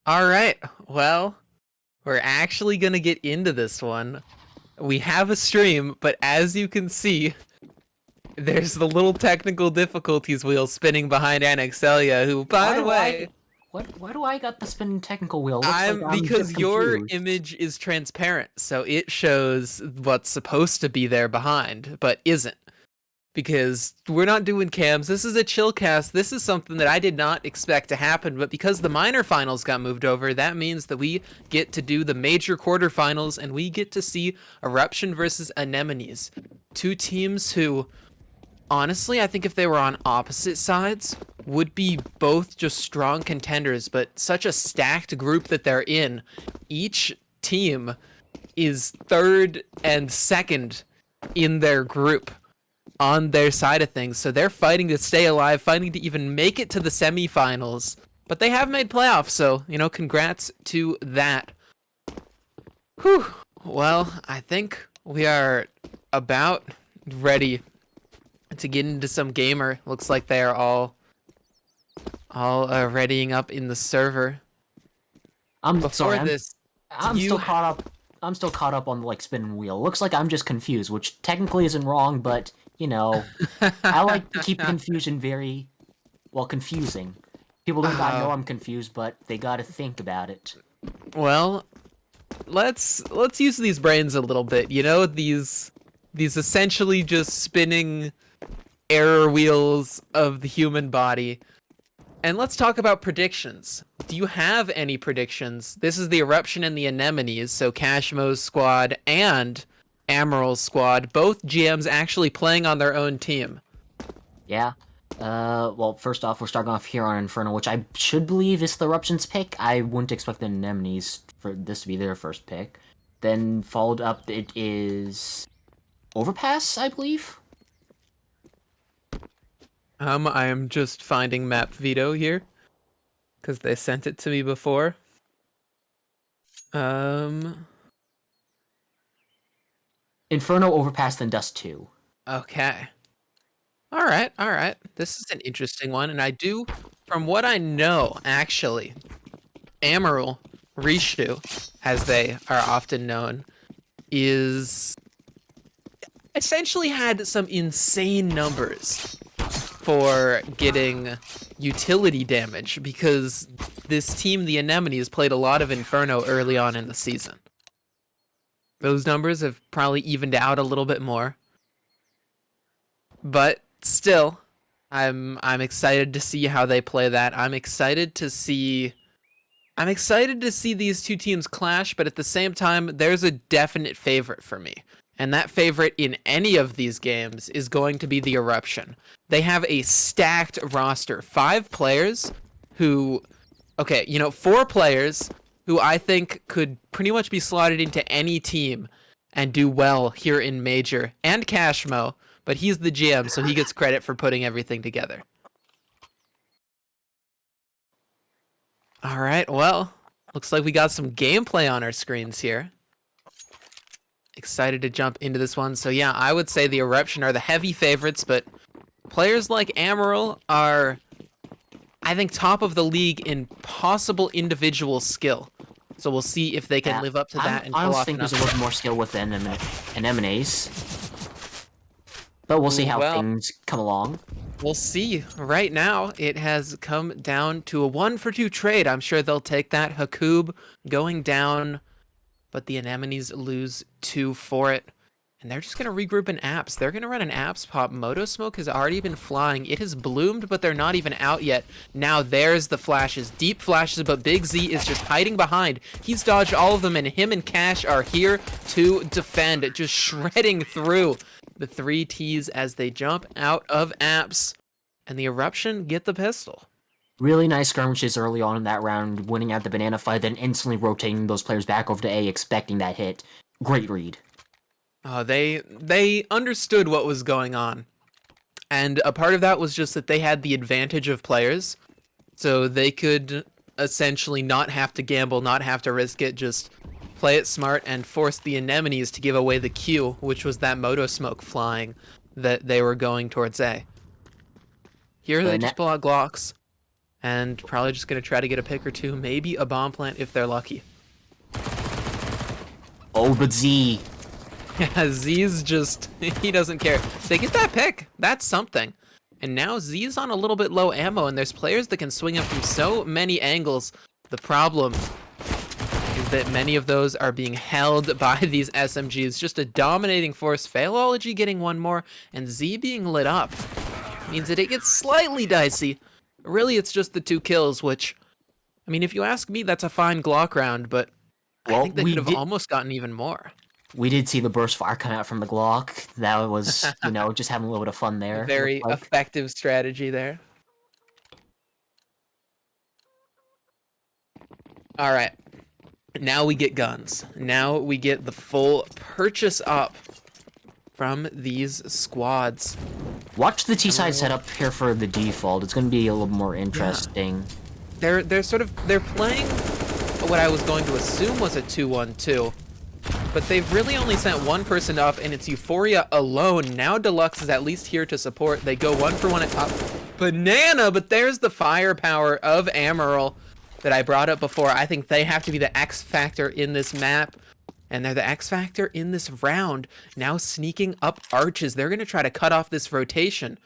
All right. Well, we're actually going to get into this one. We have a stream, but as you can see, there's the little technical difficulties wheel spinning behind Annexelia, who, by Why the do I way, why do I got the spinning technical wheel? Looks like I'm I'm just because your confused. image is transparent, so it shows what's supposed to be there behind, but isn't. Because we're not doing cams. This is a chill cast. This is something that I did not expect to happen, but because the minor finals got moved over, that means that we get to do the major quarterfinals and we get to see Eruption versus Anemones. Two teams who, honestly, I think if they were on opposite sides, would be both just strong contenders, but such a stacked group that they're in. Each team is third and second in their group on their side of things. So they're fighting to stay alive, fighting to even make it to the semifinals. But they have made playoffs, so, congrats to that. Whew. Well, I think we are about ready to get into some gamer. Looks like they are all readying up in the server. I'm Before sorry. this, do I'm still you caught up. I'm still caught up on the spinning wheel. Looks like I'm just confused, which technically isn't wrong, but I like to keep the confusion very confusing. People don't gotta know uh, I'm confused, but they gotta think about it. well, let's use these brains a little bit. These essentially just spinning error wheels of the human body. And let's talk about predictions. Do you have any predictions? This is the Eruption and the Anemones, so Cashmo's squad and Amaryl's squad, both GMs actually playing on their own team. Yeah. Well, first off, we're starting off here on Inferno, which I should believe is the Eruption's pick. I wouldn't expect the Anemones for this to be their first pick. Then followed up, it is Overpass, I believe. I am just finding Map Veto here because they sent it to me before. Um, Inferno, Overpass, then Dust 2. okay. All right, all right. This is an interesting one, and from what I know, actually, Amaryl, Rishu, as they are often known, is essentially had some insane numbers for getting utility damage because this team, the Anemones, played a lot of Inferno early on in the season. Those numbers have probably evened out a little bit more, but still, I'm excited to see how they play that. I'm excited to see these two teams clash, but at the same time, there's a definite favorite for me. And that favorite in any of these games is going to be the Eruption. They have a stacked roster. 5 players who, okay, 4 players who I think could pretty much be slotted into any team and do well here in Major. And Cashmo, but he's the GM, so he gets credit for putting everything together. All right, well, looks like we got some gameplay on our screens here. Excited to jump into this one. So yeah, I would say the Eruption are the heavy favorites, but players like Amaryl are, I think, top of the league in possible individual skill. So we'll see if they can Yeah, live up to that and I pull also off think there's enough. a little more skill with Anemones, but we'll see how Well, things come along. we'll see. Right now, it has come down to a 1-for-2 trade. I'm sure they'll take that. Hakub going down, but the Anemones lose 2 for it. And they're just going to regroup in apps. They're going to run an apps pop. Moto Smoke has already been flying. It has bloomed, but they're not even out yet. Now there's the flashes. Deep flashes, but Big Z is just hiding behind. He's dodged all of them, and him and Cash are here to defend. Just shredding through the 3Ts as they jump out of apps. And the Eruption get the pistol. Really nice skirmishes early on in that round, winning at the banana fight, then instantly rotating those players back over to A, expecting that hit. Great read. They understood what was going on. And a part of that was just that they had the advantage of players. So they could essentially not have to gamble, not have to risk it, just play it smart and force the Anemones to give away the Q, which was that Moto Smoke flying that they were going towards A. Here they just pull out Glocks. and probably just going to try to get a pick or two, maybe a bomb plant if they're lucky. Oh, but Z. Yeah, Z's just, he doesn't care. They get that pick. That's something. And now Z's on a little bit low ammo, and there's players that can swing him from so many angles. The problem is that many of those are being held by these SMGs. Just a dominating force. Failology getting one more, and Z being lit up means that it gets slightly dicey. Really, it's just the 2 kills, which, I mean, if you ask me, that's a fine Glock round, but I Well, think they could have almost gotten even more. we did see the burst fire come out from the Glock. That was, just having a little bit of fun there. Very effective strategy there. All right. Now we get guns. Now we get the full purchase up from these squads. Watch the T-side setup here for the default. It's going to be a little more interesting. Yeah. They're playing what I was going to assume was a 2-1-2. But they've really only sent one person up, and it's Euphoria alone. Now Deluxe is at least here to support. They go 1 for 1 at top. Banana, but there's the firepower of Amaral that I brought up before. I think they have to be the X factor in this map, and they're the X factor in this round. Now sneaking up arches. They're going to try to cut off this rotation.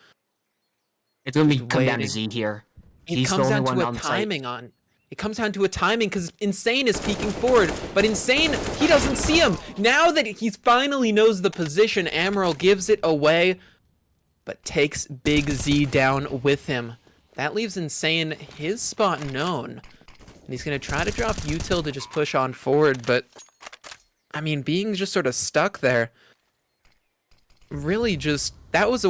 It's going to come down to Z here. It comes down to a timing on. It comes down to a timing because Insane is peeking forward, but Insane, he doesn't see him. Now that he finally knows the position, Amaral gives it away, but takes Big Z down with him. That leaves Insane his spot known. And he's going to try to drop util to just push on forward, but, I mean, being just sort of stuck there, really just, that was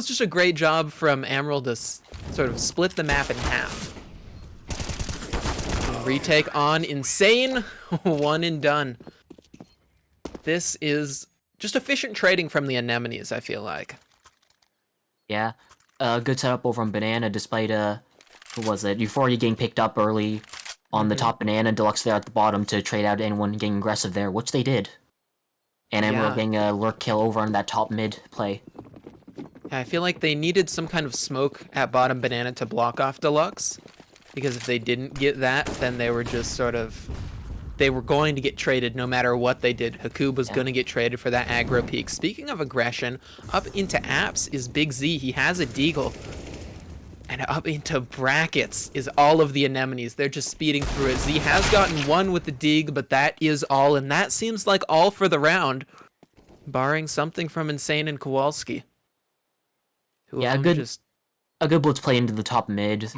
just a great job from Amaral to sort of split the map in half. Retake on Insane, 1 and done. This is just efficient trading from the Anemones, I feel like. Yeah, good setup over on Banana, despite, who was it? Euphoria getting picked up early on the top Banana, Deluxe there at the bottom to trade out anyone getting aggressive there, which they did. And Emerald getting a lurk kill over on that top mid play. Yeah, I feel like they needed some kind of smoke at bottom Banana to block off Deluxe. Because if they didn't get that, then they were just sort of... They were going to get traded no matter what they did. Hakub was going to get traded for that aggro peak. Speaking of aggression, up into apps is Big Z. He has a Deagle. And up into brackets is all of the Anemones. They're just speeding through it. Z has gotten 1 with the Dig, but that is all. And that seems like all for the round. Barring something from Insane and Kowalski. Yeah, a good blitz play into the top mid.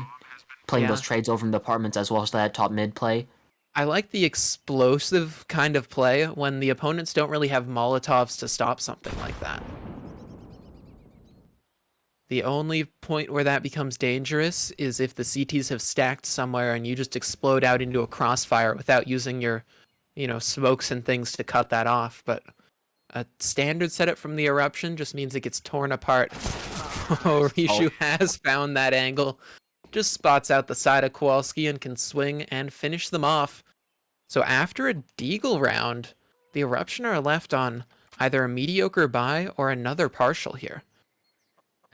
Playing those trades over in the apartments as well as that top mid play. I like the explosive kind of play when the opponents don't really have Molotovs to stop something like that. The only point where that becomes dangerous is if the CTs have stacked somewhere and you just explode out into a crossfire without using your, smokes and things to cut that off. But a standard setup from the eruption just means it gets torn apart. Oh, Rishu has found that angle. Just spots out the side of Kowalski and can swing and finish them off. So after a Deagle round, the Eruption are left on either a mediocre buy or another partial here.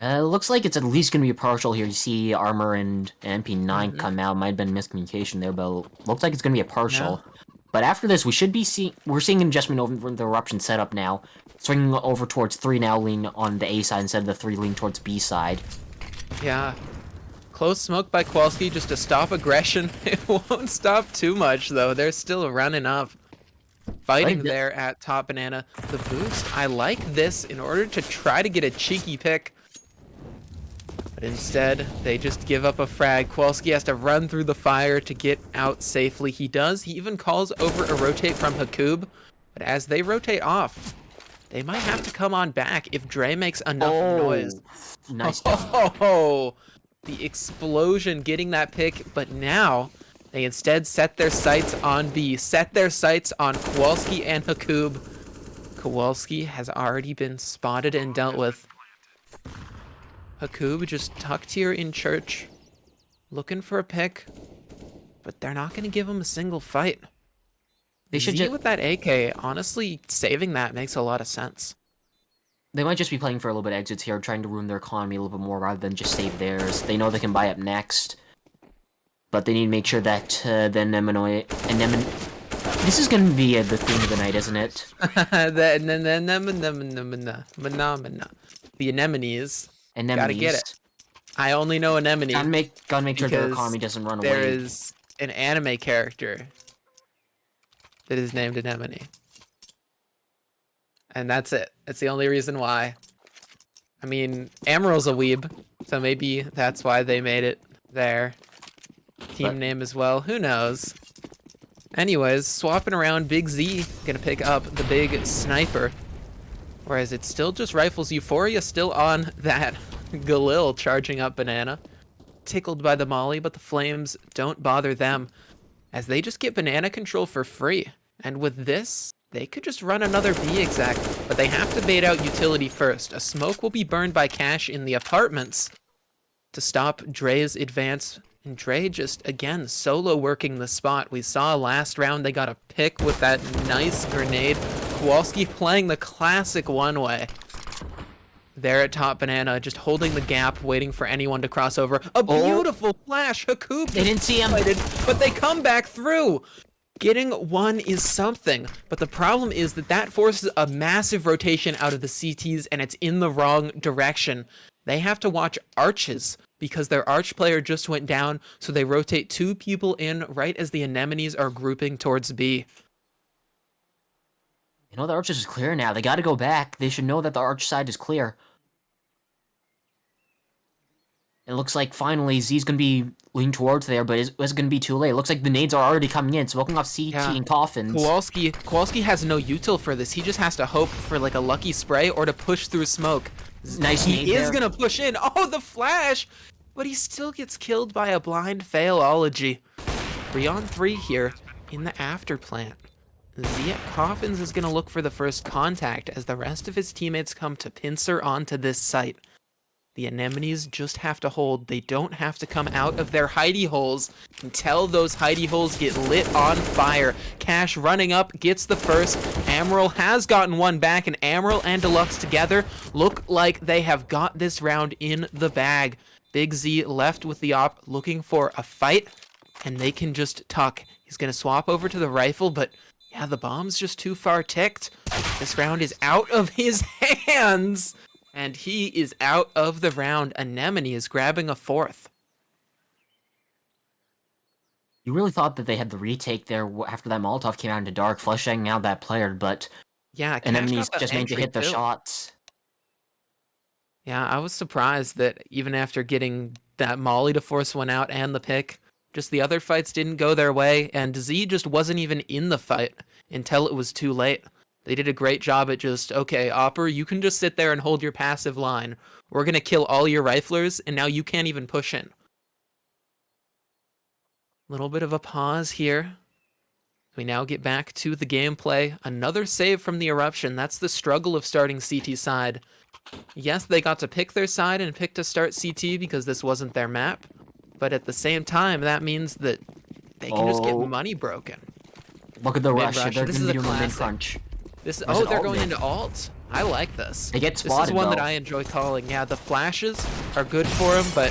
Looks like it's at least going to be a partial here. You see Armor and MP9 come out. Might have been miscommunication there, but looks like it's going to be a partial. Yeah. But after this, we're seeing an adjustment over the Eruption setup now. Swinging over towards 3 now, lean on the A side instead of the 3 lean towards B side. Yeah. Close smoke by Kowalski just to stop aggression. It won't stop too much, though. They're still running up. Fighting there at top Banana. The boost, I like this in order to try to get a cheeky pick. But instead, they just give up a frag. Kowalski has to run through the fire to get out safely. He does. He even calls over a rotate from Hakub. But as they rotate off, they might have to come on back if Dre makes enough noise. Nice. The explosion getting that pick, but now they instead set their sights on B. Set their sights on Kowalski and Hakub. Kowalski has already been spotted and dealt with. Hakub just tucked here in church, looking for a pick, but they're not going to give him a single fight. They should with that AK, honestly, saving that makes a lot of sense. They might just be playing for a little bit of exits here, trying to ruin their economy a little bit more rather than just save theirs. They know they can buy up next, but they need to make sure that the anemone... This is going to be the theme of the night, isn't it? The anemones. Anemones. Gotta get it. I only know anemone. Gotta make sure their economy doesn't run away. There is an anime character that is named Anemone. And that's it. That's the only reason why. I mean, Amaryl's a weeb, so maybe that's why they made it their team name as well. Who knows? Anyways, swapping around, Big Z gonna pick up the big sniper. Whereas it's still just rifles. Euphoria still on that Galil charging up Banana. Tickled by the molly, but the flames don't bother them, as they just get Banana control for free. And with this, they could just run another B exact, but they have to bait out utility first. A smoke will be burned by Cash in the apartments to stop Dre's advance. And Dre just, again, solo working the spot. We saw last round they got a pick with that nice grenade. Kowalski playing the classic one-way. There at top Banana, just holding the gap, waiting for anyone to cross over. A beautiful flash! Hakoop! They didn't see him! But they come back through! Getting one is something, but the problem is that that forces a massive rotation out of the CTs, and it's in the wrong direction. They have to watch arches, because their arch player just went down, so they rotate 2 people in right as the anemones are grouping towards B. You know, the arch is clear now. They gotta go back. They should know that the arch side is clear. It looks like finally Z's gonna be leaning towards there, but it's gonna be too late. It looks like the nades are already coming in, smoking off CT and coffins. Kowalski has no util for this. He just has to hope for like a lucky spray or to push through smoke. Nice nade He is there. gonna push in. Oh, the flash! But he still gets killed by a blind failology. 3-on-3 here in the after plant. Z at Coffins is gonna look for the first contact as the rest of his teammates come to pincer onto this site. The anemones just have to hold. They don't have to come out of their hidey holes until those hidey holes get lit on fire. Cash running up gets the first. Amaryl has gotten one back, and Amaryl and Deluxe together look like they have got this round in the bag. Big Z left with the op looking for a fight, and they can just tuck. He's going to swap over to the rifle, but yeah, the bomb's just too far ticked. This round is out of his hands. And he is out of the round. Anemone is grabbing a 4th. You really thought that they had the retake there after that Molotov came out into dark, flushing out that player, but yeah, Anemone's just managed to hit their shots. Yeah, I was surprised that even after getting that molly to force one out and the pick, just the other fights didn't go their way, and Z just wasn't even in the fight until it was too late. They did a great job at just, okay, Opper, you can just sit there and hold your passive line. We're going to kill all your riflers, and now you can't even push in. Little bit of a pause here. We now get back to the gameplay. Another save from the eruption. That's the struggle of starting CT side. Yes, they got to pick their side and pick to start CT because this wasn't their map. But at the same time, that means that they can just get money broken. Look at the rush. They're This going is to a do a classic. mid-crunch. They're going into alt. I like this. They get spotted, This is one though. that I enjoy calling. Yeah, the flashes are good for him, but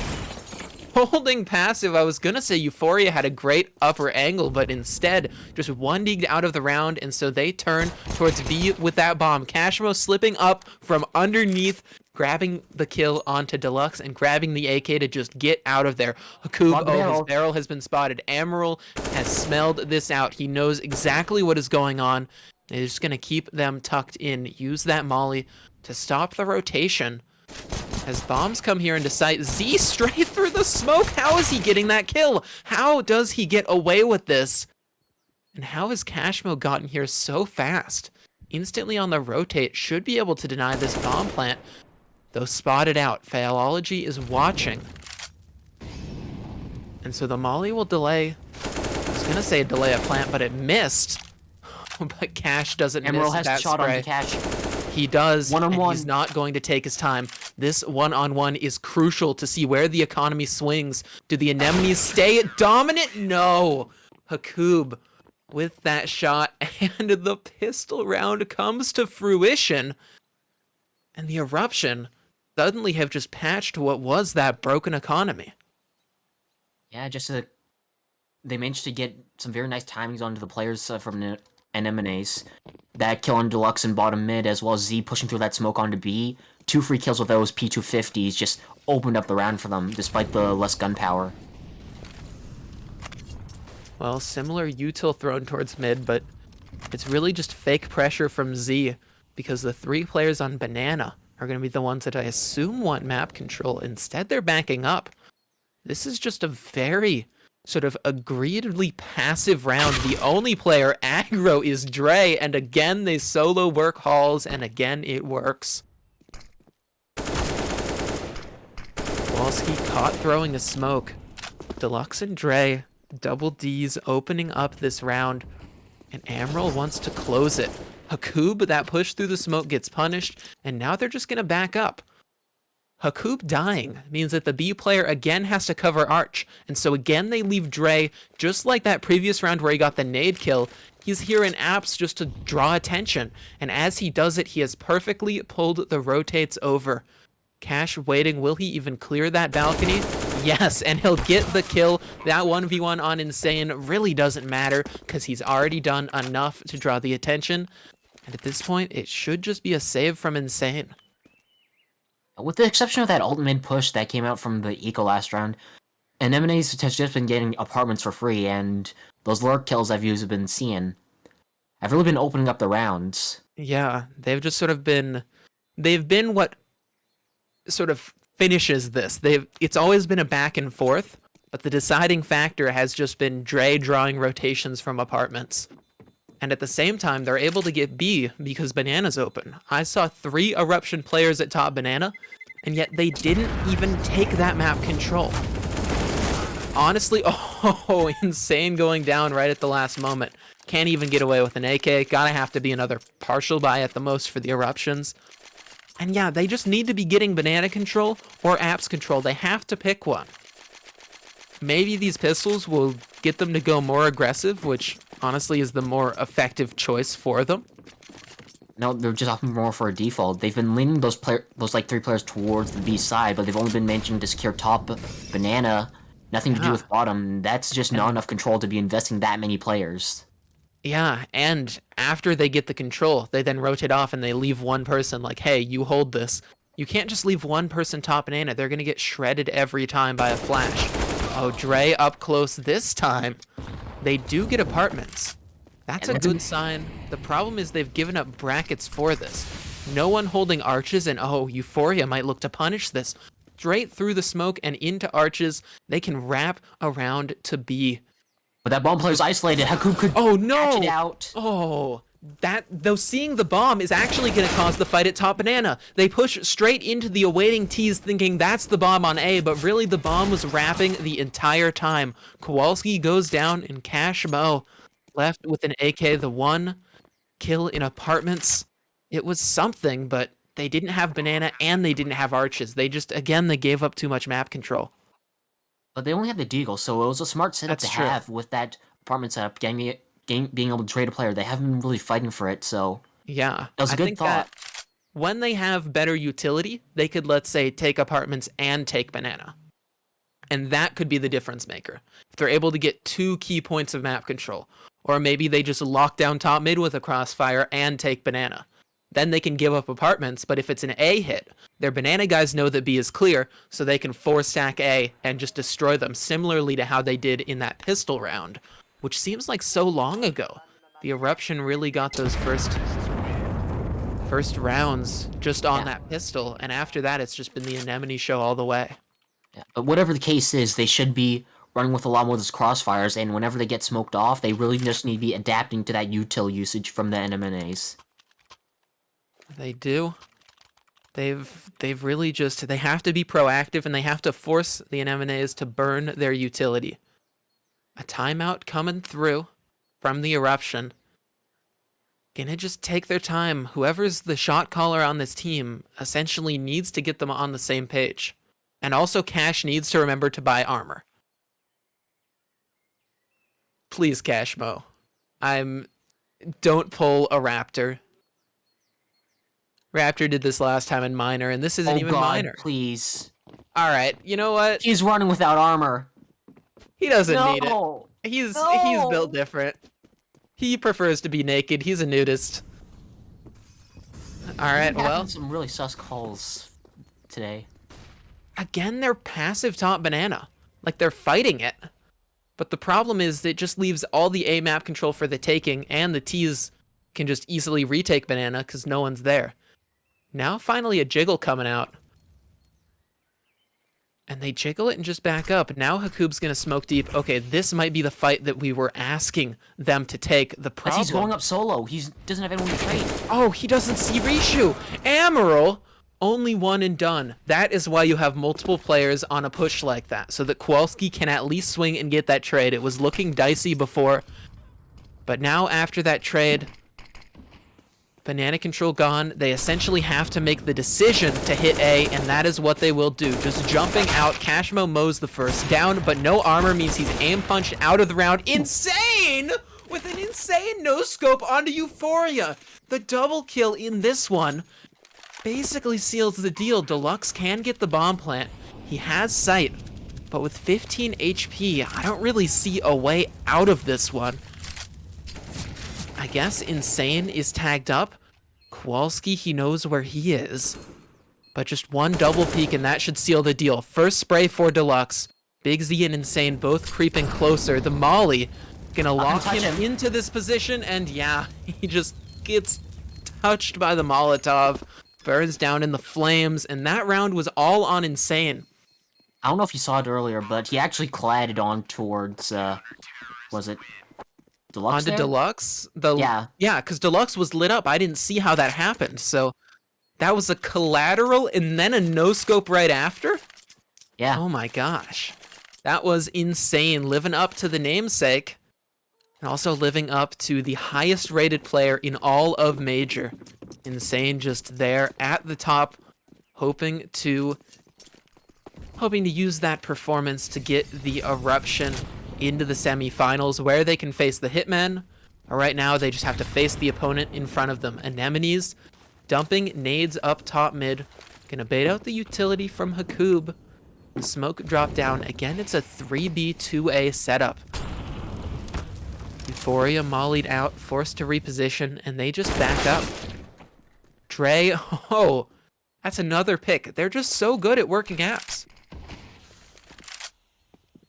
holding passive, I was going to say Euphoria had a great upper angle, but instead just 1D'd out of the round, and so they turn towards B with that bomb. Cashmo slipping up from underneath, grabbing the kill onto Deluxe and grabbing the AK to just get out of there. Hakub, his barrel has been spotted. Amaryl has smelled this out. He knows exactly what is going on. They're just going to keep them tucked in. Use that molly to stop the rotation. As bombs come here into sight, Z straight through the smoke. How is he getting that kill? How does he get away with this? And how has Cashmo gotten here so fast? Instantly on the rotate, should be able to deny this bomb plant. Though spotted out, Failology is watching. And so the molly will delay. I was going to say delay a plant, but it missed. But Cash doesn't miss Emerald has that shot spray. on Cash. He does, One-on-one. and he's not going to take his time. This one-on-one is crucial to see where the economy swings. Do the anemones stay dominant? No. Hakub with that shot, and the pistol round comes to fruition. and the eruption suddenly have just patched what was that broken economy. Yeah, they managed to get some very nice timings onto the players from Anemones. That kill on Deluxe and bottom mid, as well as Z pushing through that smoke onto B. 2 free kills with those P250s just opened up the round for them, despite the less gunpowder. Well, similar util thrown towards mid, but it's really just fake pressure from Z because the 3 players on Banana are going to be the ones that I assume want map control. Instead, they're backing up. This is just a very sort of agreedly passive round. The only player aggro is Dre, and again they solo work halls, and again it works. Kowalski caught throwing a smoke. Deluxe and Dre, double D's opening up this round, and Amaral wants to close it. Hakub, that push through the smoke, gets punished, and now they're just gonna back up. Hakub dying means that the B player again has to cover Arch, and so again they leave Dre, just like that previous round where he got the nade kill. He's here in apps just to draw attention, and as he does it, he has perfectly pulled the rotates over. Cash waiting, will he even clear that balcony? Yes, and he'll get the kill. That 1v1 on Insane really doesn't matter, because he's already done enough to draw the attention, and at this point, it should just be a save from Insane. With the exception of that ultimate push that came out from the Eco last round, Anemones has just been getting apartments for free, and those lurk kills I've been seeing have really been opening up the rounds. Yeah, they've been what sort of finishes this. It's always been a back and forth, but the deciding factor has just been Dre drawing rotations from apartments. And at the same time, they're able to get B because Banana's open. I saw 3 Eruption players at top Banana, and yet they didn't even take that map control. Honestly, oh, Insane going down right at the last moment. Can't even get away with an AK. Gotta have to be another partial buy at the most for the Eruptions. And yeah, they just need to be getting Banana control or Apps control. They have to pick one. Maybe these pistols will get them to go more aggressive, which honestly is the more effective choice for them. No, they're just opting more for a default. They've been leaning those 3 players towards the B side, but they've only been managing to secure top Banana, nothing to do with bottom. That's just not enough control to be investing that many players. Yeah, and after they get the control, they then rotate off and they leave one person like, hey, you hold this. You can't just leave one person top Banana. They're going to get shredded every time by a flash. Oh, Dre up close this time. They do get apartments. That's a good sign. The problem is they've given up brackets for this. No one holding arches, and oh, Euphoria might look to punish this. Straight through the smoke and into arches, they can wrap around to B. But that bomb player's isolated. Hakub could catch it out. Oh, though seeing the bomb is actually going to cause the fight at top Banana. They push straight into the awaiting T's thinking that's the bomb on A, but really the bomb was wrapping the entire time. Kowalski goes down and Cash Mo left with an AK, the 1 kill in apartments. It was something, but they didn't have Banana and they didn't have arches. They gave up too much map control. But they only had the deagle, so it was a smart setup That's to true. have with that apartment setup, being able to trade a player. They haven't been really fighting for it, so Yeah, that was a good thought. that when they have better utility, they could, let's say, take apartments and take Banana. And that could be the difference maker. If they're able to get 2 key points of map control, or maybe they just lock down top mid with a crossfire and take Banana. Then they can give up apartments, but if it's an A hit, their Banana guys know that B is clear, so they can 4-stack A and just destroy them, similarly to how they did in that pistol round, which seems like so long ago. The Eruption really got those first rounds just on that pistol, and after that it's just been the Anemone show all the way. Yeah, but whatever the case is, they should be running with a lot more of those crossfires, and whenever they get smoked off, they really just need to be adapting to that util usage from the NMNAs. They do. They've really just, they have to be proactive and they have to force the Anemones to burn their utility. A timeout coming through from the Eruption. Gonna just take their time. Whoever's the shot caller on this team essentially needs to get them on the same page. And also Cash needs to remember to buy armor. Please, Cash Mo. Don't pull a Raptor. Raptor did this last time in minor, and this isn't Oh even god, minor. please. Alright, you know what? He's running without armor. He doesn't need it. No! He's built No! different. He prefers to be naked. He's a nudist. Alright, well. Some really sus calls today. Again, they're passive top banana. Like, they're fighting it. But the problem is it just leaves all the A map control for the taking, and the T's can just easily retake banana because no one's there. Now, finally, a jiggle coming out. And they jiggle it and just back up. Now Hakoob's going to smoke deep. Okay, this might be the fight that we were asking them to take. The problem... As he's going up solo. He doesn't have anyone to trade. Oh, he doesn't see Rishu. Amaral, only one and done. That is why you have multiple players on a push like that, so that Kowalski can at least swing and get that trade. It was looking dicey before, but now after that trade, banana control gone, they essentially have to make the decision to hit A, and that is what they will do. Just jumping out, Cashmo mows the first down, but no armor means he's aim punched out of the round. Insane! With an insane no-scope onto Euphoria. The double kill in this one basically seals the deal. Deluxe can get the bomb plant. He has sight, but with 15 HP, I don't really see a way out of this one. I guess Insane is tagged up. Kowalski, he knows where he is. But just one double peek and that should seal the deal. First spray for Deluxe. Big Z and Insane both creeping closer. The Molly gonna lock him into this position, and yeah, he just gets touched by the Molotov. Burns down in the flames, and that round was all on Insane. I don't know if you saw it earlier, but he actually collided on towards, was it Deluxe Onto there? Deluxe? Yeah. Yeah, because Deluxe was lit up. I didn't see how that happened, so that was a collateral and then a no-scope right after? Yeah. Oh my gosh. That was insane, living up to the namesake, and also living up to the highest rated player in all of Major. Insane just there at the top, hoping to use that performance to get the Eruption into the semifinals, where they can face the Hitmen. Right now, they just have to face the opponent in front of them. Anemones dumping nades up top mid. Gonna bait out the utility from Hakoob. Smoke drop down. Again, it's a 3B 2A setup. Euphoria mollied out, forced to reposition, and they just back up. Dre, oh, that's another pick. They're just so good at working apps.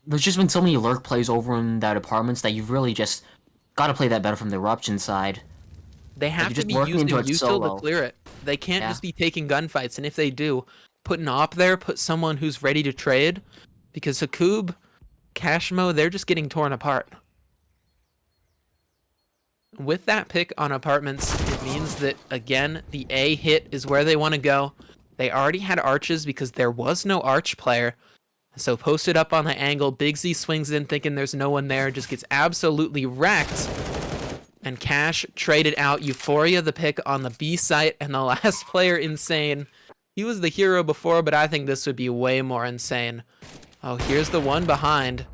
There's just been so many lurk plays over in that apartments that you've really just got to play that better from the Eruption side. They have to be using util to clear it. They can't just be taking gunfights, and if they do, put an op there, put someone who's ready to trade, because Hakoob, Cashmo, they're just getting torn apart. With that pick on apartments, it means that, again, the A hit is where they want to go. They already had arches because there was no arch player. So posted up on the angle, Big Z swings in thinking there's no one there, just gets absolutely wrecked. And Cash traded out Euphoria, the pick on the B site, and the last player, Insane. He was the hero before, but I think this would be way more insane. Oh, here's the one behind.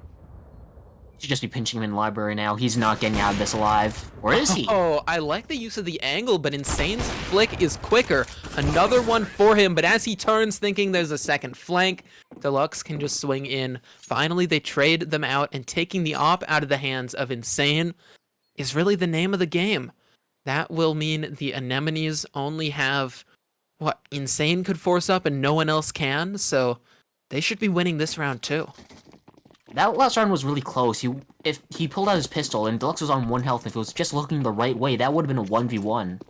Should just be pinching him in the library now. He's not getting out of this alive. Or is he? Oh, I like the use of the angle, but Insane's flick is quicker. Another one for him, but as he turns thinking there's a second flank, Deluxe can just swing in. Finally, they trade them out, and taking the op out of the hands of Insane is really the name of the game. That will mean the Anemones only have what Insane could force up and no one else can, so they should be winning this round too. That last round was really close. If he pulled out his pistol and Deluxe was on 1 health, if it was just looking the right way, that would have been a 1v1.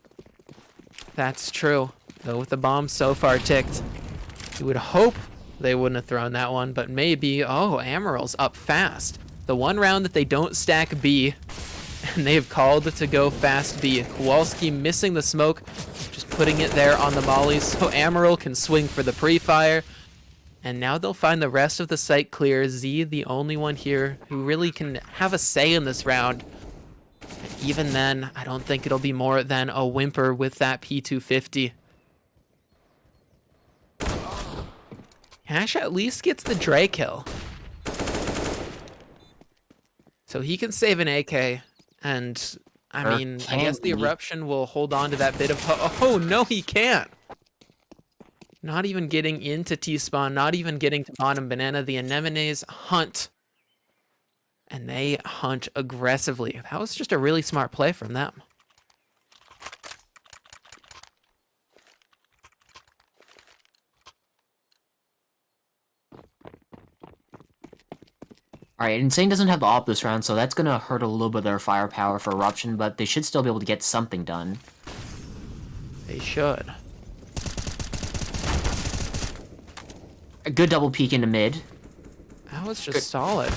That's true. Though with the bomb so far ticked, you would hope they wouldn't have thrown that one, but maybe. Oh, Amaral's up fast. The one round that they don't stack B, and they've called to go fast B. Kowalski missing the smoke, just putting it there on the mollies so Amaral can swing for the pre-fire. And now they'll find the rest of the site clear. Z, the only one here who really can have a say in this round. And even then, I don't think it'll be more than a whimper with that P250. Hash at least gets the Dre kill. So he can save an AK, and I Or mean, I can guess the he? eruption will hold on to that bit of oh no, he can't. Not even getting into T-spawn, not even getting to bottom banana. The anemones hunt. And they hunt aggressively. That was just a really smart play from them. Alright, Insane doesn't have the op this round, so that's gonna hurt a little bit of their firepower for Eruption, but they should still be able to get something done. They should. A good double peek into mid. That was just Good. solid.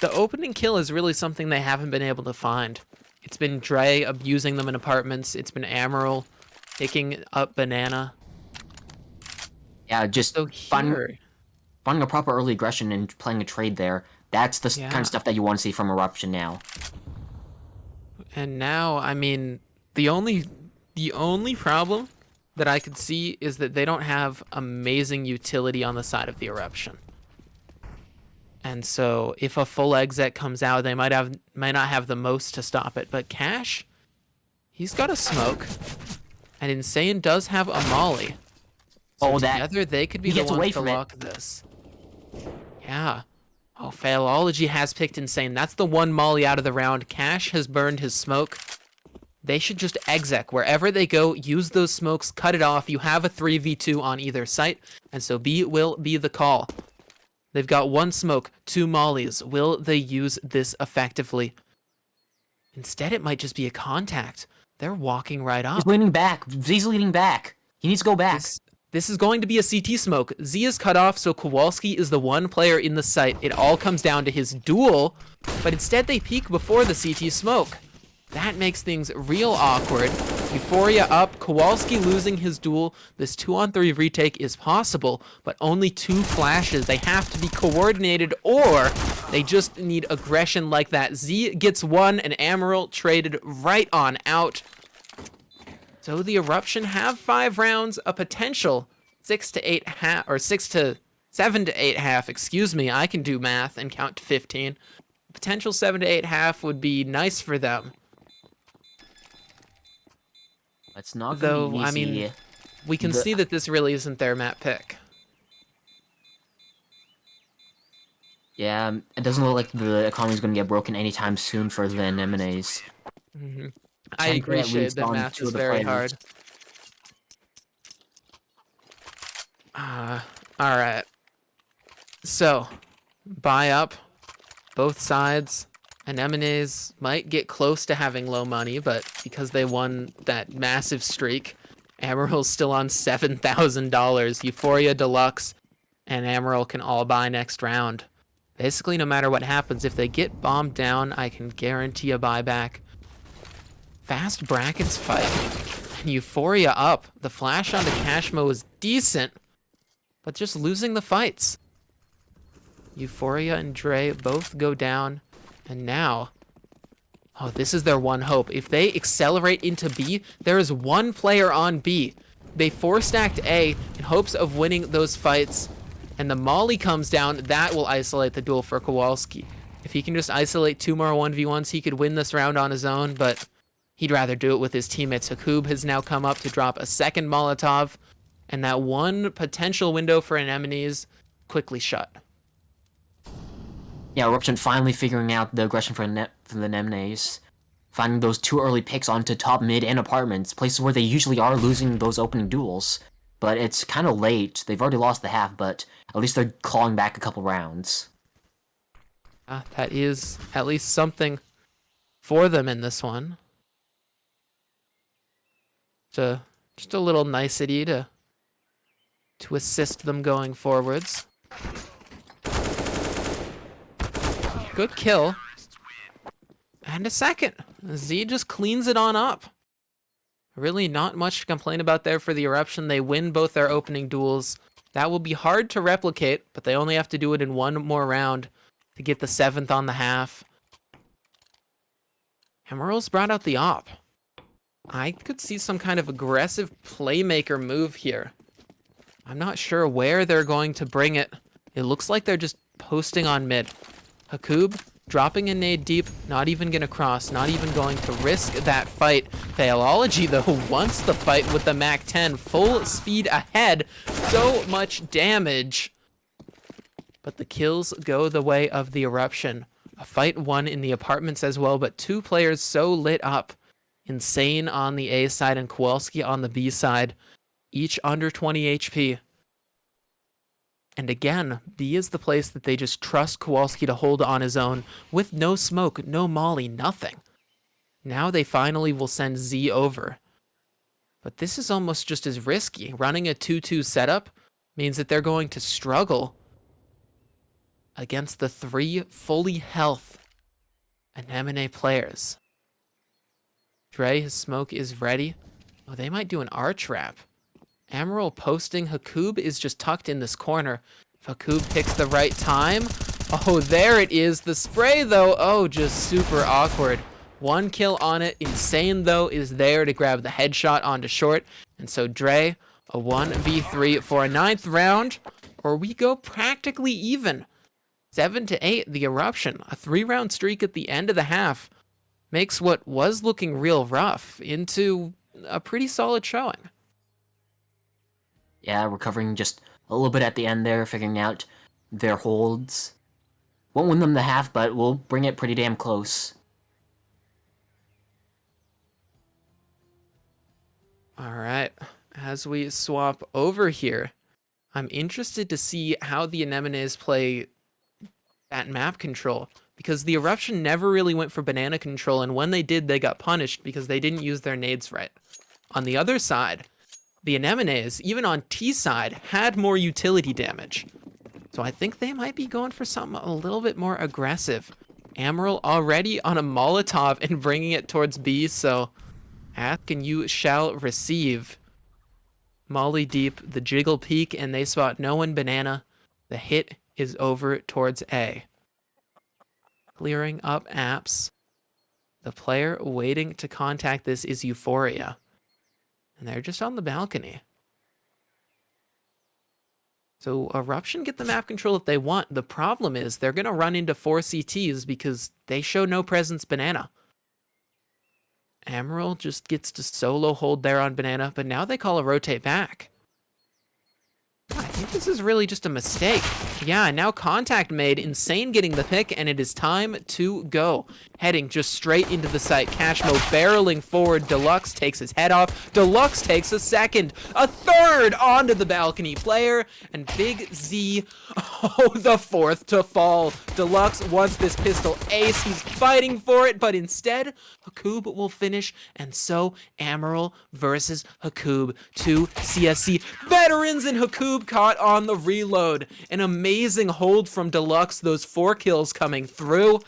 The opening kill is really something they haven't been able to find. It's been Dre abusing them in apartments. It's been Amaral picking up banana. Yeah, just So here, finding a proper early aggression and playing a trade there. That's the kind yeah. of stuff that you want to see from Eruption now. And now, I mean, the only problem that I could see is that they don't have amazing utility on the side of the eruption. And so if a full exec comes out, they might not have the most to stop it. But Cash, he's got a smoke. And Insane does have a molly. So Oh, that- together they could be he the gets away ones to from it. lock this. Yeah. Oh, Failology has picked Insane. That's the one molly out of the round. Cash has burned his smoke. They should just exec. Wherever they go, use those smokes, cut it off. You have a 3v2 on either site, and so B will be the call. They've got one smoke, two mollies. Will they use this effectively? Instead, it might just be a contact. They're walking right up. He's leaning back. Z's leaning back. He needs to go back. This is going to be a CT smoke. Z is cut off, so Kowalski is the one player in the site. It all comes down to his duel, but instead they peek before the CT smoke. That makes things real awkward. Euphoria up, Kowalski losing his duel. This 2-on-3 retake is possible, but only 2 flashes. They have to be coordinated, or they just need aggression like that. Z gets 1, and Amaral traded right on out. So the Eruption have 5 rounds, a potential 6 to 8 half, or 7 to 8 half, excuse me, I can do math and count to 15. Potential 7 to 8 half would be nice for them. It's not Though, gonna be easy. I mean, we can see that this really isn't their map pick. Yeah, it doesn't look like the economy's gonna get broken anytime soon for the Anemones. I appreciate that math is very hard. Alright. So, buy up. Both sides. Anemones might get close to having low money, but because they won that massive streak, Amaral's still on $7,000. Euphoria Deluxe and Amaral can all buy next round. Basically, no matter what happens, if they get bombed down, I can guarantee a buyback. Fast brackets fight. And Euphoria up. The flash onto Cashmo was decent, but just losing the fights. Euphoria and Dre both go down. And now, oh, this is their one hope. If they accelerate into B, there is one player on B. They 4-stacked A in hopes of winning those fights. And the Molly comes down. That will isolate the duel for Kowalski. If he can just isolate 2 more 1v1s, he could win this round on his own, but he'd rather do it with his teammates. Hakub has now come up to drop a second Molotov, and that one potential window for Anemones quickly shut. Yeah, Eruption finally figuring out the aggression for the Anemones. Finding those 2 early picks onto top, mid, and apartments, places where they usually are losing those opening duels. But it's kind of late. They've already lost the half, but at least they're clawing back a couple rounds. That is at least something for them in this one. Just a little nicety to assist them going forwards. Good kill. And a second. Z just cleans it on up. Really not much to complain about there for the Eruption. They win both their opening duels. That will be hard to replicate, but they only have to do it in 1 more round to get the 7th on the half. Emerald's brought out the op. I could see some kind of aggressive playmaker move here. I'm not sure where they're going to bring it. It looks like they're just posting on mid. Hakub dropping a nade deep, not even gonna cross, not even going to risk that fight. Phaeology, though, wants the fight with the MAC-10, full speed ahead, so much damage. But the kills go the way of the Eruption. A fight won in the apartments as well, but 2 players so lit up. Insane on the A side and Kowalski on the B side, each under 20 HP. And again, B is the place that they just trust Kowalski to hold on his own with no smoke, no molly, nothing. Now they finally will send Z over. But this is almost just as risky. Running a 2-2 setup means that they're going to struggle against the 3 fully health Anemone players. Dre, his smoke is ready. Oh, they might do an arch wrap. Emerald posting. Hakub is just tucked in this corner. If Hakub picks the right time. Oh, there it is. The spray, though. Oh, just super awkward. 1 kill on it. Insane, though, is there to grab the headshot onto short. And so Dre, a 1v3 for a 9th round. Or we go practically even. 7-8, the Eruption. A 3-round streak at the end of the half makes what was looking real rough into a pretty solid showing. Yeah, recovering just a little bit at the end there, figuring out their holds. Won't win them the half, but we'll bring it pretty damn close. All right, as we swap over here, I'm interested to see how the Anemones play that map control, because the Eruption never really went for banana control, and when they did, they got punished because they didn't use their nades right. On the other side, the Anemones, even on T side, had more utility damage. So I think they might be going for something a little bit more aggressive. Amaral already on a Molotov and bringing it towards B, so ask and you shall receive. Molly deep, the jiggle peak, and they spot no one banana. The hit is over towards A. Clearing up apps. The player waiting to contact this is Euphoria. And they're just on the balcony. So Eruption get the map control if they want. The problem is they're going to run into 4 CTs because they show no presence banana. Emerald just gets to solo hold there on banana, but now they call a rotate back. I think this is really just a mistake. Yeah, now contact made. Insane getting the pick, and it is time to go. Heading just straight into the site. Cashmo barreling forward. Deluxe takes his head off. Deluxe takes a second. A third onto the balcony player. And Big Z, oh, the 4th to fall. Deluxe wants this pistol ace. He's fighting for it, but instead, Hakub will finish. And so, Amaral versus Hakub. 2 CSC veterans, and Hakub caught on the reload. An amazing hold from Deluxe, those 4 kills coming through.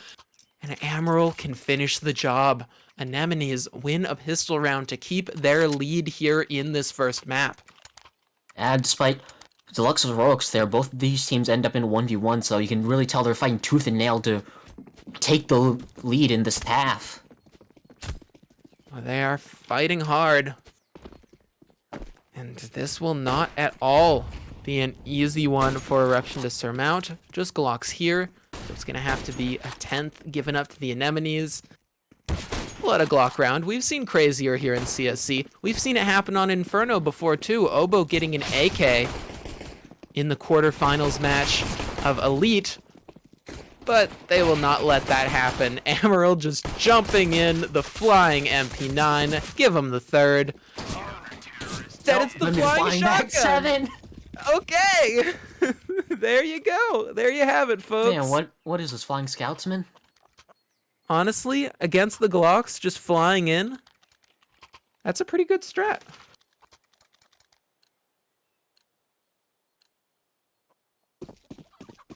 And Amaral can finish the job. Anemones win a pistol round to keep their lead here in this first map. And despite Deluxe's heroics there, both these teams end up in 1v1, so you can really tell they're fighting tooth and nail to take the lead in this half. They are fighting hard. And this will not at all be an easy one for Eruption to surmount. Just Glocks here. So it's going to have to be a 10th given up to the Anemones. What a Glock round. We've seen crazier here in CSC. We've seen it happen on Inferno before too. Oboe getting an AK in the quarterfinals match of Elite. But they will not let that happen. Amaral just jumping in, the flying MP9. Give him the 3rd. Instead, it's the flying shotgun. Okay. There you go. There you have it, folks. Man, what is this, Flying Scoutsman? Honestly, against the Glocks, just flying in, that's a pretty good strat.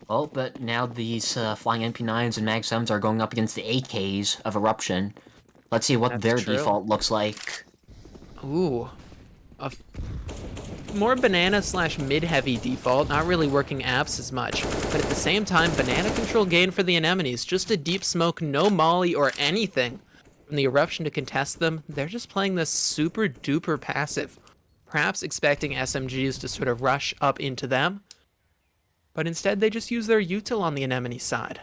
Oh, but now these flying MP9s and Mag 7s are going up against the AKs of Eruption. Let's see what That's their true. default looks like. Ooh. A more banana slash mid-heavy default, not really working apps as much. But at the same time, banana control gain for the Anemones. Just a deep smoke, no molly or anything from the Eruption to contest them. They're just playing this super duper passive. Perhaps expecting SMGs to sort of rush up into them. But instead, they just use their util on the Anemone side.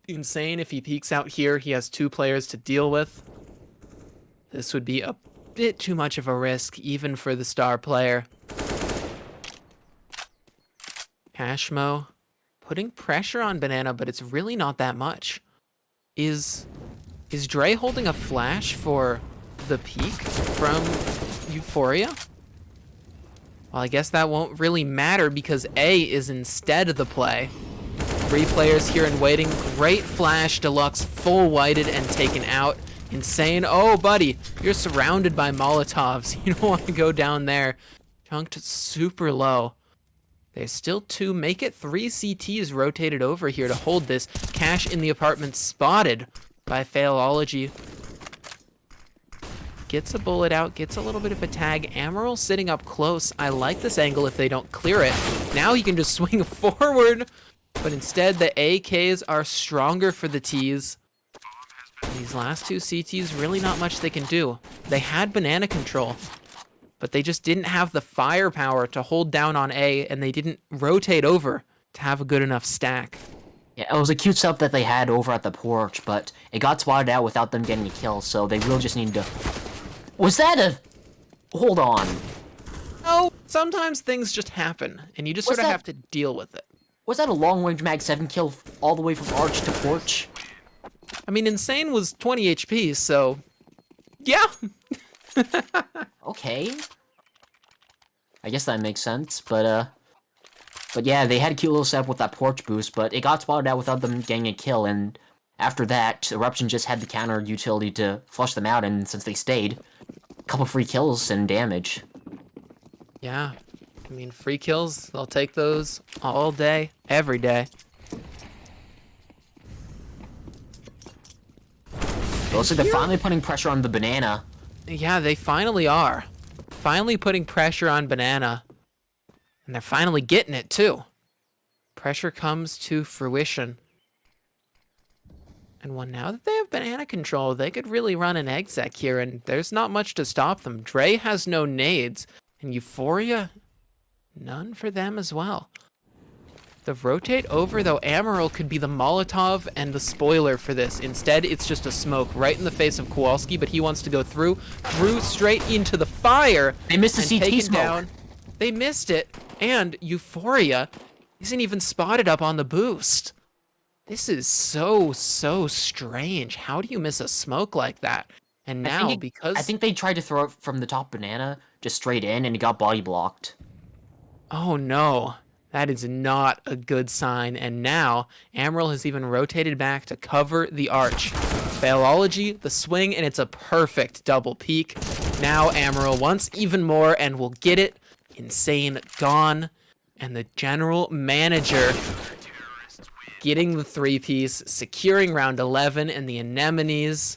Insane, if he peeks out here, he has 2 players to deal with. This would be a bit too much of a risk, even for the star player. Cashmo putting pressure on Banana, but it's really not that much. Is Dre holding a flash for the peak from Euphoria? Well, I guess that won't really matter because A is instead the play. 3 players here and waiting. Great flash. Deluxe full whited and taken out. Insane. Oh, buddy, you're surrounded by Molotovs. You don't want to go down there. Chunked super low. There's still 2. Make it 3 CTs rotated over here to hold this. Cash in the apartment spotted by Failology. Gets a bullet out, gets a little bit of a tag. Amaral sitting up close. I like this angle if they don't clear it. Now he can just swing forward, but instead the AKs are stronger for the Ts. These last 2 CTs, really not much they can do. They had banana control, but they just didn't have the firepower to hold down on A, and they didn't rotate over to have a good enough stack. Yeah, it was a cute setup that they had over at the porch, but it got spotted out without them getting a kill, so they really just need to... Was that a... Hold on. Oh, sometimes things just happen, and you just sort of have to deal with it. Was that a long-range mag 7 kill all the way from arch to porch? I mean, Insane was 20 HP, so... Yeah! Okay. I guess that makes sense, but yeah, they had a cute little setup with that porch boost, but it got spotted out without them getting a kill, and after that, Eruption just had the counter utility to flush them out, and since they stayed, a couple free kills and damage. Yeah. I mean, free kills, they'll take those all day, every day. Looks like they're finally putting pressure on the banana. Yeah, they finally are. Finally putting pressure on Banana. And they're finally getting it, too. Pressure comes to fruition. And well, now that they have Banana control, they could really run an exec here, and there's not much to stop them. Dre has no nades, and Euphoria, none for them as well. The rotate over, though, Amaral could be the Molotov and the spoiler for this. Instead, it's just a smoke right in the face of Kowalski, but he wants to go through straight into the fire. They missed the CT smoke. Down. They missed it, and Euphoria isn't even spotted up on the boost. This is so strange. How do you miss a smoke like that? And now, I think they tried to throw it from the top banana, just straight in, and it got body blocked. Oh no. That is not a good sign, and now Amaral has even rotated back to cover the arch. Failology, the swing, and it's a perfect double peek. Now Amaral wants even more and will get it. Insane gone, and the general manager getting the 3-piece, securing round 11, and the Anemones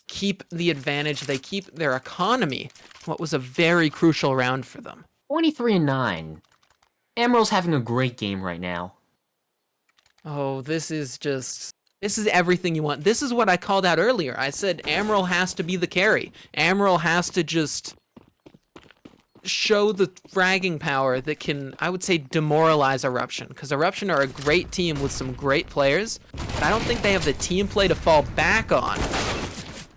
keep the advantage. They keep their economy, what was a very crucial round for them. 23-9. Amaral's having a great game right now. Oh, this is everything you want. This is what I called out earlier. I said Amaral has to be the carry. Amaral has to just show the fragging power that can, I would say, demoralize Eruption. Because Eruption are a great team with some great players, but I don't think they have the team play to fall back on.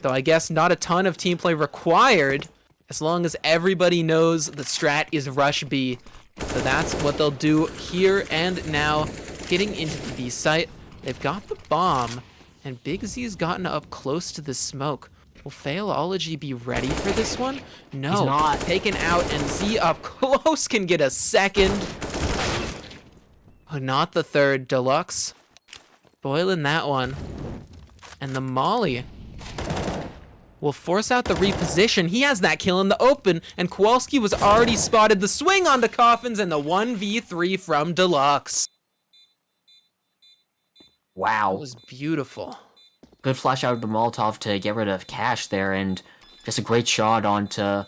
Though I guess not a ton of team play required, as long as everybody knows the strat is Rush B. So that's what they'll do here and now. Getting into the B site, they've got the bomb, and Big Z's gotten up close to the smoke. Will Failology be ready for this one? No. He's not. Taken out, and Z up close can get a second. But not the third. Deluxe boiling that one. And the Molly will force out the reposition. He has that kill in the open, and Kowalski was already spotted. The swing onto Coffins, and the 1v3 from Deluxe. Wow. That was beautiful. Good flash out of the Molotov to get rid of Cash there, and just a great shot onto... Who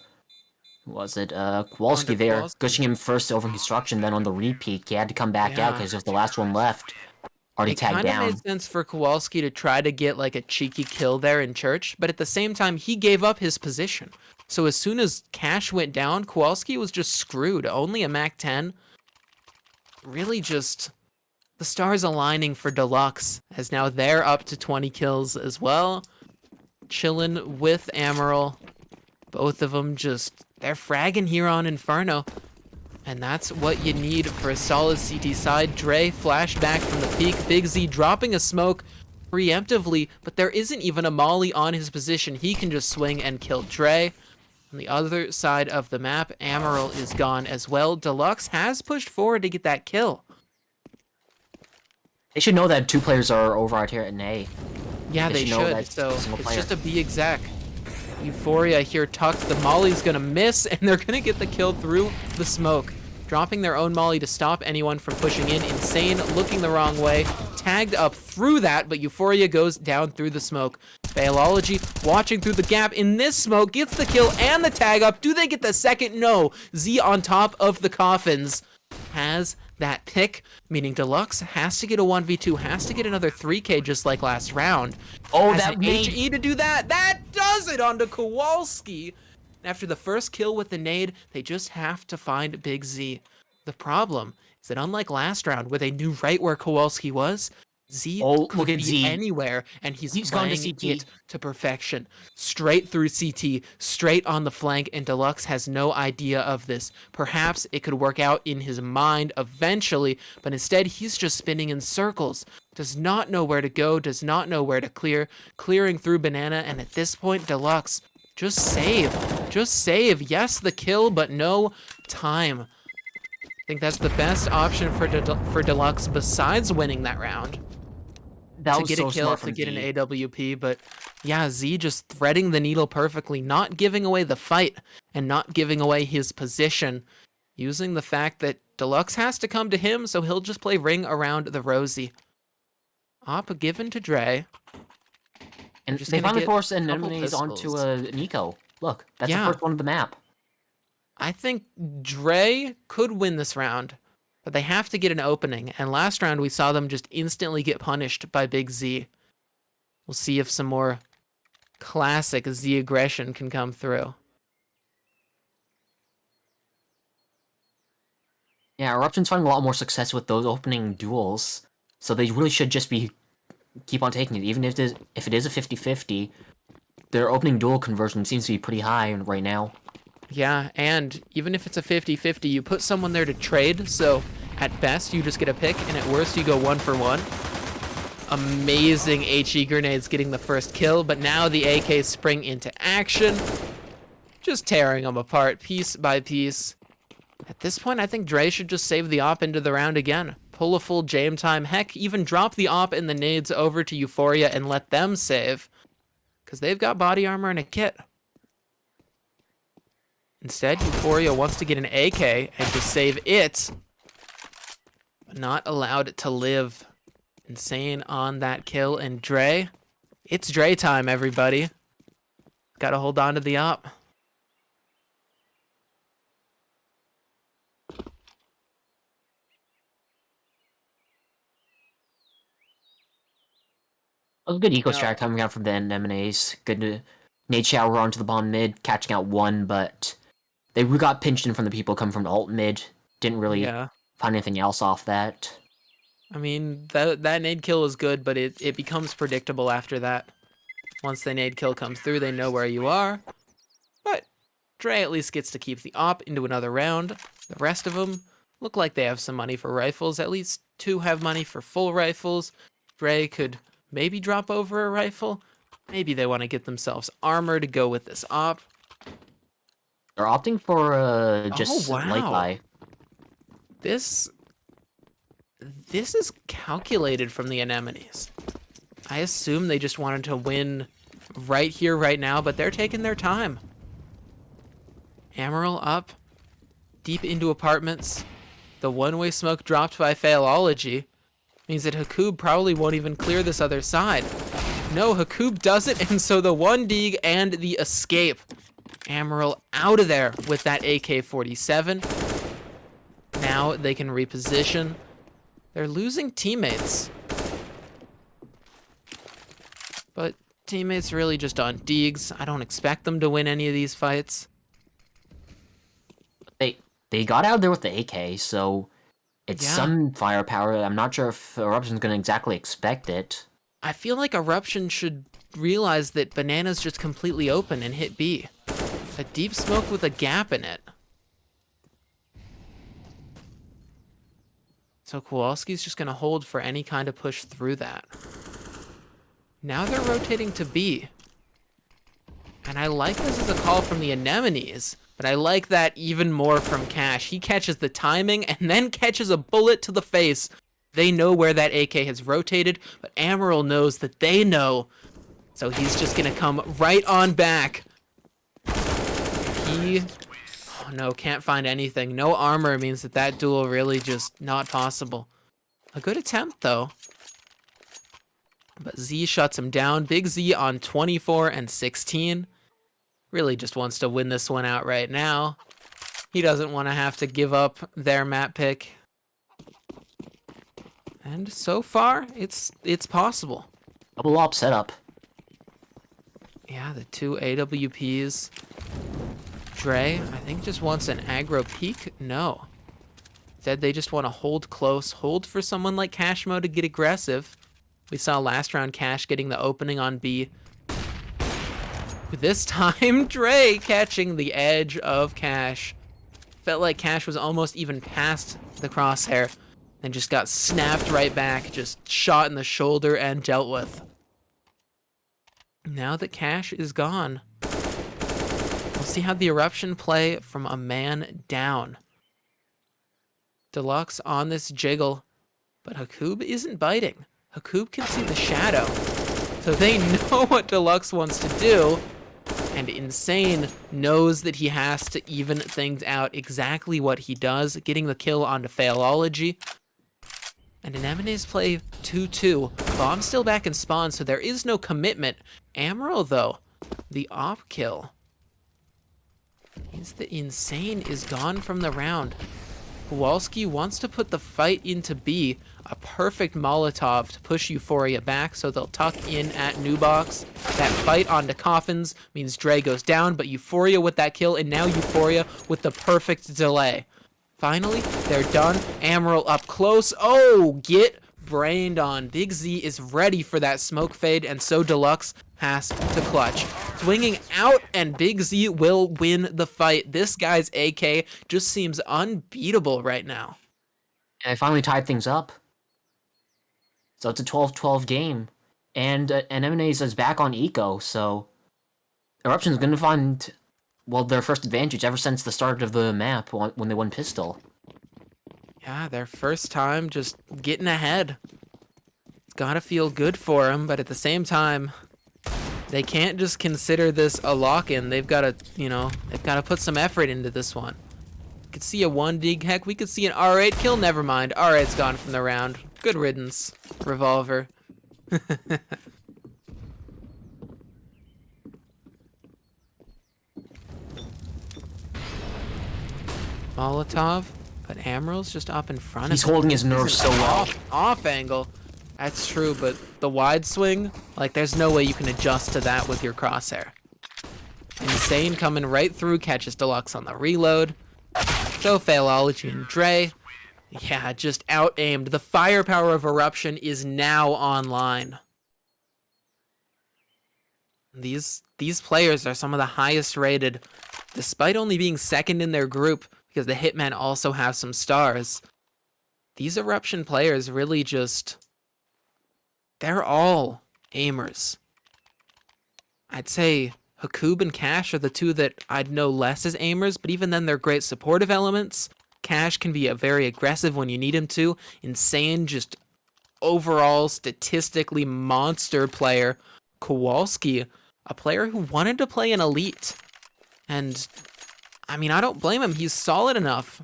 was it? Kowalski there, Kowalski. gushing him first over construction, then on the repeat. He had to come back out because it was the last one left. Already tagged down. It kind of made sense for Kowalski to try to get like a cheeky kill there in church, but at the same time, he gave up his position. So as soon as Cash went down, Kowalski was just screwed. Only a Mac 10. Really just the stars aligning for Deluxe, as now they're up to 20 kills as well. Chilling with Amaral. Both of them they're fragging here on Inferno. And that's what you need for a solid CT side. Dre flashed back from the peak. Big Z dropping a smoke preemptively, but there isn't even a molly on his position. He can just swing and kill Dre. On the other side of the map, Amaral is gone as well. Deluxe has pushed forward to get that kill. They should know that 2 players are over out here in A. Yeah, they should. So it's just a B exec. Euphoria here tucked. The molly's gonna miss, and they're gonna get the kill through the smoke. Dropping their own molly to stop anyone from pushing in. Insane, looking the wrong way. Tagged up through that, but Euphoria goes down through the smoke. Biology watching through the gap in this smoke, gets the kill and the tag up. Do they get the second? No. Z on top of the coffins has that pick, meaning Deluxe has to get a 1v2, has to get another 3k just like last round. Oh, has that an made... HE to do that. That does it onto Kowalski. After the first kill with the nade, they just have to find Big Z. The problem is that unlike last round, where they knew right where Kowalski was, Z could look at be Z. anywhere, and he's gone playing to CT. it to perfection. Straight through CT, straight on the flank, and Deluxe has no idea of this. Perhaps it could work out in his mind eventually, but instead he's just spinning in circles. Does not know where to go, does not know where to clear, clearing through Banana, and at this point, Deluxe, just save. Just save. Yes, the kill, but no time. I think that's the best option for Deluxe besides winning that round. That to was get so a kill, smart to from get Z. an AWP, but yeah, Z just threading the needle perfectly, not giving away the fight and not giving away his position, using the fact that Deluxe has to come to him, so he'll just play ring around the Rosie. Op given to Dre. And Just they gonna finally get forced a an couple enemies onto pistols. Nico. Look, that's Yeah. the first one of the map. I think Dre could win this round, but they have to get an opening, and last round we saw them just instantly get punished by Big Z. We'll see if some more classic Z aggression can come through. Yeah, Eruption's finding a lot more success with those opening duels, so they really should just keep on taking it. Even if it is a 50-50, their opening duel conversion seems to be pretty high right now. Yeah, and even if it's a 50-50, you put someone there to trade, so at best you just get a pick, and at worst you go 1-for-1. Amazing HE grenades getting the first kill, but now the AKs spring into action, just tearing them apart piece by piece. At this point, I think Dre should just save the op into the round again. Pull a full jam time, heck, even drop the op and the nades over to Euphoria and let them save, because they've got body armor and a kit. Instead, Euphoria wants to get an AK and just save it, but not allowed to live. Insane on that kill, and Dre, it's Dre time, everybody. Gotta hold on to the op. A good eco strat coming out from the Anemones. Good to nade shower onto the bomb mid, catching out one, but they got pinched in from the people coming from the alt mid. Didn't really find anything else off that. I mean, that nade kill was good, but it becomes predictable after that. Once the nade kill comes through, they know where you are. But Dre at least gets to keep the op into another round. The rest of them look like they have some money for rifles. At least 2 have money for full rifles. Dre could maybe drop over a rifle. Maybe they want to get themselves armor to go with this op. They're opting for just light buy. This is calculated from the Anemones. I assume they just wanted to win right here, right now, but they're taking their time. Amaral up, deep into apartments. The one-way smoke dropped by Failology means that Hakoob probably won't even clear this other side. No, Hakoob does it, and so the 1 dig and the escape. Amaral out of there with that AK-47. Now they can reposition. They're losing teammates. But teammates really just on digs. I don't expect them to win any of these fights. They got out of there with the AK, so It's Yeah. some firepower. I'm not sure if Eruption's gonna exactly expect it. I feel like Eruption should realize that Banana's just completely open and hit B. A deep smoke with a gap in it. So Kowalski's just gonna hold for any kind of push through that. Now they're rotating to B. And I like this as a call from the Anemones, but I like that even more from Cash. He catches the timing and then catches a bullet to the face. They know where that AK has rotated, but Amaral knows that they know. So he's just gonna come right on back. He, oh no, can't find anything. No armor means that that duel really just not possible. A good attempt though. But Z shuts him down. Big Z on 24 and 16. Really just wants to win this one out right now. He doesn't want to have to give up their map pick. And so far, it's possible. Double op setup. Yeah, the two AWPs. Dre, I think, just wants an aggro peek. No. Said they just want to hold close, hold for someone like Cashmo to get aggressive. We saw last round Cash getting the opening on B. This time, Dre catching the edge of Cash. Felt like Cash was almost even past the crosshair, and just got snapped right back, just shot in the shoulder and dealt with. Now that Cash is gone, we'll see how the Eruption play from a man down. Deluxe on this jiggle, but Hakub isn't biting. Hakub can see the shadow, so they know what Deluxe wants to do, and Insane knows that he has to even things out exactly what he does, getting the kill onto Failology. And Anemones play 2-2. Bomb's still back in spawn, so there is no commitment. Amaral, though, the op kill. Means that Insane is gone from the round. Kowalski wants to put the fight into B. A perfect Molotov to push Euphoria back, so they'll tuck in at New Box. That fight onto Coffins means Dre goes down, but Euphoria with that kill, and now Euphoria with the perfect delay. Finally, they're done. Amaral up close. Oh, get brained on. Big Z is ready for that smoke fade, and so Deluxe has to clutch. Swinging out, and Big Z will win the fight. This guy's AK just seems unbeatable right now. And I finally tied things up. So it's a 12-12 game. And Anemones is back on Eco, so Eruption's gonna find, well, their first advantage ever since the start of the map when they won Pistol. Yeah, their first time just getting ahead. It's gotta feel good for them, but at the same time, they can't just consider this a lock-in. They've gotta, they've gotta put some effort into this one. We could see a 1 dig. Heck, we could see an R8 kill. Never mind. R8's gone from the round. Good riddance, Revolver. Molotov, but Amaral's just up in front of him. He's holding his nerve so well. Off angle. That's true, but the wide swing, like, there's no way you can adjust to that with your crosshair. Insane coming right through, catches Deluxe on the reload. So Failology and Dre, yeah, just out-aimed. The firepower of Eruption is now online. These players are some of the highest rated, despite only being second in their group, because the Hitmen also have some stars. These Eruption players really just, they're all aimers. I'd say Hakub and Cash are the two that I'd know less as aimers, but even then they're great supportive elements. Cash can be a very aggressive when you need him to. Insane, just overall statistically monster player. Kowalski, a player who wanted to play an elite. And, I mean, I don't blame him. He's solid enough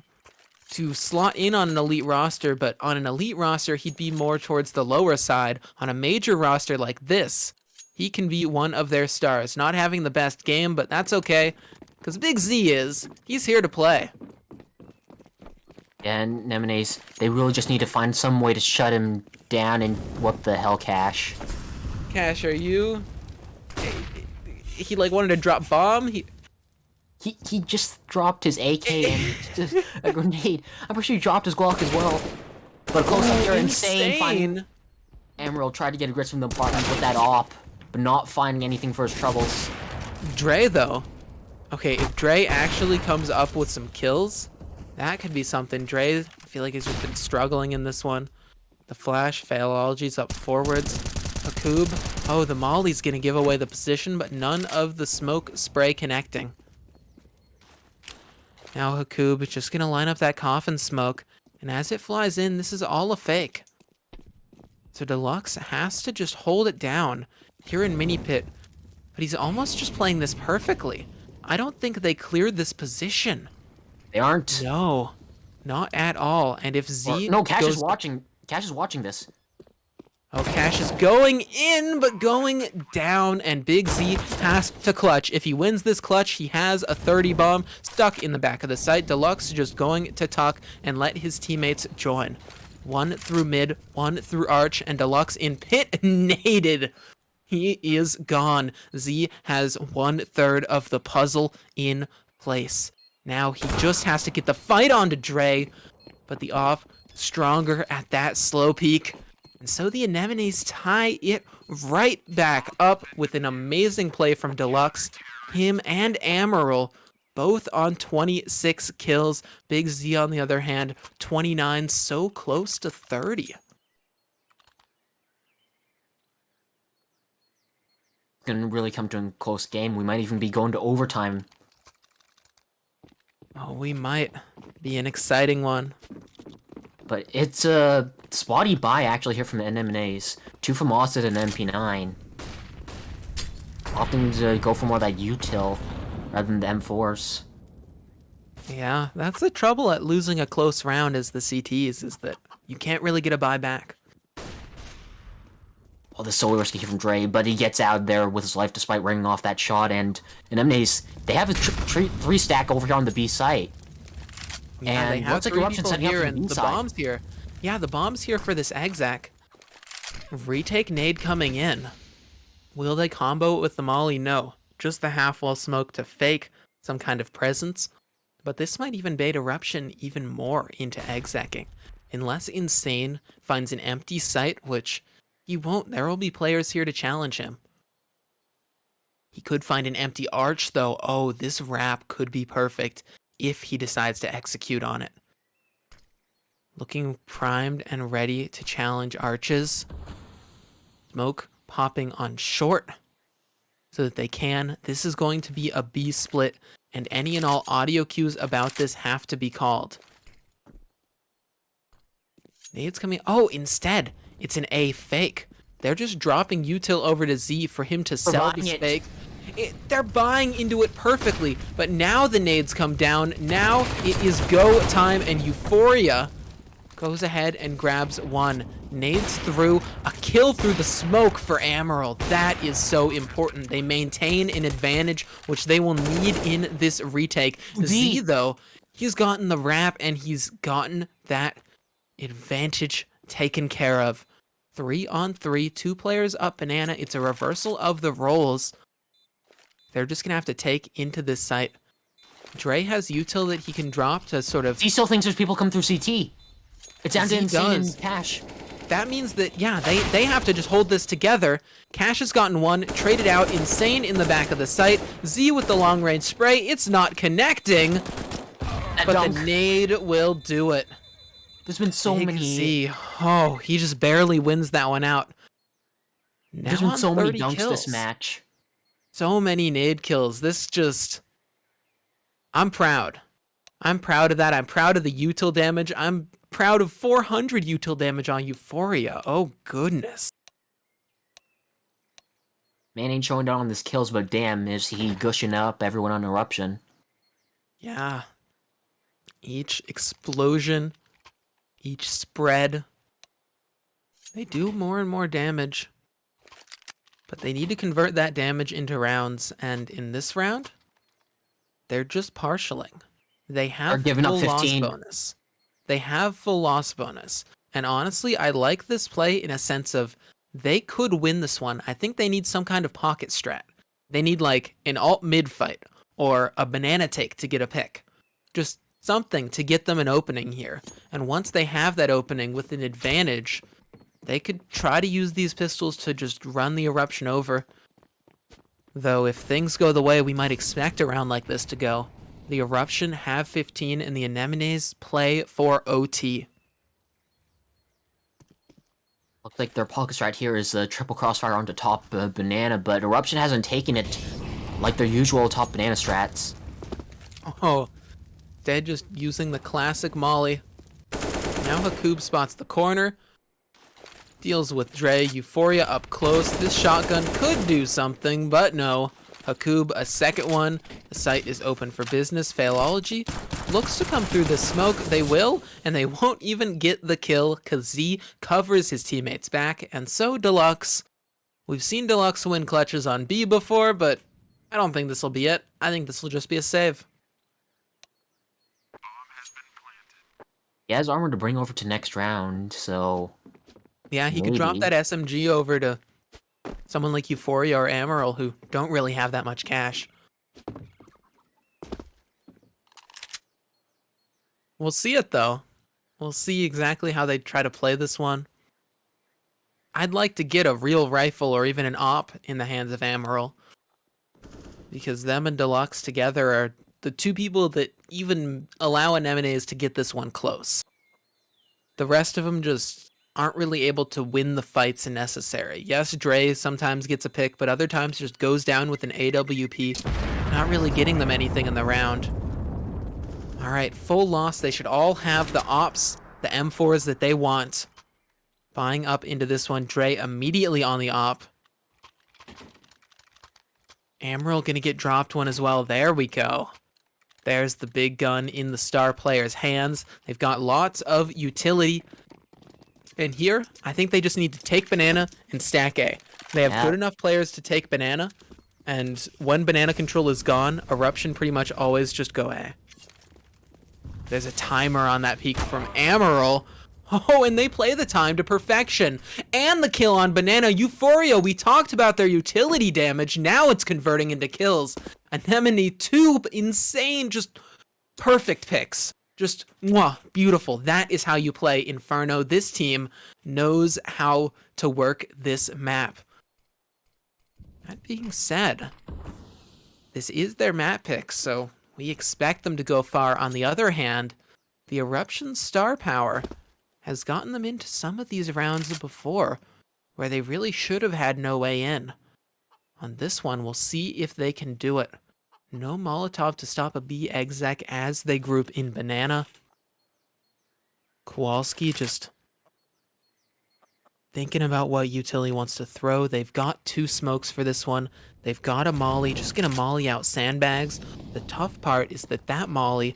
to slot in on an elite roster, but on an elite roster, he'd be more towards the lower side. On a major roster like this, he can be one of their stars. Not having the best game, but that's okay, because Big Z is. He's here to play. And Anemones, they really just need to find some way to shut him down, and what the hell, Cash? Cash, are you... He, like, wanted to drop bomb? He just dropped his AK and just a grenade. I'm pretty sure he dropped his Glock as well. But close up here, insane. Finding Emerald tried to get a grist from the apartment with that op, but not finding anything for his troubles. Dre, though. Okay, if Dre actually comes up with some kills, that could be something. Dre, I feel like, has just been struggling in this one. The flash, Failology's up forwards. Hakoob. Oh, the Molly's gonna give away the position, but none of the smoke spray connecting. Now Hakoob is just gonna line up that coffin smoke, and as it flies in, this is all a fake. So Deluxe has to just hold it down here in Mini Pit, but he's almost just playing this perfectly. I don't think they cleared this position. They aren't. No, not at all. And if Z no, Cash goes... is watching. Cash is watching this. Oh, Cash is going in, but going down, and Big Z has to clutch. If he wins this clutch, he has a 30 bomb stuck in the back of the site. Deluxe just going to tuck and let his teammates join. One through mid, one through arch, and Deluxe in pit naded. He is gone. Z has 1/3 of the puzzle in place. Now he just has to get the fight onto Dre, but the off stronger at that slow peak. And so the Anemones tie it right back up with an amazing play from Deluxe. Him and Amaral both on 26 kills. Big Z, on the other hand, 29, so close to 30. Gonna really come to a close game. We might even be going to overtime. Oh, we might be an exciting one. But it's a spotty buy actually here from the NMNAs. 2 from Austin and MP9. Opting to go for more of that util rather than the M4s. Yeah, that's the trouble at losing a close round as the CTs, is that you can't really get a buy back. Oh, this is so risky here from Dre, but he gets out there with his life despite ringing off that shot, and NMNAs, they have a 3 stack over here on the B site. Yeah, and they have looks like 3 Eruption people setting up here, from the and the side. bomb's here. Yeah, the bomb's here for this Exac. Retake nade coming in. Will they combo it with the Molly? No. Just the half-wall smoke to fake some kind of presence. But this might even bait Eruption even more into Exacing. Unless Insane finds an empty site, which he won't. There will be players here to challenge him. He could find an empty arch, though. Oh, this wrap could be perfect if he decides to execute on it. Looking primed and ready to challenge arches. Smoke popping on short so that they can. This is going to be a B split, and any and all audio cues about this have to be called. Nade's coming. Oh, instead, it's an A fake. They're just dropping util over to Z for him to sell this fake. They're buying into it perfectly, but now the nades come down. Now it is go time, and Euphoria goes ahead and grabs one. Nades through, a kill through the smoke for Amaral. That is so important. They maintain an advantage, which they will need in this retake. Z, though, he's gotten the wrap, and he's gotten that advantage taken care of. 3-on-3, 2 players up banana. It's a reversal of the roles. They're just going to have to take into this site. Dre has util that he can drop to sort of... He still thinks there's people come through CT. It's down to Insane and Cash. That means that, yeah, they have to just hold this together. Cash has gotten one, traded out, Insane in the back of the site. Z with the long-range spray. It's not connecting, but the nade will do it. There's been so many... Z. Oh, he just barely wins that one out. Now There's been so many dunks kills. this match. So many nade kills. This just... I'm proud. I'm proud of that. I'm proud of the util damage. I'm proud of 400 util damage on Euphoria. Oh, goodness. Man ain't showing down on his kills, but damn, is he gushing up everyone on Eruption. Yeah. Each explosion, each spread, they do more and more damage. But they need to convert that damage into rounds, and in this round, they're just partialing. They have giving full up 15. loss bonus. They have full loss bonus. And honestly, I like this play in a sense of they could win this one. I think they need some kind of pocket strat. They need like an alt mid fight or a banana take to get a pick. Just something to get them an opening here. And once they have that opening with an advantage, they could try to use these pistols to just run the eruption over. Though if things go the way we might expect a round like this to go, the eruption have 15 and the anemones play for OT. Looks like their pocket strat here is a triple crossfire onto top banana, but eruption hasn't taken it like their usual top banana strats. Oh, instead just using the classic molly. Now Hakub spots the corner. Deals with Dre, Euphoria up close. This shotgun could do something, but no. Hakub, a second one. The site is open for business. Failology looks to come through the smoke. They will, and they won't even get the kill because Z covers his teammates back, and so Deluxe. We've seen Deluxe win clutches on B before, but I don't think this will be it. I think this will just be a save. He has armor to bring over to next round, so... Yeah, he maybe. could drop that SMG over to someone like Euphoria or Amaral who don't really have that much cash. We'll see it, though. We'll see exactly how they try to play this one. I'd like to get a real rifle or even an AWP in the hands of Amaral, because them and Deluxe together are the two people that even allow Anemones to get this one close. The rest of them just aren't really able to win the fights necessary. Yes, Dre sometimes gets a pick, but other times just goes down with an AWP, not really getting them anything in the round. All right, full loss. They should all have the ops, the M4s that they want. Buying up into this one, Dre immediately on the op. Amaral gonna get dropped one as well. There we go. There's the big gun in the star player's hands. They've got lots of utility. And here, I think they just need to take banana and stack A. They have good enough players to take banana, and when banana control is gone, eruption pretty much always just go A. There's a timer on that peak from Amaral. Oh, and they play the time to perfection. And the kill on banana. Euphoria, we talked about their utility damage. Now it's converting into kills. Anemone, two insane, just perfect picks. Just, mwah, beautiful. That is how you play Inferno. This team knows how to work this map. That being said, this is their map pick, so we expect them to go far. On the other hand, the Eruption star power has gotten them into some of these rounds before, where they really should have had no way in. On this one, we'll see if they can do it. No Molotov to stop a B exec as they group in banana. Kowalski just thinking about what utility wants to throw. They've got two smokes for this one. They've got a molly. Just gonna molly out sandbags. The tough part is that that molly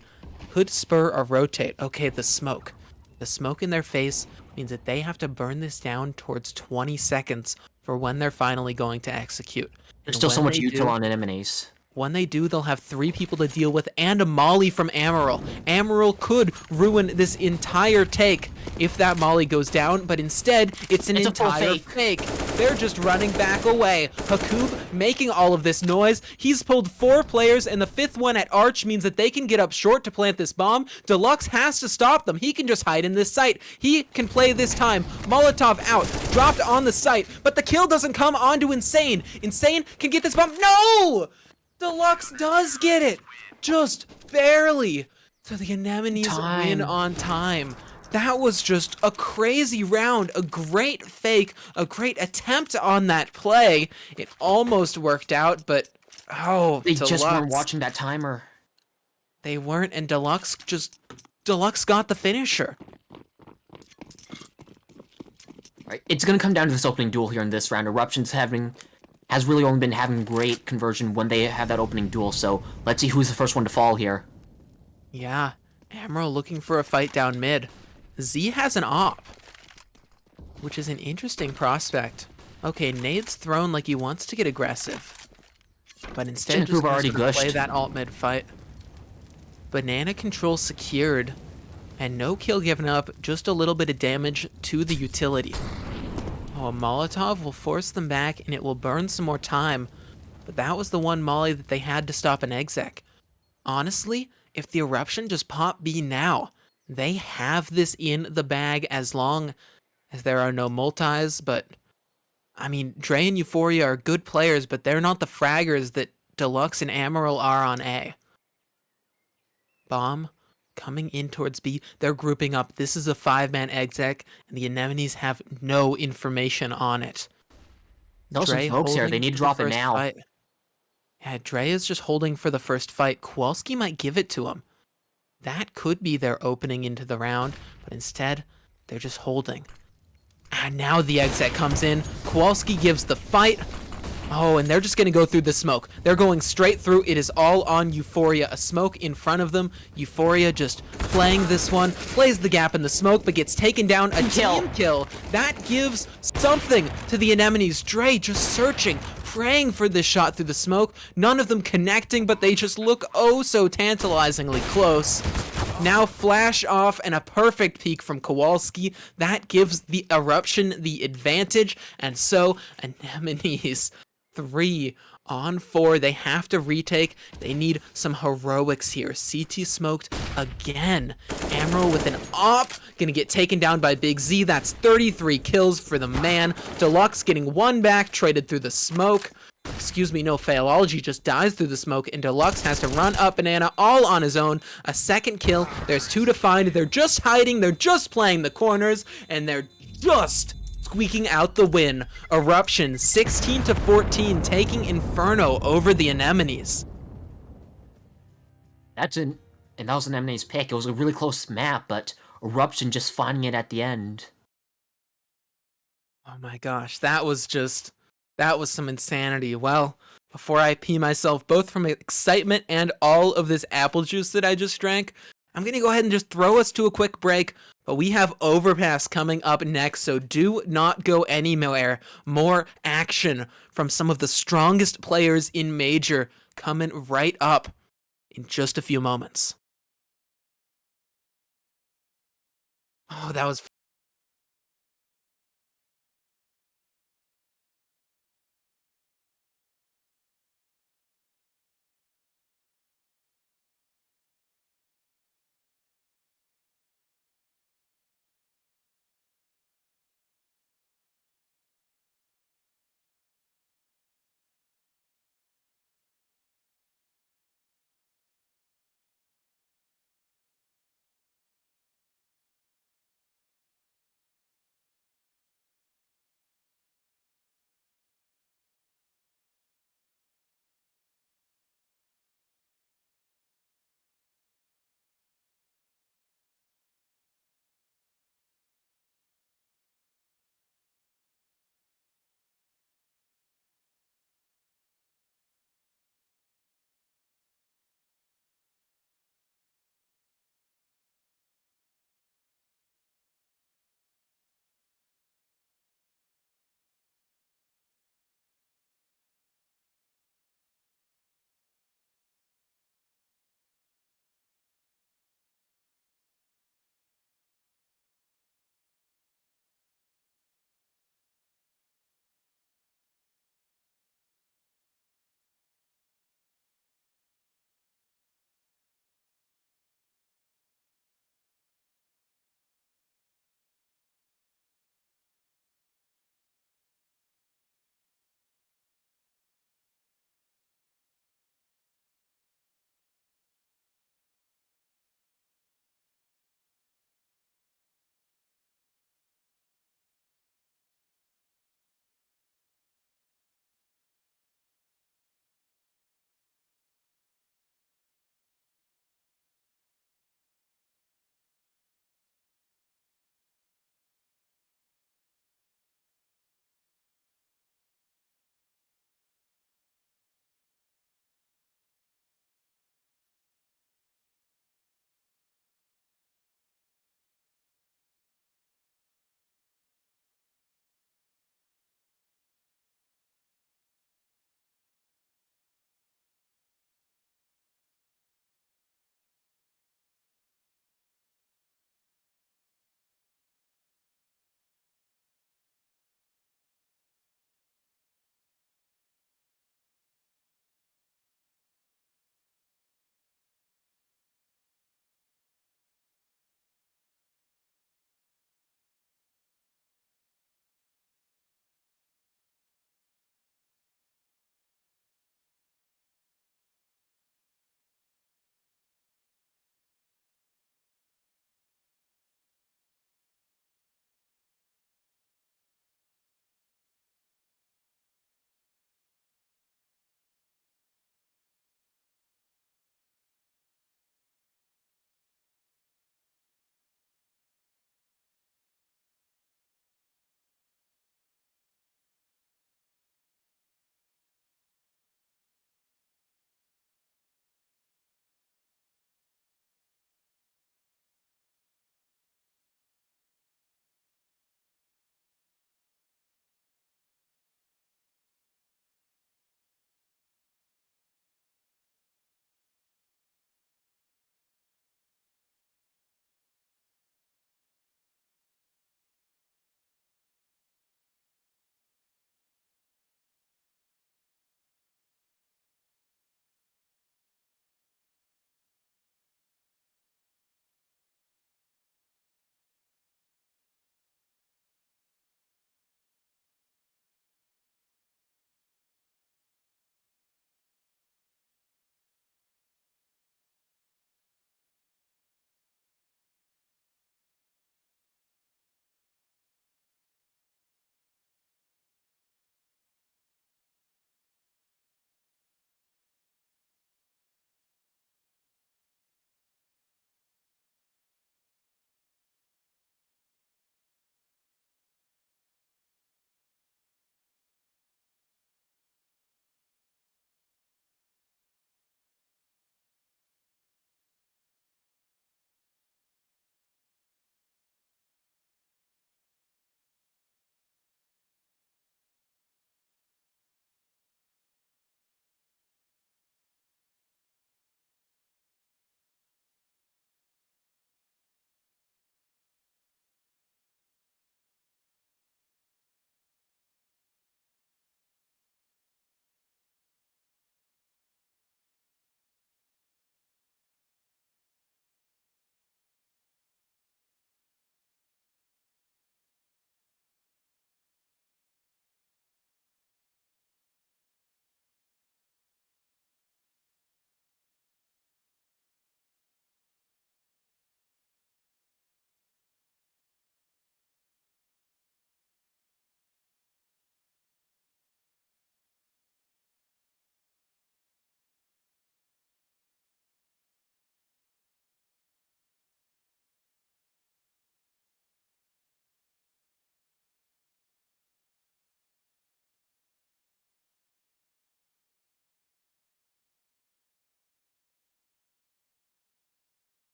could spur a rotate. Okay, the smoke. The smoke in their face means that they have to burn this down towards 20 seconds for when they're finally going to execute. There's still so much util on Anemones. When they do, they'll have three people to deal with and a molly from Amaral. Amaral could ruin this entire take if that molly goes down, but instead, it's an entire fake. They're just running back away. Hakub making all of this noise. He's pulled 4 players, and the 5th one at Arch means that they can get up short to plant this bomb. Deluxe has to stop them. He can just hide in this site. He can play this time. Molotov out, dropped on the site, but the kill doesn't come onto Insane. Insane can get this bomb. No! Deluxe does get it, just barely. So the Anemones win on time. That was just a crazy round, a great fake, a great attempt on that play. It almost worked out, but oh, they just weren't watching that timer. They weren't, and Deluxe got the finisher. Right, it's gonna come down to this opening duel here in this round. Eruption's has really only been having great conversion when they have that opening duel, so let's see who's the first one to fall here. Yeah, Amaral looking for a fight down mid. Z has an op, which is an interesting prospect. Okay, nade's thrown like he wants to get aggressive, but instead just wants to play that alt mid fight. Banana control secured, and no kill given up, just a little bit of damage to the utility. Oh, a Molotov will force them back, and it will burn some more time. but that was the one molly that they had to stop an exec. Honestly, if the eruption just pop B now, they have this in the bag as long as there are no multis, but I mean, Dre and Euphoria are good players, but they're not the fraggers that Deluxe and Amaral are on A. Bomb coming in towards B. They're grouping up. This is a 5-man exec, and the anemones have no information on it. No, some Dre smokes here. They holding need to for the drop it first now. fight. Yeah, Dre is just holding for the first fight. Kowalski might give it to him. That could be their opening into the round, but instead, they're just holding. And now the exec comes in. Kowalski gives the fight. Oh, and they're just going to go through the smoke. They're going straight through. It is all on Euphoria. A smoke in front of them. Euphoria just playing this one. Plays the gap in the smoke, but gets taken down. A team kill. That gives something to the anemones. Dre just searching, praying for this shot through the smoke. None of them connecting, but they just look oh so tantalizingly close. Now flash off and a perfect peek from Kowalski. That gives the eruption the advantage. And so anemones 3 on 4. They have to retake. They need some heroics here. CT smoked again. Amaral with an op. Gonna get taken down by Big Z. That's 33 kills for the man. Deluxe getting one back, traded through the smoke. Excuse me, no, Failology just dies through the smoke, and Deluxe has to run up Banana all on his own. A second kill. There's 2 to find. They're just hiding. They're just playing the corners, and they're just squeaking out the win. Eruption 16-14, taking Inferno over the Anemones. And that was an Anemone's pick. It was a really close map, but Eruption just finding it at the end. Oh my gosh, that was some insanity. Well, before I pee myself both from excitement and all of this apple juice that I just drank, I'm going to go ahead and just throw us to a quick break, but we have Overpass coming up next, so do not go anywhere. More action from some of the strongest players in Major coming right up in just a few moments. Oh, that was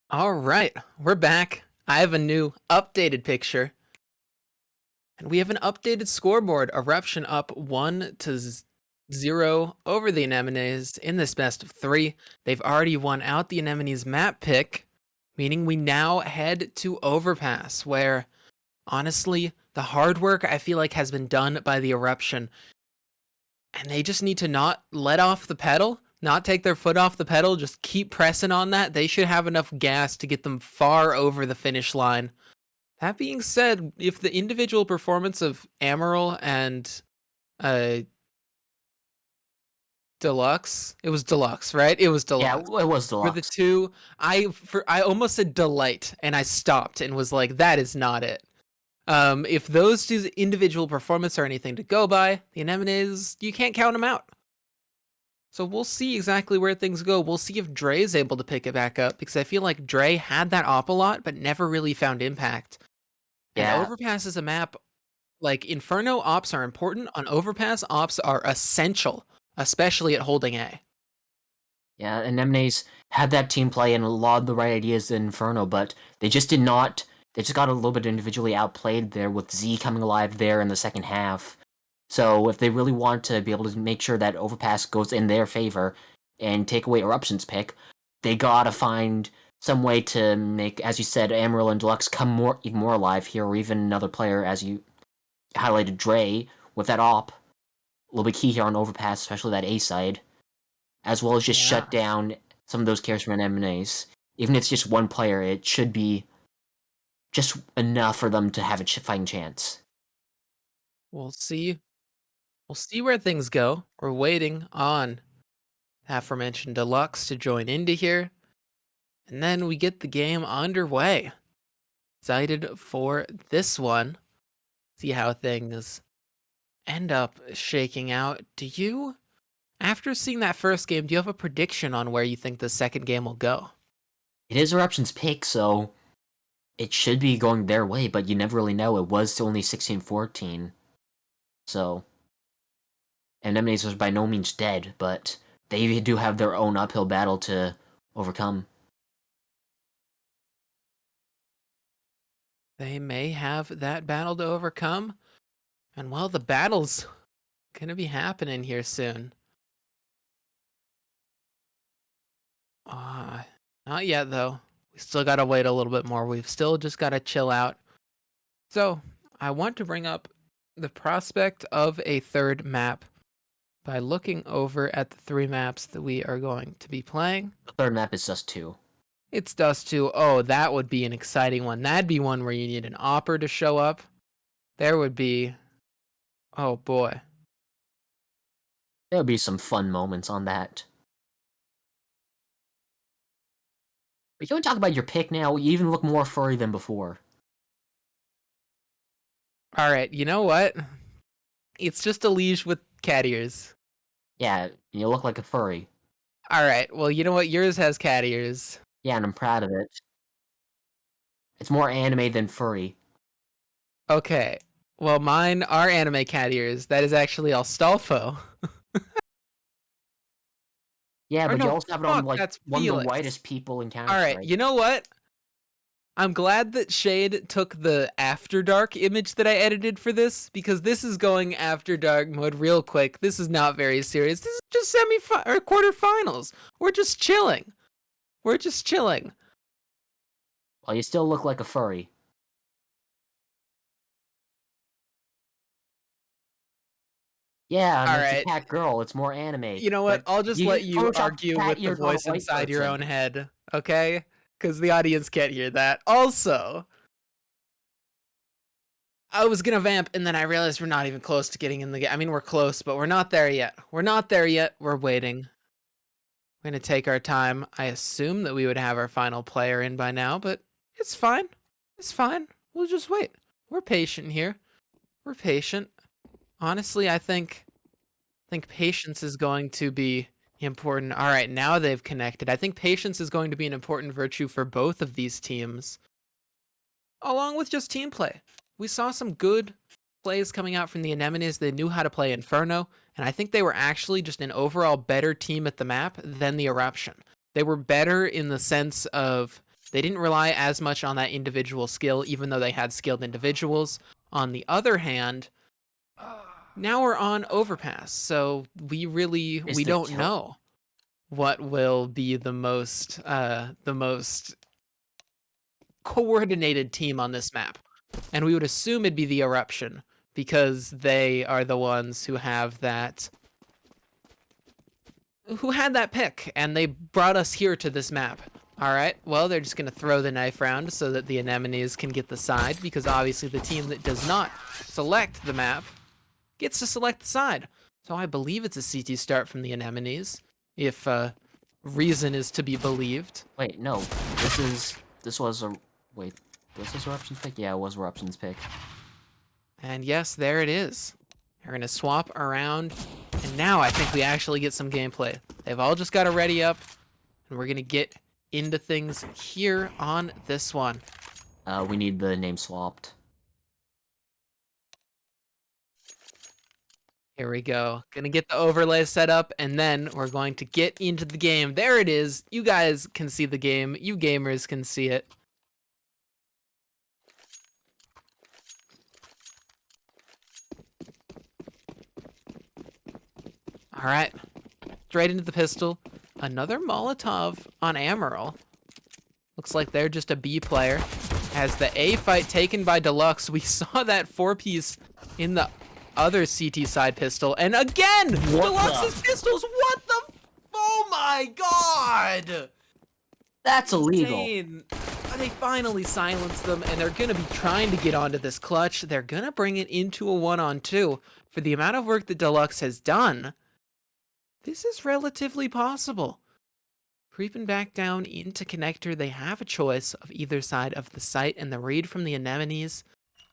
All right, we're back. I have a new updated picture, and we have an updated scoreboard. Eruption up 1-0 over the Anemones in this best of 3. They've already won out the Anemones map pick, meaning we now head to Overpass, where honestly, the hard work I feel like has been done by the Eruption, and they just need to not let off the pedal, not take their foot off the pedal, just keep pressing on that. They should have enough gas to get them far over the finish line. That being said, if the individual performance of Amaral and uh Deluxe, it was Deluxe, right? It was Yeah, Deluxe. it was For the deluxe. two, I almost said Delight and I stopped and was like, that is not it. If those two individual performance are anything to go by, the Anemones, you can't count them out. So we'll see exactly where things go. We'll see if Dre is able to pick it back up, because I feel like Dre had that op a lot, but never really found impact. And Yeah, Overpass is a map, like Inferno ops are important, on Overpass ops are essential, especially at holding A. yeah. Anemones had that team play and a lot of the right ideas in Inferno, but they just did not. They just got a little bit individually outplayed there with Z coming alive there in the second half. So if they really want to be able to make sure that Overpass goes in their favor and take away Eruption's pick, they gotta find some way to make, as you said, Amaryl and Deluxe come even more alive here, or even another player, as you highlighted, Dre, with that op. A little bit key here on Overpass, especially that A side, as well as just Yeah. shut down some of those characters from M&As. Even if it's just one player, it should be just enough for them to have a fighting chance. We'll see. We'll see where things go. We're waiting on aforementioned Deluxe to join into here. And then we get the game underway. Excited for this one. See how things end up shaking out. After seeing that first game, do you have a prediction on where you think the second game will go? It is Eruption's pick, so it should be going their way, but you never really know. It was only 16-14. So, and Enemies was by no means dead, but they do have their own uphill battle to overcome. They may have that battle to overcome. And well, the battle's gonna be happening here soon. Uh, Not yet though. We still gotta wait a little bit more. We've still just gotta chill out. So, I want to bring up the prospect of a third map by looking over at the 3 maps that we are going to be playing. The third map is just 2. It's Dust 2. Oh, that would be an exciting one. That'd be one where you need an opper to show up. There would be. Oh boy. There would be some fun moments on that. But you want to talk about your pick now? You even look more furry than before. Alright, you know what? It's just a liege with cat ears. Yeah, you look like a furry. Alright, well, you know what? Yours has cat ears. Yeah, and I'm proud of it. It's more anime than furry. Okay. Well, mine are anime cat ears. That is actually Astolfo. Yeah, Or but you no, also have it on fuck, like that's one of the Felix. whitest people in Counter Alright, Strike. you know what? I'm glad that Shade took the After Dark image that I edited for this, because this is going After Dark mode real quick. This is not very serious. This is just or quarterfinals. We're just chilling. We're just chilling. Well, you still look like a furry. Yeah, and All it's a right. cat girl. It's more anime. You know what? But I'll just you let just you Photoshop argue cat with the ears on a voice white inside your own person. head, okay? Because the audience can't hear that. Also, I was gonna vamp, and then I realized we're not even close to getting in the game. I mean, we're close, but we're not there yet. We're not there yet. We're waiting. We're gonna take our time. I assume that we would have our final player in by now, but it's fine. It's fine. We'll just wait. We're patient here. We're patient. Honestly, I think patience is going to be important. All right, now they've connected. I think patience is going to be an important virtue for both of these teams, along with just team play. We saw some good plays coming out from the Anemones. They knew how to play Inferno, and I think they were actually just an overall better team at the map than the Eruption. They were better in the sense of They didn't rely as much on that individual skill, even though they had skilled individuals. On the other hand, now we're on Overpass, so Is we the don't kill? know what will be the most coordinated team on this map. And we would assume it'd be the Eruption, because they are the ones who have that who had that pick, and they brought us here to this map. All right, well, they're just going to throw the knife round so that the anemones can get the side, because obviously the team that does not select the map gets to select the side. So I believe it's a CT start from the anemones, if reason is to be believed. Wait, no. This was a wait. Was this Eruption's pick? Yeah, it was Eruption's pick. And yes, there it is. They're going to swap around, and now I think we actually get some gameplay. They've all just got to ready up, and we're going to get into things here on this one. We need the name swapped. Here we go. Gonna get the overlay set up, and then we're going to get into the game. There it is. You guys can see the game. You gamers can see it. All right. Straight into the pistol. Another Molotov on Amaral. Looks like they're just a B player. As the A fight taken by Deluxe, we saw that 4-piece in the other CT side pistol. And again, Deluxe's pistols. What the? Oh my god! That's illegal. Insane. They finally silenced them, and they're going to be trying to get onto this clutch. They're going to bring it into a 1-on-2. For the amount of work that Deluxe has done, this is relatively possible. Creeping back down into connector, they have a choice of either side of the site, and the read from the anemones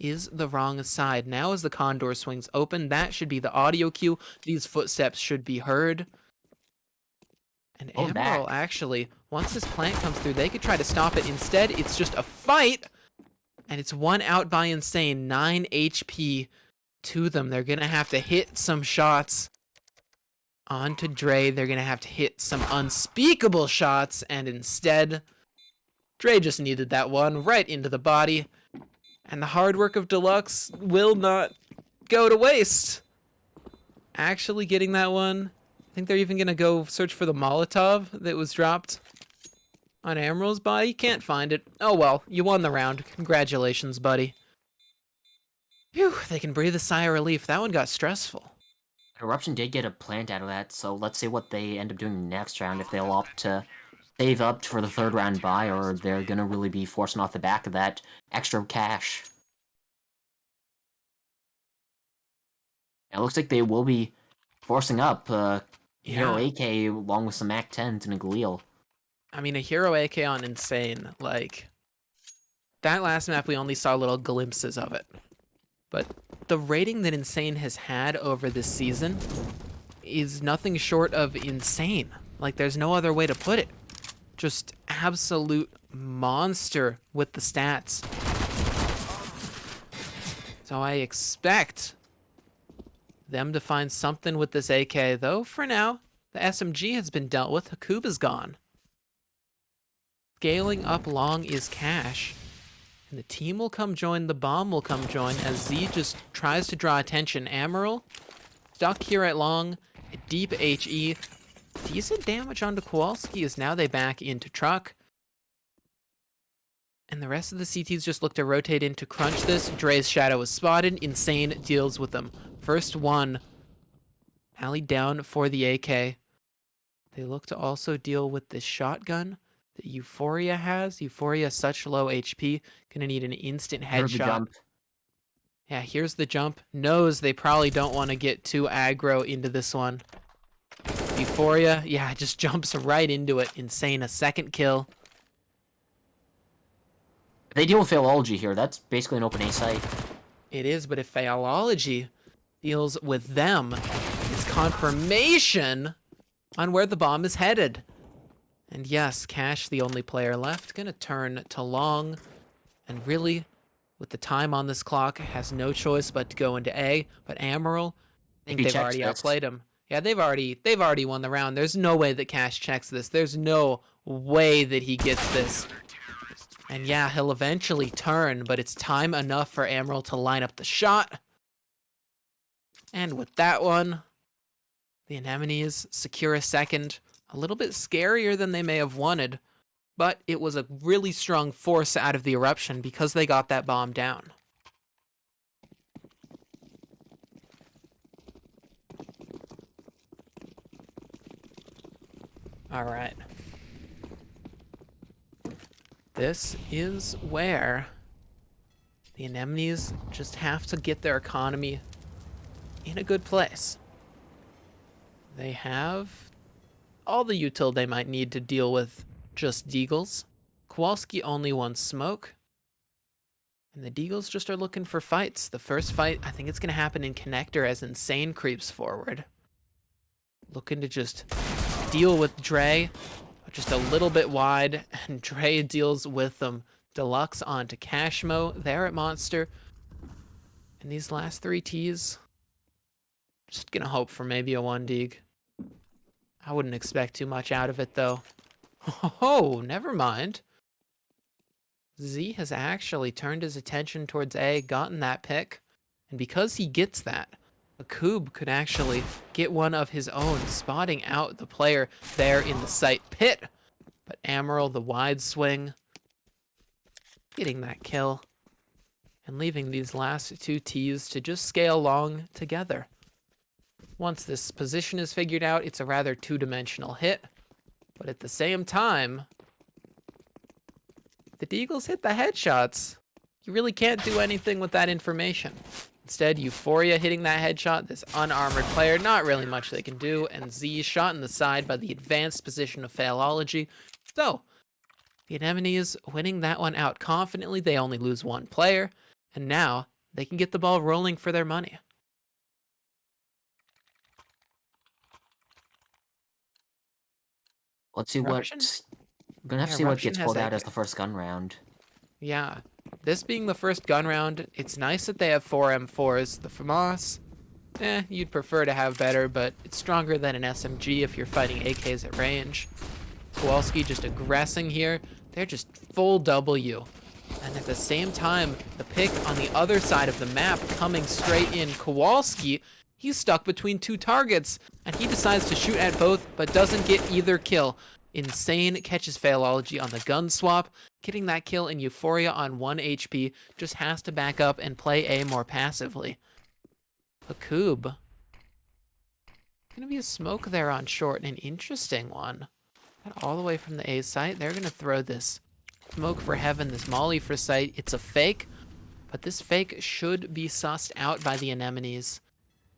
is the wrong side. Now as the condor swings open, that should be the audio cue. These footsteps should be heard. And Amaral, actually, once this plant comes through, they could try to stop it. Instead, it's just a fight, and it's one out by Insane. 9 HP to them. They're going to have to hit some shots onto Dre. They're going to have to hit some unspeakable shots, and instead, Dre just needed that one right into the body. And the hard work of Deluxe will not go to waste. Actually getting that one. I think they're even going to go search for the Molotov that was dropped on Amaral's body. Can't find it. Oh well, you won the round. Congratulations, buddy. Phew, they can breathe a sigh of relief. That one got stressful. Eruption did get a plant out of that, so let's see what they end up doing next round, if they'll opt to save up for the third round buy, or they're gonna really be forcing off the back of that extra cash. And it looks like they will be forcing up Hero AK along with some Mac 10s and a Galil. I mean, a Hero AK on Insane, like, that last map we only saw little glimpses of it. But the rating that Insane has had over this season is nothing short of insane. Like, there's no other way to put it. Just absolute monster with the stats. So I expect them to find something with this AK, though for now, the SMG has been dealt with. Hakuba's gone. Scaling up long is Cash. And the team will come join, the bomb will come join, as Z just tries to draw attention. Amaral, stuck here at long, a deep HE. Decent damage onto Kowalski as now they back into truck. And the rest of the CTs just look to rotate in to crunch this. Dre's shadow is spotted. Insane deals with them. First one. Alley down for the AK. They look to also deal with this shotgun that Euphoria has. Euphoria, such low HP. Gonna need an instant headshot. Yeah, here's the jump. Knows they probably don't want to get too aggro into this one. Euphoria, yeah, just jumps right into it. Insane, a second kill. If they deal with Philology here, that's basically an open A site. It is, but if Philology deals with them, it's confirmation on where the bomb is headed. And yes, Cash, the only player left, gonna turn to long. And really, with the time on this clock, has no choice but to go into A. But Amaral, I think they've already outplayed him. Yeah, they've already won the round. There's no way that Cash checks this. There's no way that he gets this. And yeah, he'll eventually turn, but it's time enough for Emerald to line up the shot. And with that one, the Anemones secure a second. A little bit scarier than they may have wanted, but it was a really strong force out of the eruption because they got that bomb down. All right. This is where the Anemones just have to get their economy in a good place. They have all the util they might need to deal with just Deagles. Kowalski only wants smoke. And the Deagles just are looking for fights. The first fight, I think it's going to happen in Connector as Insane creeps forward. Looking to just deal with Dre, just a little bit wide, and Dre deals with them. Deluxe onto Cashmo, there at Monster. And these last 3 Ts, just going to hope for maybe a 1 Deag. I wouldn't expect too much out of it, though. Oh, never mind. Z has actually turned his attention towards A, gotten that pick, and because he gets that, Akub could actually get one of his own, spotting out the player there in the sight pit. But Amaral, the wide swing, getting that kill, and leaving these last 2 Ts to just scale along together. Once this position is figured out, it's a rather two-dimensional hit, but at the same time, the Deagles hit the headshots. You really can't do anything with that information. Instead, Euphoria hitting that headshot, this unarmored player, not really much they can do, and Z shot in the side by the advanced position of Failology. So, the Anemones winning that one out confidently. They only lose 1 player, and now they can get the ball rolling for their money. Let's see Eruption? we're gonna have to see what gets pulled out as the first gun round. Yeah, this being the first gun round, it's nice that they have 4 M4s. The FAMAS, you'd prefer to have better, but it's stronger than an SMG if you're fighting AKs at range. Kowalski just aggressing here. They're just full W. And at the same time, the pick on the other side of the map coming straight in. Kowalski, he's stuck between 2 targets, and he decides to shoot at both, but doesn't get either kill. Insane catches Failology on the gun swap, getting that kill in Euphoria on 1 HP, just has to back up and play A more passively. Akub. Gonna be a smoke there on short, an interesting one. All the way from the A site, they're gonna throw this smoke for heaven, this molly for sight. It's a fake, but this fake should be sussed out by the Anemones,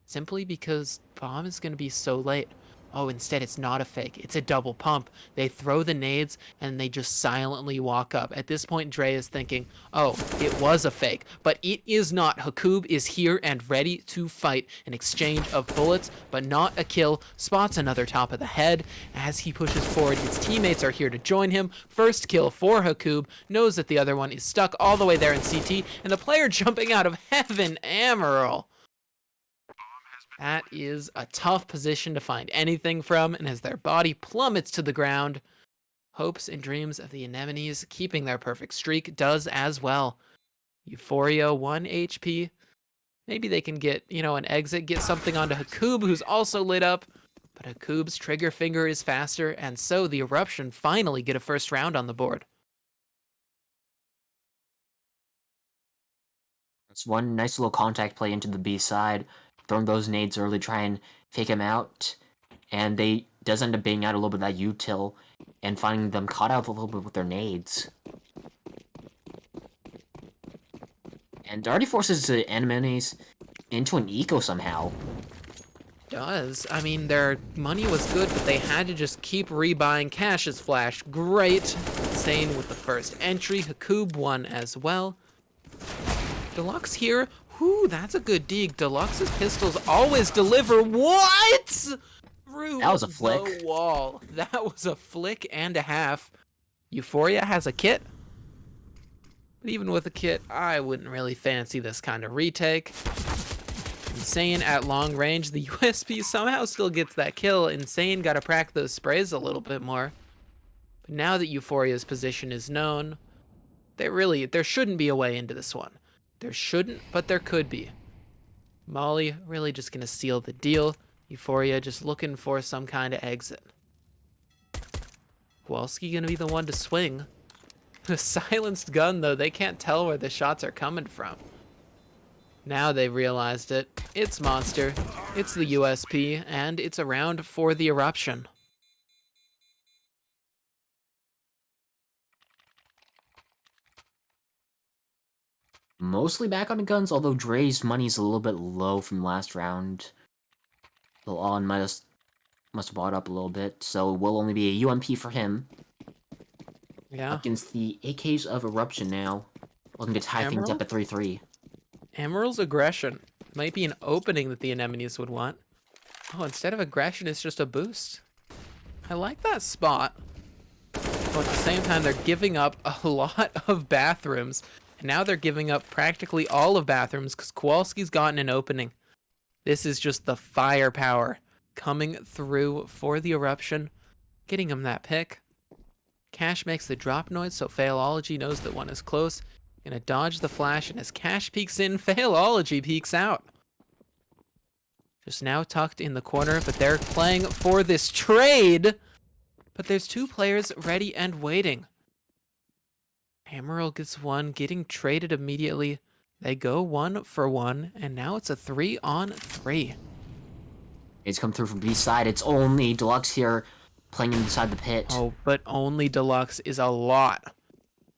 simply because bomb is gonna be so late. Oh, instead it's not a fake. It's a double pump. They throw the nades and they just silently walk up. At this point, Dre is thinking, oh, it was a fake. But it is not. Hakub is here and ready to fight. An exchange of bullets, but not a kill. Spots another top of the head. As he pushes forward, his teammates are here to join him. First kill for Hakub. Knows that the other one is stuck all the way there in CT. And the player jumping out of heaven, Amaral. That is a tough position to find anything from, and as their body plummets to the ground, hopes and dreams of the Anemones keeping their perfect streak does as well. Euphoria 1 HP. Maybe they can get, an exit, get something onto Hakub, who's also lit up, but Hakub's trigger finger is faster, and so the Eruption finally get a first round on the board. It's one nice little contact play into the B side. Throwing those nades early, try and fake him out, and they does end up baiting out a little bit of that util and finding them caught out a little bit with their nades. And already forces the Anemones into an eco somehow. Does. I mean, their money was good, but they had to just keep rebuying. Cash's flash, great. Insane with the first entry. Hakub won as well. Deluxe here. Whew, that's a good dig. Deluxe's pistols always deliver. What? Through that was a flick. The wall. That was a flick and a half. Euphoria has a kit. But even with a kit, I wouldn't really fancy this kind of retake. Insane at long range. The USP somehow still gets that kill. Insane got to practice those sprays a little bit more. But now that Euphoria's position is known, There shouldn't be a way into this one. There shouldn't, but there could be. Molly really just gonna seal the deal. Euphoria just looking for some kind of exit. Kowalski gonna be the one to swing. The silenced gun, though, they can't tell where the shots are coming from. Now they've realized it. It's Monster, it's the USP, and it's around for the eruption. Mostly back on the guns, although Dre's money's a little bit low from last round. So On must have bought up a little bit, so it will only be a UMP for him. Yeah. Up against the AKs of Eruption now. Looking to tie things up at 3-3. Emerald's aggression might be an opening that the anemones would want. Oh, instead of aggression, it's just a boost. I like that spot. But at the same time, they're giving up a lot of bathrooms. And now they're giving up practically all of bathrooms because Kowalski's gotten an opening. This is just the firepower coming through for the eruption, getting him that pick. Cash makes the drop noise, so Failology knows that one is close. Gonna dodge the flash, and as Cash peeks in, Failology peeks out. Just now tucked in the corner, but they're playing for this trade. But there's two players ready and waiting. Emerald gets one, getting traded immediately. They go 1-for-1, and now it's a 3-on-3. It's come through from B side. It's only Deluxe here playing inside the pit. Oh, but only Deluxe is a lot.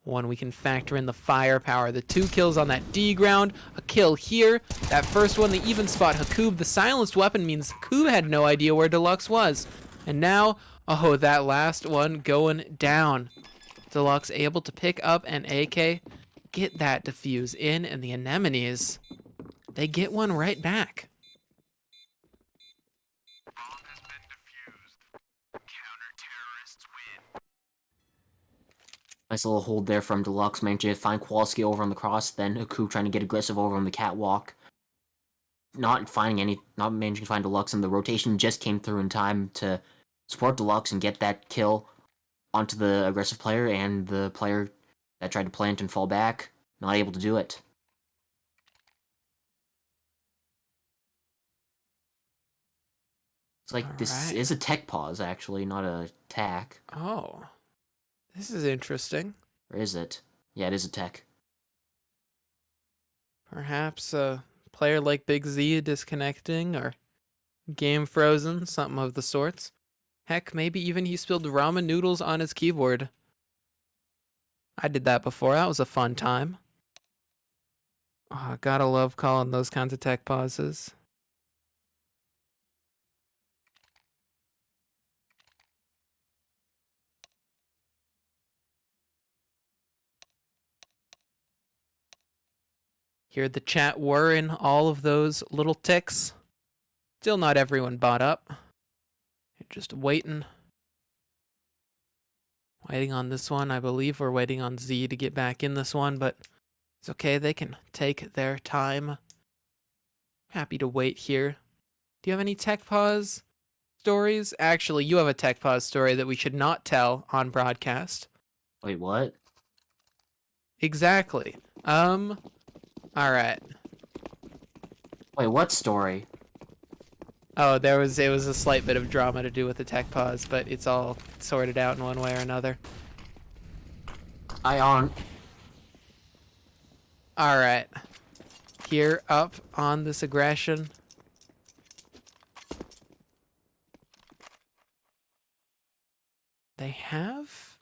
One, we can factor in the firepower. The 2 kills on that D ground, a kill here. That first one, the even spot Hakub. The silenced weapon means Hakub had no idea where Deluxe was. And now, oh, that last one going down. Deluxe able to pick up an AK, get that defuse in, and the anemones, they get one right back. Nice little hold there from Deluxe, managing to find Kowalski over on the cross, then Haku trying to get aggressive over on the catwalk. Not managing to find Deluxe, and the rotation just came through in time to support Deluxe and get that kill onto the aggressive player, and the player that tried to plant and fall back, not able to do it. It's like this is a tech pause, actually, not a tack. Oh, this is interesting. Or is it? Yeah, it is a tech. Perhaps a player like Big Z disconnecting or game frozen, something of the sorts. Heck, maybe even he spilled ramen noodles on his keyboard. I did that before. That was a fun time. Oh, gotta love calling those kinds of tech pauses. Hear the chat whirring all of those little ticks. Still not everyone bought up. You're just waiting. Waiting on this one. I believe we're waiting on Z to get back in this one, but it's okay. They can take their time. Happy to wait here. Do you have any tech pause stories? Actually, you have a tech pause story that we should not tell on broadcast. Wait, what? Exactly. All right. Wait, what story? Oh, it was a slight bit of drama to do with the tech pause, but it's all sorted out in one way or another. All right. Here up on this aggression. They have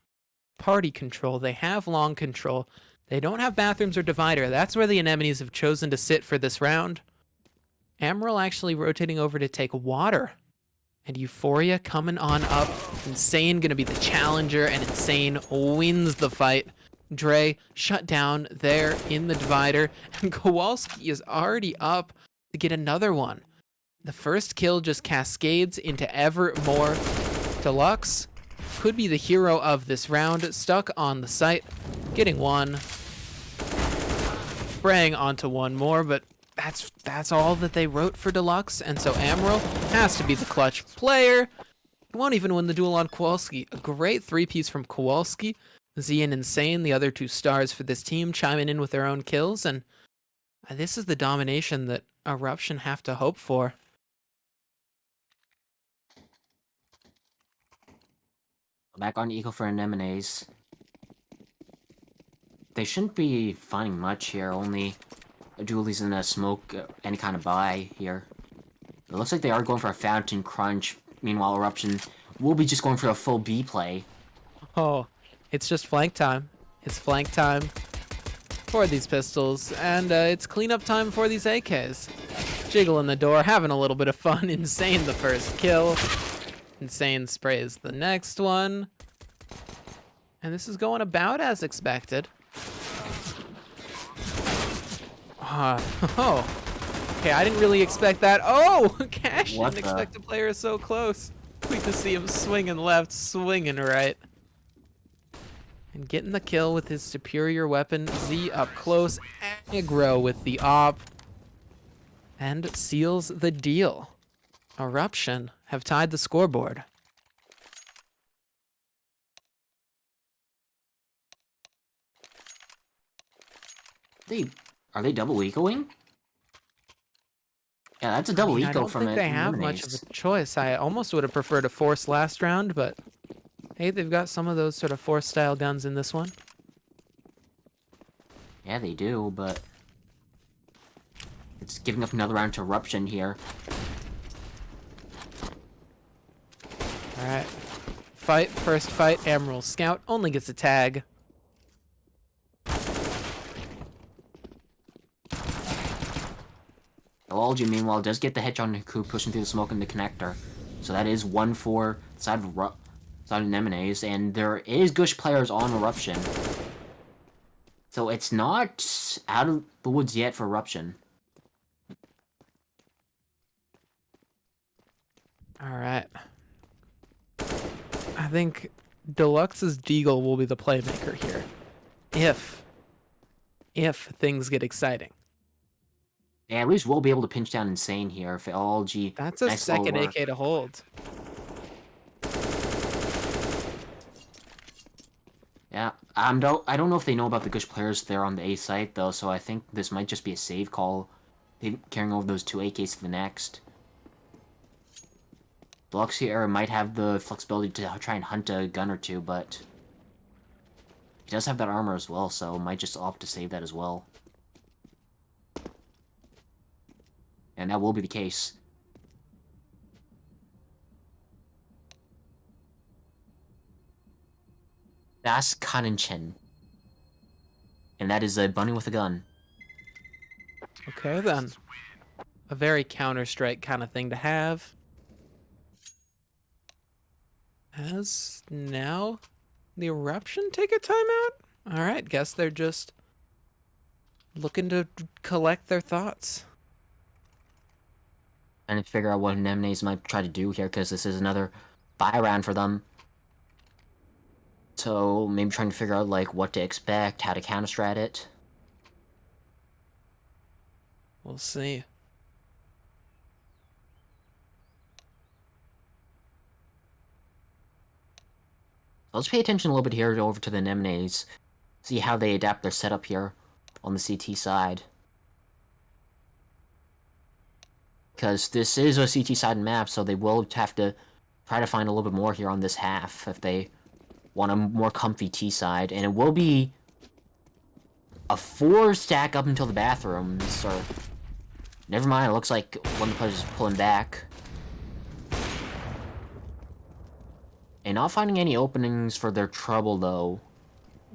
party control. They have long control. They don't have bathrooms or divider. That's where the anemones have chosen to sit for this round. Emerald actually rotating over to take water. And Euphoria coming on up. Insane gonna be the challenger, and Insane wins the fight. Dre shut down there in the divider, and Kowalski is already up to get another one. The first kill just cascades into ever more. Deluxe could be the hero of this round, stuck on the site, getting one. Spraying onto one more, but that's all that they wrote for Deluxe, and so Emerald has to be the clutch player. He won't even win the duel on Kowalski. A great 3-piece from Kowalski. Z and Insane, the other two stars for this team, chiming in with their own kills, and this is the domination that Eruption have to hope for. Back on Eagle for Anemones. They shouldn't be finding much here, only a Julie's in a smoke, any kind of buy here. It looks like they are going for a Fountain Crunch, meanwhile Eruption will be just going for a full B play. Oh, it's just flank time. It's flank time for these pistols, and it's cleanup time for these AKs. Jiggle in the door, having a little bit of fun. Insane the first kill. Insane sprays the next one. And this is going about as expected. Oh. Okay, I didn't really expect that. Oh! Cash didn't expect a player so close. We could see him swinging left, swinging right. And getting the kill with his superior weapon. Z up close. Aggro with the op. And seals the deal. Eruption have tied the scoreboard. Are they double ecoing? Yeah, that's a double eco from it. I don't think they have much of a choice. I almost would have preferred a force last round, but hey, they've got some of those sort of force style guns in this one. Yeah, they do, but it's giving up another round to Eruption here. Alright. Fight, first fight, Emerald Scout only gets a tag. Algae, meanwhile, does get the hitch on Haku pushing through the smoke in the connector. So that is 1-4 side of Anemones, and there is Gush players on Eruption. So it's not out of the woods yet for Eruption. Alright. I think Deluxe's Deagle will be the playmaker here. If things get exciting. Yeah, at least we'll be able to pinch down Insane here if Algae. That's a second AK to hold. Yeah, I don't know if they know about the Gush players there on the A site though, so I think this might just be a save call, carrying over those two AKs to the next. Deluxe here might have the flexibility to try and hunt a gun or two, but he does have that armor as well, so might just opt to save that as well. And that will be the case. That's Kanin-Chen. And that is a bunny with a gun. Okay then. A very Counter-Strike kind of thing to have. As now the Eruption take a timeout? Alright, guess they're just looking to collect their thoughts. And figure out what Anemones might try to do here, because this is another buy round for them. So maybe trying to figure out like what to expect, how to counter-strat it. We'll see. Let's pay attention a little bit here over to the Anemones. See how they adapt their setup here on the CT side. Because this is a CT side map, so they will have to try to find a little bit more here on this half if they want a more comfy T side. And it will be a 4 stack up until the bathrooms, or... Never mind, it looks like one of the players is pulling back. And not finding any openings for their trouble, though.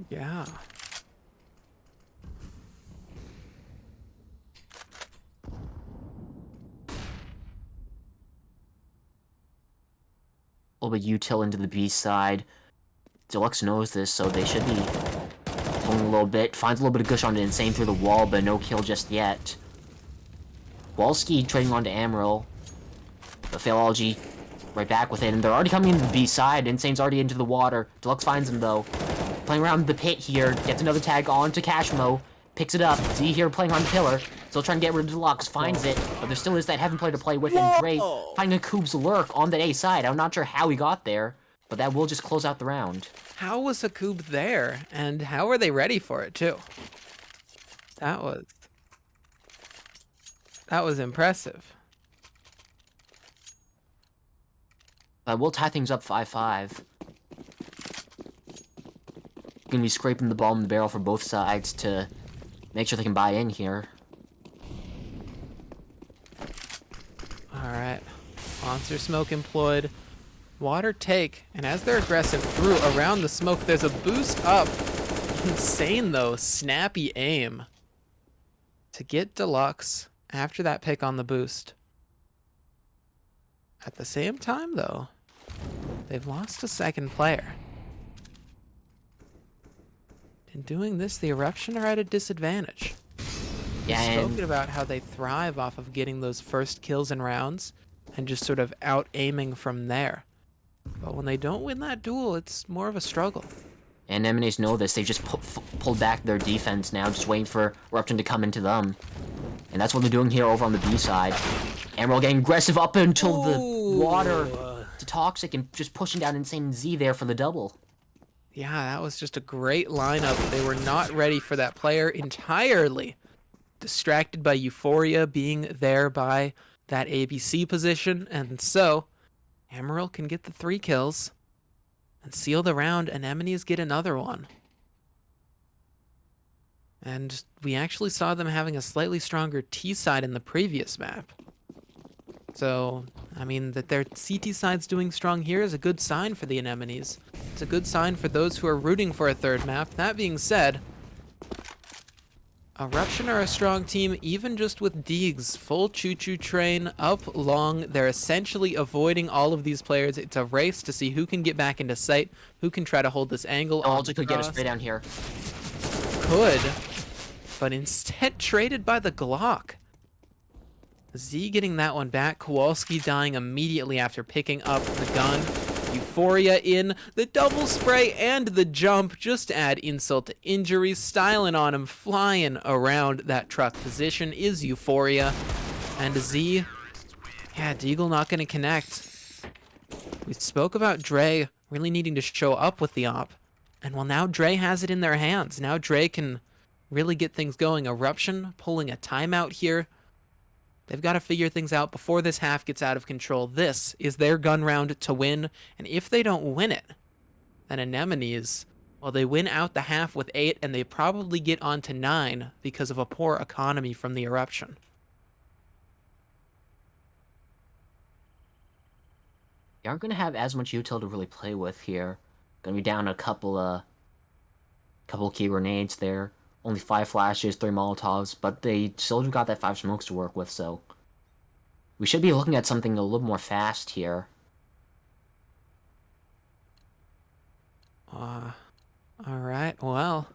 Yeah. A little bit util into the B side. Deluxe knows this, so they should be pulling a little bit. Finds a little bit of gush onto Insane through the wall, but no kill just yet. Walski trading onto Amaryl. The Philology right back with it, and they're already coming into the B side. Insane's already into the water. Deluxe finds him, though. Playing around the pit here. Gets another tag onto Cashmo. Picks it up. Z here playing on Pillar. Still trying to get rid of Deluxe. Finds it. But there still is that Heaven player to play with. And Dre finding a Koob's lurk on the A side. I'm not sure how he got there. but that will just close out the round. How was Hakub there? And how are they ready for it, too? That was impressive. We'll tie things up 5-5. Gonna be scraping the ball in the barrel for both sides to make sure they can buy in here. Alright. Monster smoke employed. Water take. And as they're aggressive through around the smoke, there's a boost up. Insane, though. Snappy aim. To get Deluxe after that pick on the boost. At the same time, though, they've lost a second player. In doing this, the Eruption are at a disadvantage. Yeah, We've spoken about how they thrive off of getting those first kills in rounds and just sort of out-aiming from there. But when they don't win that duel, it's more of a struggle. and Enemies know this. They just pulled back their defense now, just waiting for Eruption to come into them. And that's what they're doing here over on the B side. Emerald getting aggressive up until the water to Toxic and just pushing down Insane Z there for the double. Yeah, that was just a great lineup. They were not ready for that player entirely. Distracted by Euphoria being there by that ABC position, and so Emerald can get the 3 kills and seal the round, and Anemones get another one. And we actually saw them having a slightly stronger T side in the previous map. So, I mean, that their CT side's doing strong here is a good sign for the Anemones. It's a good sign for those who are rooting for a third map. That being said, Eruption are a strong team, even just with Deegs. Full choo-choo train, up long. They're essentially avoiding all of these players. It's a race to see who can get back into sight, who can try to hold this angle. Also could get a spray down here. Could, but instead traded by the Glock. Z getting that one back. Kowalski dying immediately after picking up the gun. Euphoria in the double spray and the jump just to add insult to injury. Styling on him, flying around that truck position is Euphoria. And Z, yeah, Deagle not going to connect. We spoke about Dre really needing to show up with the op. And well, now Dre has it in their hands. Now Dre can really get things going. Eruption pulling a timeout here. They've got to figure things out before this half gets out of control. This is their gun round to win, and if they don't win it, then Anemones, well, they win out the half with 8, and they probably get on to 9 because of a poor economy from the Eruption. They aren't going to have as much util to really play with here. Going to be down a couple key grenades there. Only 5 flashes, 3 Molotovs, but they still got that 5 smokes to work with, so we should be looking at something a little more fast here. Alright, well,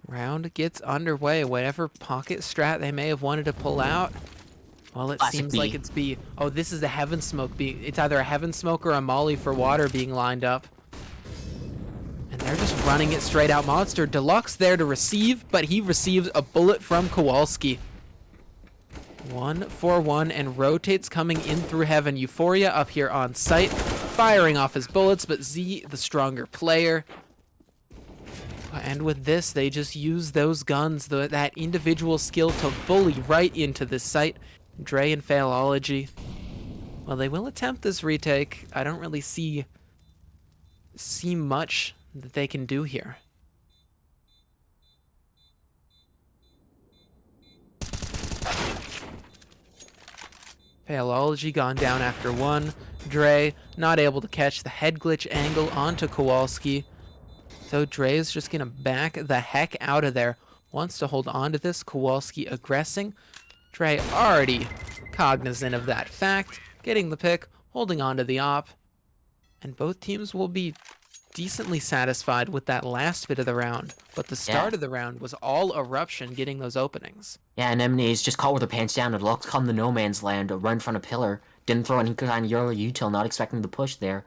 round gets underway. Whatever pocket strat they may have wanted to pull out, well, it Classic seems B. like it's B. Oh, this is a Heaven Smoke being, it's either a Heaven Smoke or a Molly for water being lined up. And they're just running it straight out. Monster Deluxe there to receive, but he receives a bullet from Kowalski. 1-for-1 and rotates coming in through heaven. Euphoria up here on site, firing off his bullets, but Z, the stronger player. And with this, they just use those guns, that individual skill to bully right into this site. Dre and Failology. Well, they will attempt this retake. I don't really see much that they can do here. Failology gone down after 1. Dre not able to catch the head glitch angle onto Kowalski. So Dre is just going to back the heck out of there. Wants to hold on to this. Kowalski aggressing. Dre already cognizant of that fact. Getting the pick. Holding on to the op. And both teams will be decently satisfied with that last bit of the round, but the start of the round was all Eruption getting those openings. Yeah, Anemones just caught with their pants down and looked come the no man's land, right in front of pillar. Didn't throw any kind of early util, not expecting the push there.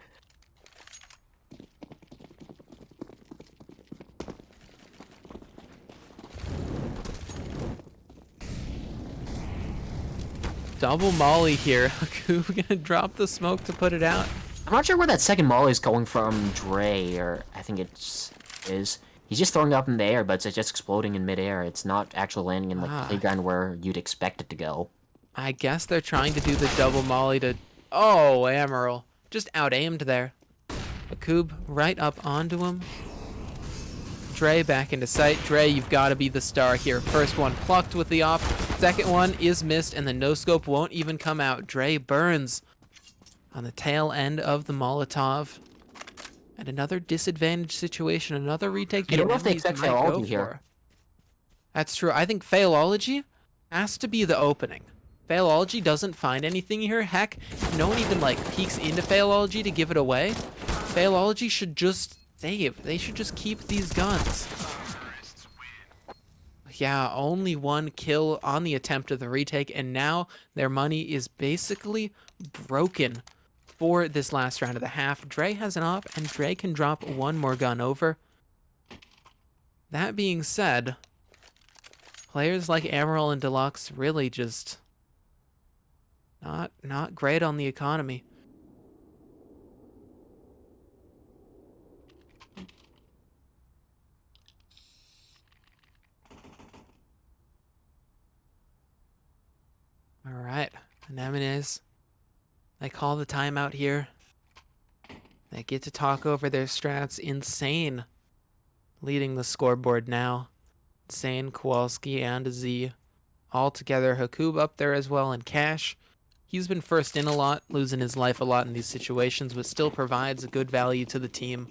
Double Molly here. Who gonna drop the smoke to put it out? I'm not sure where that second molly is going from Dre, or I think is. He's just throwing it up in the air, but it's just exploding in midair. It's not actually landing in like the Ah, playground where you'd expect it to go. I guess they're trying to do the double molly to... Oh, Amaral. Just out-aimed there. Akub right up onto him. Dre back into sight. Dre, you've got to be the star here. First one plucked with the op. Second one is missed, and the no-scope won't even come out. Dre burns on the tail end of the Molotov. And another disadvantaged situation. Another retake I don't know if they Anemones expect might go Failology here. for. That's true. I think Failology has to be the opening. Failology doesn't find anything here. Heck, no one even like peeks into Failology to give it away. Failology should just save. They should just keep these guns. Yeah, only one kill on the attempt of the retake, and now their money is basically broken for this last round of the half. Dre has an op, and Dre can drop one more gun over. That being said, players like Amaral and Deluxe really just not great on the economy. All right, Anemones. They call the timeout here. They get to talk over their strats. Insane leading the scoreboard now. Insane, Kowalski, and Z all together. Hakub up there as well, and Cash. He's been first in a lot, losing his life a lot in these situations, but still provides a good value to the team.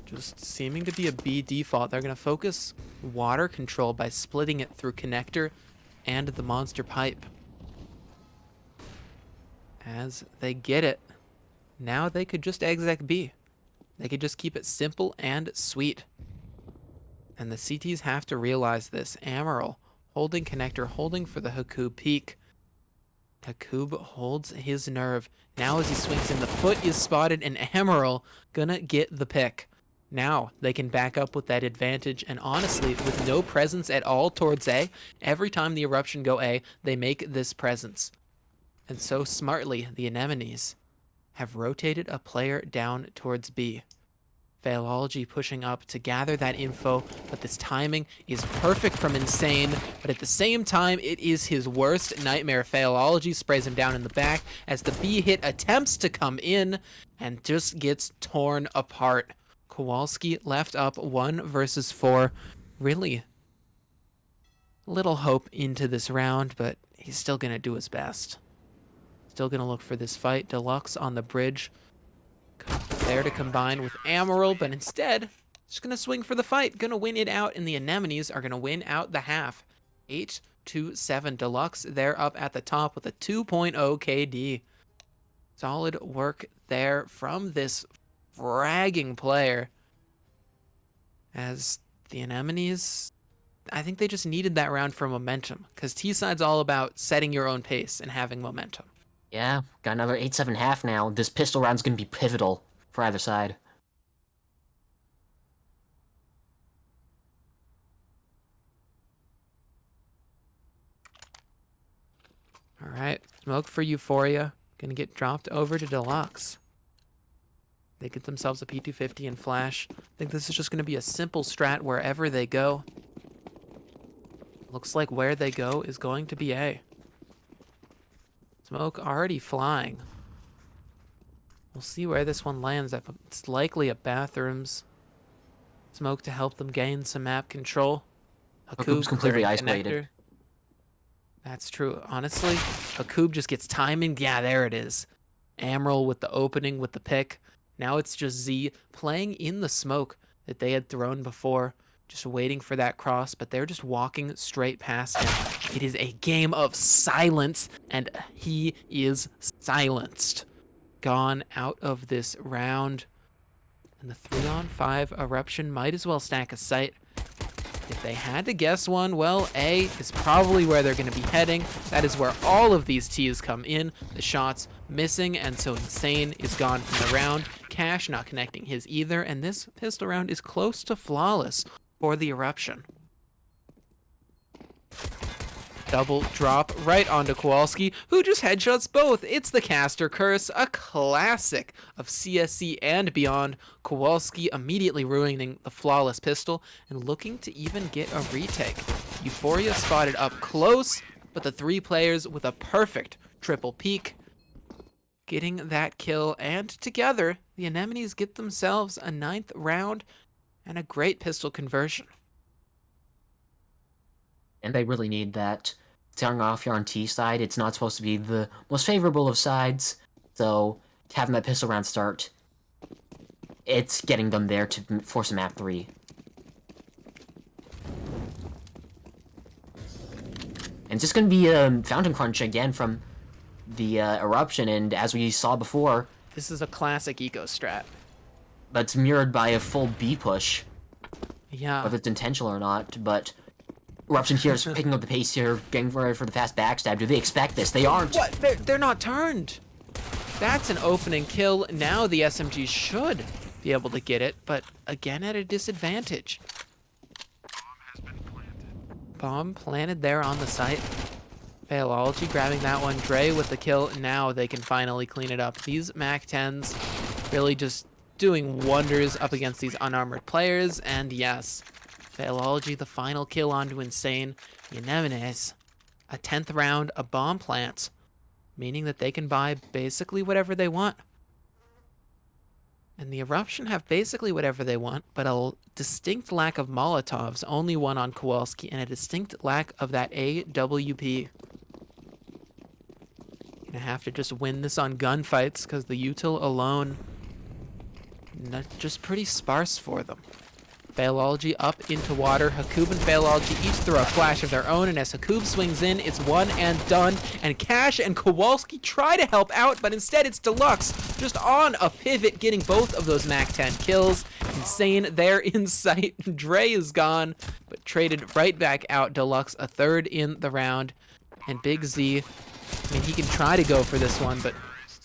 Just seeming to be a B default. They're going to focus water control by splitting it through connector and the monster pipe. As they get it, now they could just exec B. They could just keep it simple and sweet. And the CTs have to realize this. Amaral holding connector, holding for the Hakub peak. Hakub holds his nerve. Now as he swings in, the foot is spotted, and Amaral gonna get the pick. Now they can back up with that advantage, and honestly, with no presence at all towards A, every time the eruption go A, they make this presence. And so smartly, the Anemones have rotated a player down towards B. Failology pushing up to gather that info, but this timing is perfect from Insane, but at the same time, it is his worst nightmare. Failology sprays him down in the back as the B hit attempts to come in and just gets torn apart. Kowalski left up 1 versus 4. Really little hope into this round, but he's still going to do his best. Still going to look for this fight. Deluxe on the bridge. There to combine with Amaral, but instead, just going to swing for the fight. Going to win it out, and the Anemones are going to win out the half. 8-7 Deluxe. They're up at the top with a 2.0 KD. Solid work there from this fragging player. As the Anemones, I think they just needed that round for momentum, because T-side's all about setting your own pace and having momentum. Yeah, got another 8-7 half now. This pistol round's gonna be pivotal for either side. All right, smoke for Euphoria. Gonna get dropped over to Deluxe. They get themselves a P250 and flash. I think this is just gonna be a simple strat wherever they go. Looks like where they go is going to be A. Smoke already flying. We'll see where this one lands at. It's likely at bathrooms. Smoke to help them gain some map control. Hakub's completely isolated. That's true. Honestly, Hakub just gets timing. Yeah, there it is. Amaral with the opening with the pick. Now it's just Z playing in the smoke that they had thrown before. Just waiting for that cross, but they're just walking straight past him. It is a game of silence, and he is silenced. Gone out of this round. And the 3-on-5 eruption might as well stack a sight. If they had to guess one, well, A is probably where they're going to be heading. That is where all of these T's come in. The shots missing, and so Insane is gone from the round. Cash not connecting his either, and this pistol round is close to flawless for the eruption. Double drop right onto Kowalski, who just headshots both. It's the caster curse, a classic of CSC and beyond. Kowalski immediately ruining the flawless pistol and looking to even get a retake. Euphoria spotted up close, but the 3 players with a perfect triple peek, getting that kill, and together, the Anemones get themselves a 9th round and a great pistol conversion. And they really need that. Starting off here on T side, it's not supposed to be the most favorable of sides, so having that pistol round start, it's getting them there to force a map 3. And it's just going to be a Fountain Crunch again from the Eruption, and as we saw before... This is a classic eco strat. But it's mirrored by a full B push. Yeah. Whether it's intentional or not, but... Eruption here is picking up the pace here, getting ready for the fast backstab. Do they expect this? They aren't! What? They're not turned! That's an opening kill. Now the SMG should be able to get it, but again at a disadvantage. Bomb planted there on the site. Failology grabbing that one. Dre with the kill. Now they can finally clean it up. These MAC-10s really just doing wonders up against these unarmored players, and yes, Failology, the final kill onto Insane. The Anemones, a 10th round, a bomb plant, meaning that they can buy basically whatever they want. And the Eruption have basically whatever they want, but a distinct lack of Molotovs, only one on Kowalski, and a distinct lack of that AWP. Gonna have to just win this on gunfights, because the util alone, just pretty sparse for them. Failology up into water. Hakoob and Failology each throw a flash of their own, and as Hakoob swings in, it's one and done. And Cash and Kowalski try to help out, but instead it's Deluxe just on a pivot, getting both of those MAC-10 kills. Insane there in sight. Dre is gone, but traded right back out. Deluxe a 3rd in the round. And Big Z, I mean, he can try to go for this one, but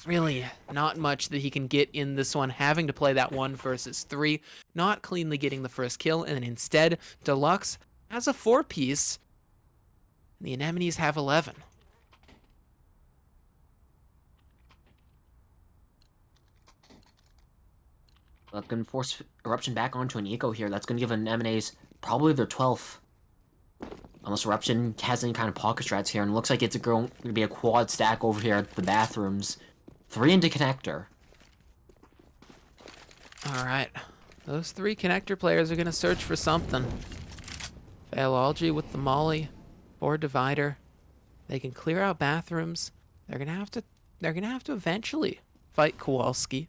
really not much that he can get in this one, having to play that 1 versus 3, not cleanly getting the first kill, and instead Deluxe has a 4-piece, and the Anemones have 11. That's going to force Eruption back onto an eco here. That's going to give Anemones probably their 12th. Unless Eruption has any kind of pocket strats here, and it looks like it's going to be a quad stack over here at the bathrooms. 3 into connector. Alright. Those 3 connector players are going to search for something. Failology with the molly or divider. They can clear out bathrooms. They're going to have to eventually fight Kowalski.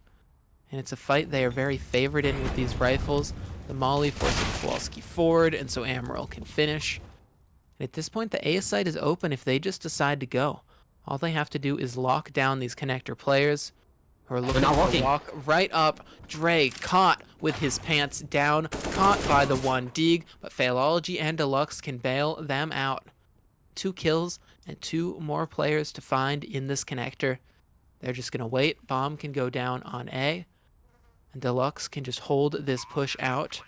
And it's a fight they are very favored in with these rifles. The molly forces Kowalski forward, and so Amaral can finish. And at this point, the A site is open if they just decide to go. All they have to do is lock down these connector players who are looking to walk right up. Dre caught with his pants down, caught by the 1 dig, but Failology and Deluxe can bail them out. 2 kills and 2 more players to find in this connector. They're just going to wait. Bomb can go down on A, and Deluxe can just hold this push out.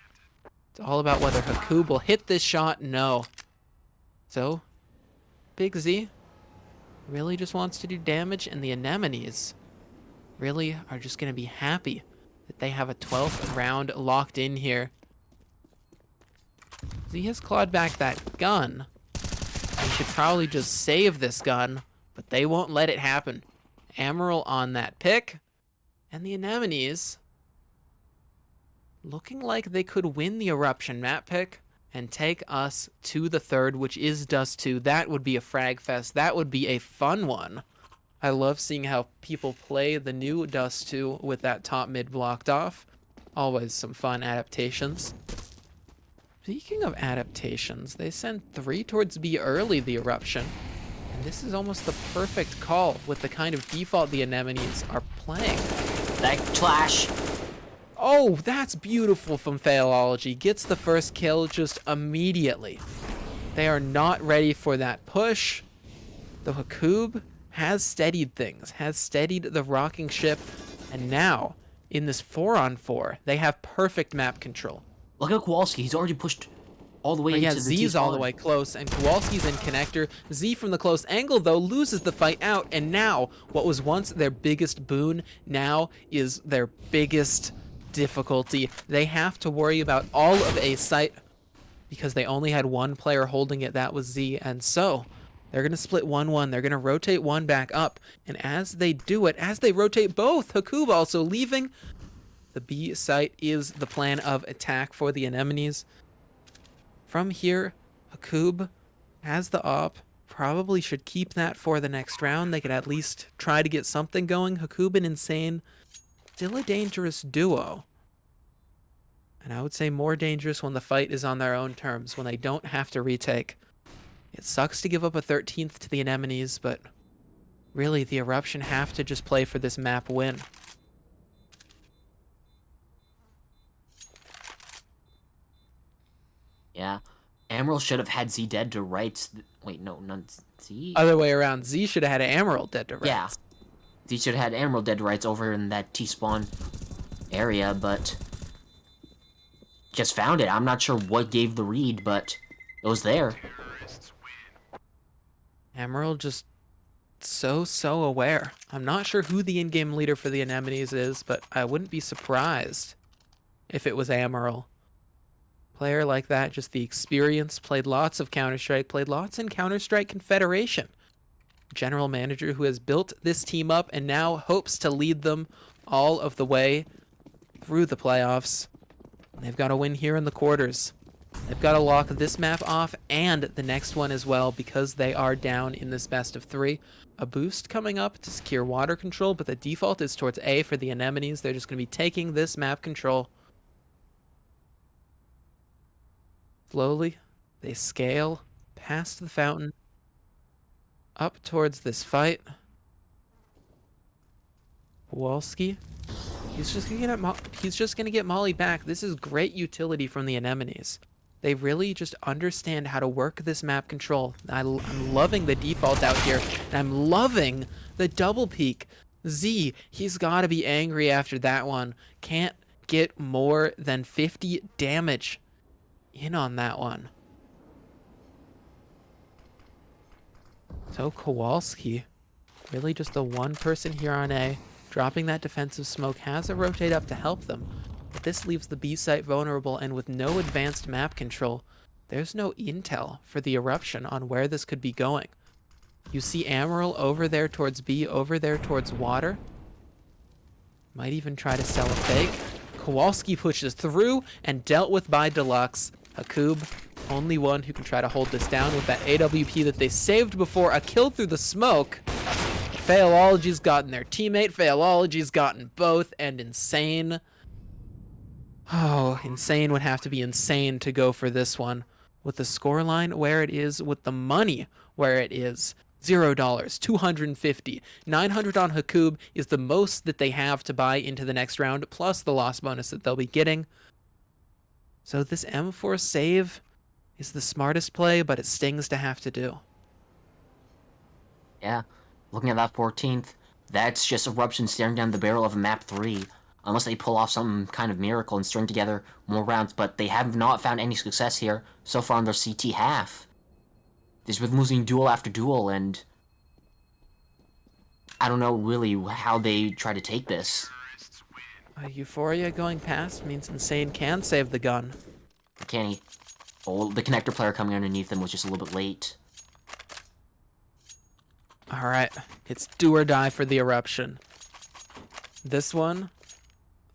It's all about whether Hakoob will hit this shot. No. So, Big Z really just wants to do damage, and the Anemones really are just going to be happy that they have a 12th round locked in here. Z has clawed back that gun. They should probably just save this gun, but they won't let it happen. Amaral on that pick, and the Anemones looking like they could win the Eruption map pick and take us to the 3rd, which is Dust 2. That would be a frag fest. That would be a fun one. I love seeing how people play the new Dust 2 with that top mid blocked off. Always some fun adaptations. Speaking of adaptations, they sent 3 towards B early, the Eruption. And this is almost the perfect call with the kind of default the Anemones are playing. That flash! Oh, that's beautiful from Failology. Gets the first kill just immediately. They are not ready for that push. The Hakoob has steadied things, has steadied the rocking ship, and now, in this 4-on-4, they have perfect map control. Look at Kowalski, he's already pushed all the way Oh yeah, into the Z's all the T-spawn. way close, and Kowalski's in connector. Z from the close angle, though, loses the fight out, and now, what was once their biggest boon, now is their biggest difficulty. They have to worry about all of A site, because they only had one player holding it, that was Z, and so they're going to split 1-1. They're going to rotate one back up, and as they do it, as they rotate both, Hakub also leaving, the B site is the plan of attack for the Anemones. From here, Hakub has the op, probably should keep that for the next round. They could at least try to get something going. Hakub and Insane, still a dangerous duo. And I would say more dangerous when the fight is on their own terms, when they don't have to retake. It sucks to give up a 13th to the Anemones, but really the Eruption have to just play for this map win. Yeah. Emerald should have had Z dead to rights. Wait, no, not Z? Other way around, Z should have had Emerald dead to rights. Yeah. Z should have had Emerald dead to rights over in that T-spawn area, but just found it. I'm not sure what gave the read, but it was there. Emerald just so aware. I'm not sure who the in-game leader for the Anemones is, but I wouldn't be surprised if it was Emerald. Player like that, just the experience, played lots of Counter-Strike, played lots in Counter-Strike Confederation. General manager who has built this team up and now hopes to lead them all of the way through the playoffs. They've got to win here in the quarters. They've got to lock this map off and the next one as well because they are down in this best of 3. A boost coming up to secure water control, but the default is towards A for the Anemones. They're just going to be taking this map control. Slowly, they scale past the fountain, up towards this fight. Kowalski, he's just gonna get Molly back. This is great utility from the Anemones. They really just understand how to work this map control. I'm loving the default out here, and I'm loving the double peek. Z, he's got to be angry after that one. Can't get more than 50 damage in on that one. So Kowalski, really just the one person here on A, dropping that defensive smoke, has a rotate up to help them, but this leaves the B site vulnerable, and with no advanced map control, there's no intel for the Eruption on where this could be going. You see Amaral over there towards B, over there towards water. Might even try to sell a fake. Kowalski pushes through and dealt with by Deluxe. Hakub, only one who can try to hold this down with that AWP that they saved before a kill through the smoke. Failology's gotten their teammate, Failology's gotten both, and Insane. Oh, Insane would have to be insane to go for this one. With the scoreline where it is, with the money where it is. $0, 250, 900 on Hakub is the most that they have to buy into the next round, plus the loss bonus that they'll be getting. So this M4 save is the smartest play, but it stings to have to do. Yeah, looking at that 14th, that's just Eruption staring down the barrel of a map 3. Unless they pull off some kind of miracle and string together more rounds, but they have not found any success here so far in their CT half. They've been losing duel after duel, and I don't know really how they try to take this. Euphoria going past means Insane can save the gun. Can he? Oh, the connector player coming underneath them was just a little bit late. Alright, it's do or die for the Eruption. This one,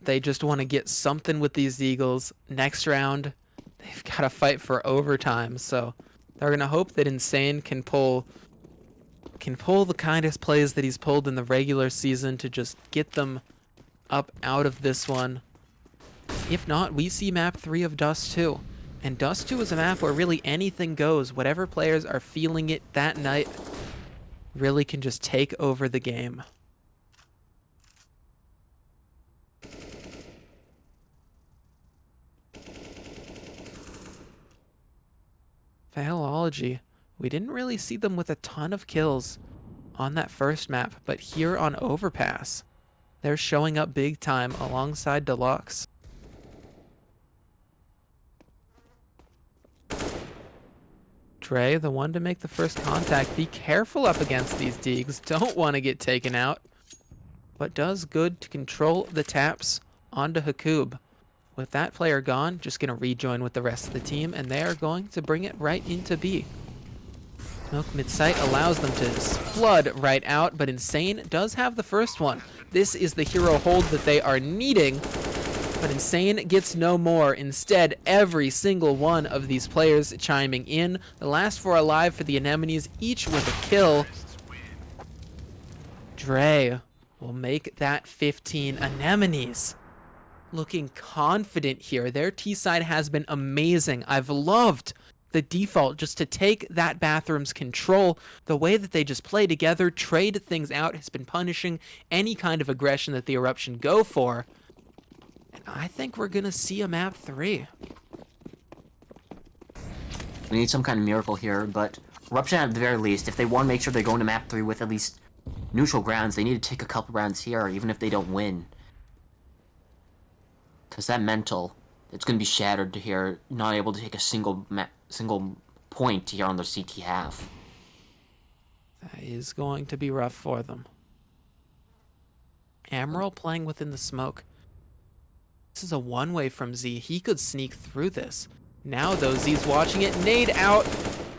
they just want to get something with these Eagles. Next round, they've got to fight for overtime, so they're going to hope that Insane can pull the kind of plays that he's pulled in the regular season to just get them up out of this one. If not, we see map 3 of Dust 2. And Dust 2 is a map where really anything goes. Whatever players are feeling it that night really can just take over the game. Failology. We didn't really see them with a ton of kills on that first map, but here on Overpass, they're showing up big time alongside Deluxe. Dre, the one to make the first contact. Be careful up against these Deegs. Don't want to get taken out. But does good to control the taps onto Hakub. With that player gone, just going to rejoin with the rest of the team, and they are going to bring it right into B. Smoke mid-sight allows them to flood right out, but Insane does have the first one. This is the hero hold that they are needing, but Insane gets no more. Instead, every single one of these players chiming in. The last 4 alive for the Anemones, each with a kill. Dre will make that 15. Anemones looking confident here. Their T-side has been amazing. I've loved the default just to take that bathroom's control. The way that they just play together, trade things out, has been punishing any kind of aggression that the Eruption go for. And I think we're going to see a map 3. We need some kind of miracle here, but Eruption at the very least, if they want to make sure they're going to map 3 with at least neutral grounds, they need to take a couple rounds here, even if they don't win. Because that mental, it's going to be shattered to here, not able to take a single point here on their CT half. That is going to be rough for them. Amaral playing within the smoke. This is a one-way from Z. He could sneak through this. Now, though, Z's watching it. Nade out.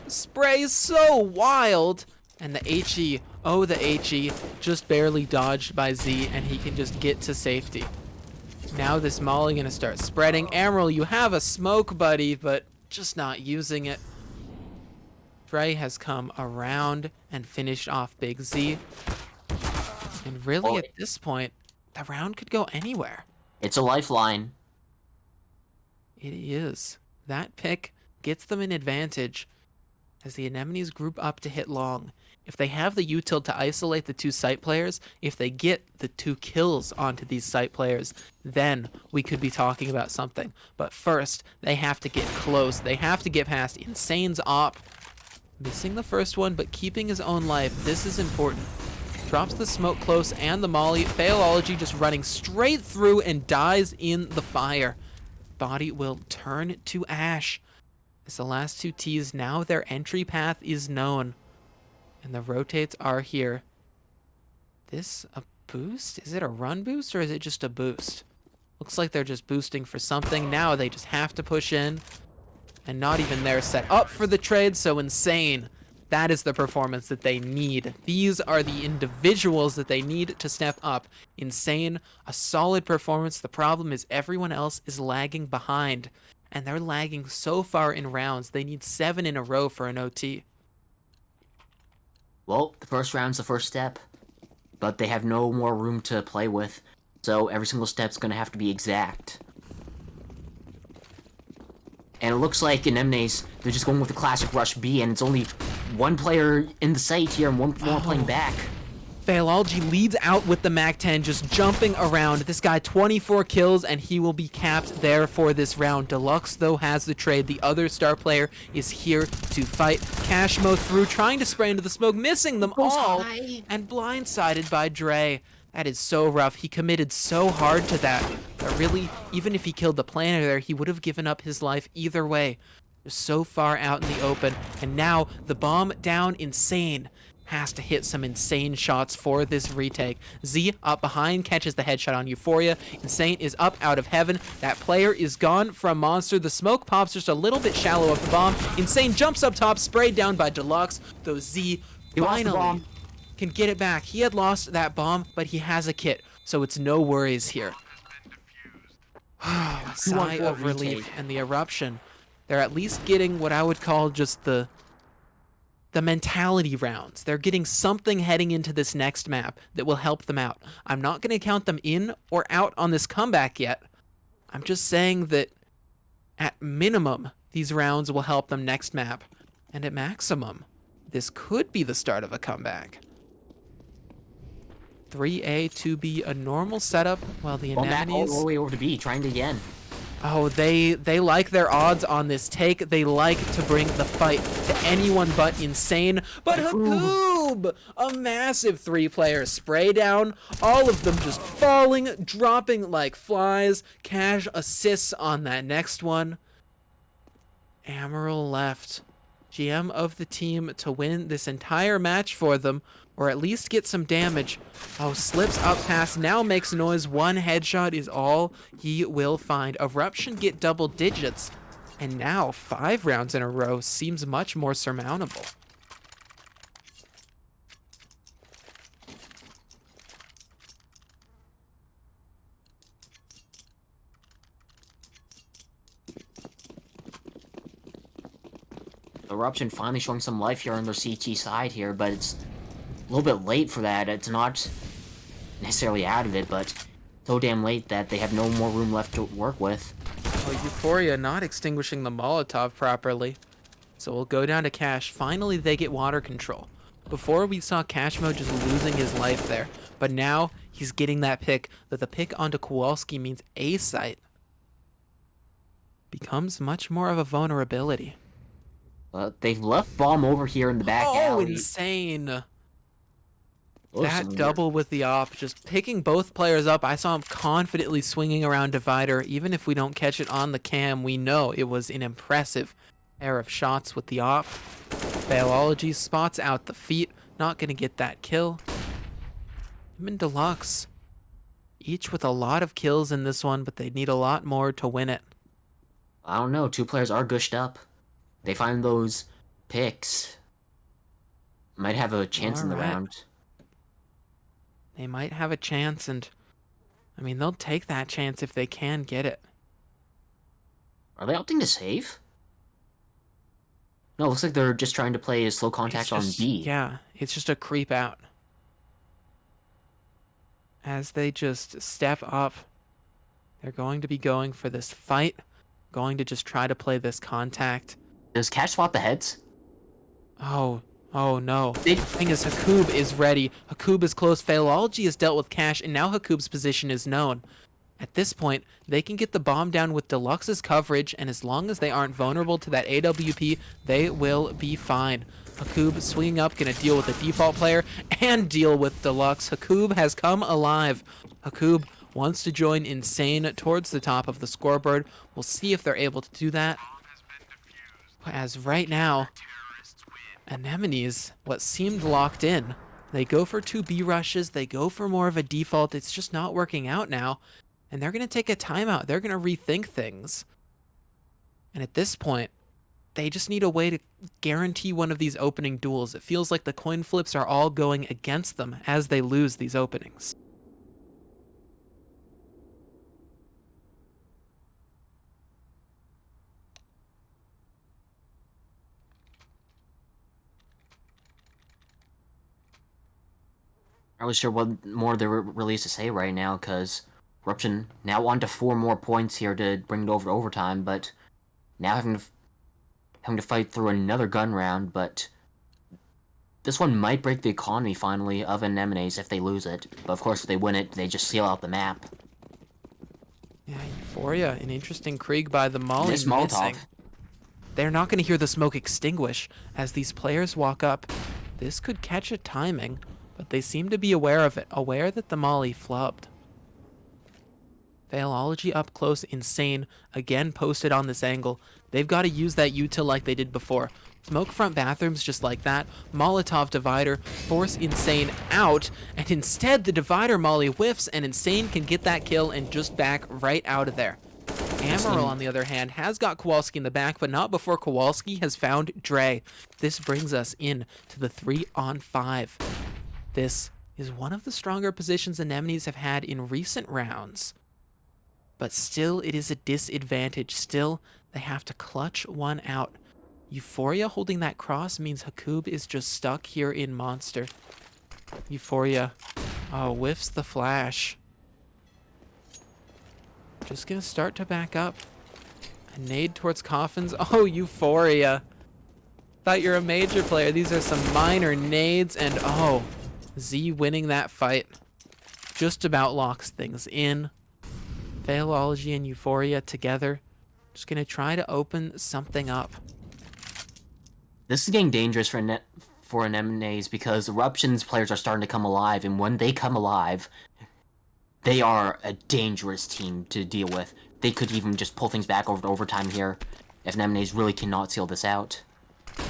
Spray is so wild. And the HE, oh, the HE, just barely dodged by Z, and he can just get to safety. Now this Molly gonna start spreading. Amaral, you have a smoke, buddy, but just not using it. Dre has come around and finished off Big Z. And really, at this point, the round could go anywhere. It's a lifeline. It is. That pick gets them an advantage as the Anemones group up to hit long. If they have the util to isolate the 2 site players, if they get the 2 kills onto these site players, then we could be talking about something. But first, they have to get close. They have to get past Insane's op. Missing the first one, but keeping his own life. This is important. Drops the smoke close and the molly. Failology just running straight through and dies in the fire. Body will turn to ash. As the last 2 Ts, now their entry path is known. And the rotates are here. This a boost? Is it a run boost or is it just a boost? Looks like they're just boosting for something. Now they just have to push in. And not even they're set up for the trade, so Insane. That is the performance that they need. These are the individuals that they need to step up. Insane, a solid performance. The problem is everyone else is lagging behind. And they're lagging so far in rounds. They need 7 in a row for an OT. Well, the first round's the first step, but they have no more room to play with, so every single step's gonna have to be exact. And it looks like in Anemones, they're just going with the classic rush B, and it's only 1 player in the site here and 1 more playing back. Failology leads out with the MAC-10, just jumping around. This guy, 24 kills, and he will be capped there for this round. Deluxe, though, has the trade. The other star player is here to fight. Cashmo through, trying to spray into the smoke, missing them all, and blindsided by Dre. That is so rough. He committed so hard to that. But really, even if he killed the planner there, he would have given up his life either way. Just so far out in the open, and now the bomb down. Insane has to hit some insane shots for this retake. Z up behind, catches the headshot on Euphoria. Insane is up out of heaven. That player is gone from Monster. The smoke pops just a little bit shallow of the bomb. Insane jumps up top, sprayed down by Deluxe, though Z finally can get it back. He had lost that bomb, but he has a kit, so it's no worries here. Sigh of relief, and the Eruption, they're at least getting what I would call just the mentality rounds. They're getting something heading into this next map that will help them out. I'm not going to count them in or out on this comeback yet. I'm just saying that at minimum, these rounds will help them next map. And at maximum, this could be the start of a comeback. 3A, 2B, a normal setup while the Anemones... all the way over to B, trying to again. Oh, they like their odds on this take. They like to bring the fight to anyone but Insane. But Hakub! A massive 3-player spray down. All of them just falling, dropping like flies. Cash assists on that next one. Amaral left GM of the team to win this entire match for them, or at least get some damage. Oh, slips up pass, now makes noise. One headshot is all he will find. Eruption get double digits, and now 5 rounds in a row seems much more surmountable. Eruption finally showing some life here on their CT side here, but it's a little bit late for that. It's not necessarily out of it, but so damn late that they have no more room left to work with. Oh, Euphoria not extinguishing the Molotov properly. So we'll go down to Cash. Finally, they get water control. Before, we saw Cashmo just losing his life there. But now, he's getting that pick. That the pick onto Kowalski means A site becomes much more of a vulnerability. They've left bomb over here in the back alley. Insane. Oh, That double with the op, just picking both players up. I saw him confidently swinging around Divider. Even if we don't catch it on the cam, we know it was an impressive pair of shots with the op. Biology spots out the feet. Not going to get that kill. Him and Deluxe, each with a lot of kills in this one, but they need a lot more to win it. I don't know. 2 players are gushed up. They find those picks. Might have a chance in the round. They might have a chance, and I mean, they'll take that chance if they can get it. Are they opting to save? No, it looks like they're just trying to play a slow contact on B. Yeah, it's just a creep out. As they just step up, they're going to be going for this fight, going to just try to play this contact. Does Cash swap the heads? Oh no. The thing is, Hakub is ready. Hakub is close. Philology has dealt with Cash, and now Hakub's position is known. At this point, they can get the bomb down with Deluxe's coverage, and as long as they aren't vulnerable to that AWP, they will be fine. Hakub swinging up, gonna deal with the default player and deal with Deluxe. Hakub has come alive. Hakub wants to join Insane towards the top of the scoreboard. We'll see if they're able to do that. As right now, Anemones, what seemed locked in, they go for 2 B rushes, they go for more of a default. It's just not working out now. And they're going to take a timeout. They're going to rethink things. And at this point, they just need a way to guarantee one of these opening duels. It feels like the coin flips are all going against them as they lose these openings. I'm not really sure what more there really is to say right now, because Eruption now on to 4 more points here to bring it over to overtime, but now having to fight through another gun round, but this one might break the economy finally of Anemones if they lose it. But of course, if they win it, they just seal out the map. Yeah, Euphoria, an interesting Krieg by the Molly This missing. Molotov. They're not going to hear the smoke extinguish as these players walk up. This could catch a timing, but they seem to be aware of it, aware that the Molly flubbed. Philology up close, Insane, again posted on this angle. They've got to use that util like they did before. Smoke front bathrooms just like that. Molotov Divider, force Insane out, and instead the Divider Molly whiffs, and Insane can get that kill and just back right out of there. Amaral, on the other hand, has got Kowalski in the back, but not before Kowalski has found Dre. This brings us in to the 3-on-5. This is one of the stronger positions Anemones have had in recent rounds. But still, it is a disadvantage. Still, they have to clutch one out. Euphoria holding that cross means Hakub is just stuck here in Monster. Euphoria, whiffs the flash. Just gonna start to back up. A nade towards Coffins. Oh, Euphoria. Thought you're a major player. These are some minor nades, and Z winning that fight just about locks things in. Philology and Euphoria together. Just gonna try to open something up. This is getting dangerous for Anemones because Eruption's players are starting to come alive, and when they come alive, they are a dangerous team to deal with. They could even just pull things back over to overtime here if Anemones really cannot seal this out.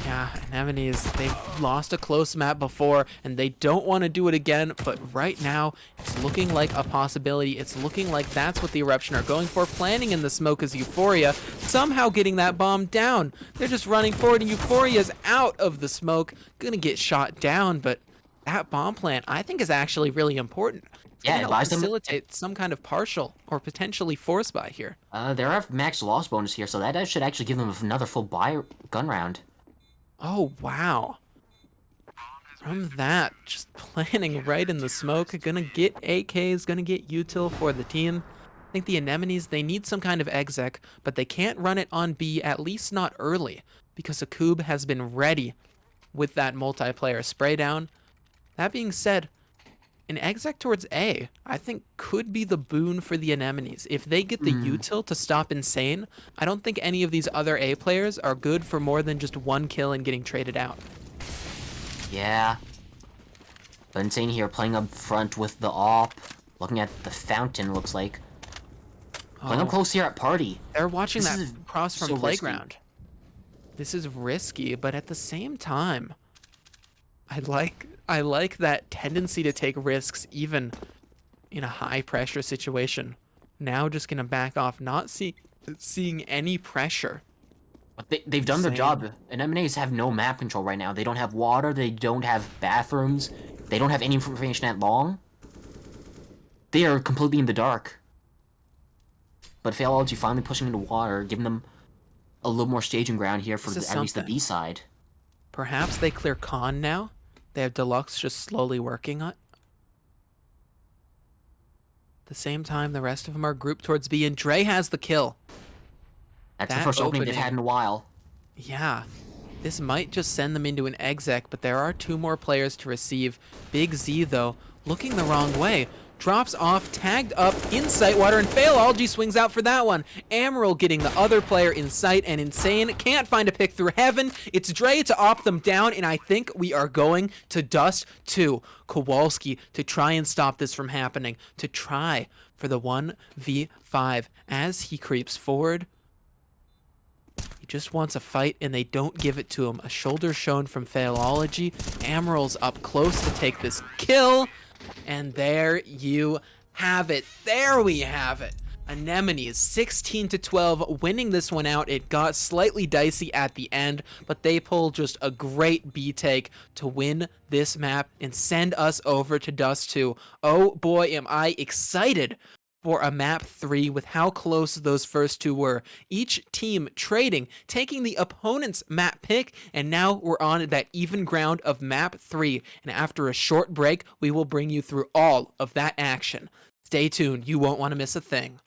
Yeah, Anemones, they've lost a close map before, and they don't want to do it again, but right now, it's looking like a possibility. It's looking like that's what the Eruption are going for. Planning in the smoke is Euphoria, somehow getting that bomb down. They're just running forward, and Euphoria's out of the smoke, gonna get shot down, but that bomb plant, I think, is actually really important. It's Yeah, gonna it help buys them. facilitate some kind of partial or potentially force buy here. They have max loss bonus here, so that should actually give them another full buy gun round. Oh, wow. From that, just planning right in the smoke, gonna get AKs, gonna get util for the team. I think the Anemones, they need some kind of exec, but they can't run it on B, at least not early, because Akub has been ready with that multiplayer spray down. That being said, an exec towards A, I think could be the boon for the Anemones. If they get the Hmm. util to stop Insane, I don't think any of these other A players are good for more than just one kill and getting traded out. Yeah. But Insane here playing up front with the AWP. Looking at the fountain, looks like. Playing up Oh, close here at Party. they're watching This that is cross from so risky. Playground. This is risky, but at the same time, I like that tendency to take risks even in a high pressure situation. Now just gonna back off, not seeing any pressure. But they've done their Insane. job. And M&As have no map control right now. They don't have water, they don't have bathrooms, they don't have any information at long. They are completely in the dark. But Failology finally pushing into water, giving them a little more staging ground here for This is at least the something. B side. Perhaps they clear Con now. They have Deluxe just slowly working on. At the same time, the rest of them are grouped towards B, and Dre has the kill. That's the That first opening they've had opening, in a while. yeah, this might just send them into an exec, but there are two more players to receive. Big Z, though, looking the wrong way. Drops off, tagged up in Sightwater, and Failology swings out for that one. Amaral getting the other player in sight, and Insane can't find a pick through heaven. It's Dre to op them down, and I think we are going to Dust 2. Kowalski to try and stop this from happening, to try for the 1v5 as he creeps forward. He just wants a fight, and they don't give it to him. A shoulder shown from Failology. Amaral's up close to take this kill. And there you have it. There we have it. Anemones 16-12 winning this one out. It got slightly dicey at the end, but they pulled just a great B take to win this map and send us over to Dust 2. Oh boy, am I excited for a map 3 with how close those first two were. Each team trading, taking the opponent's map pick, and now we're on that even ground of map 3. And after a short break, we will bring you through all of that action. Stay tuned, you won't want to miss a thing.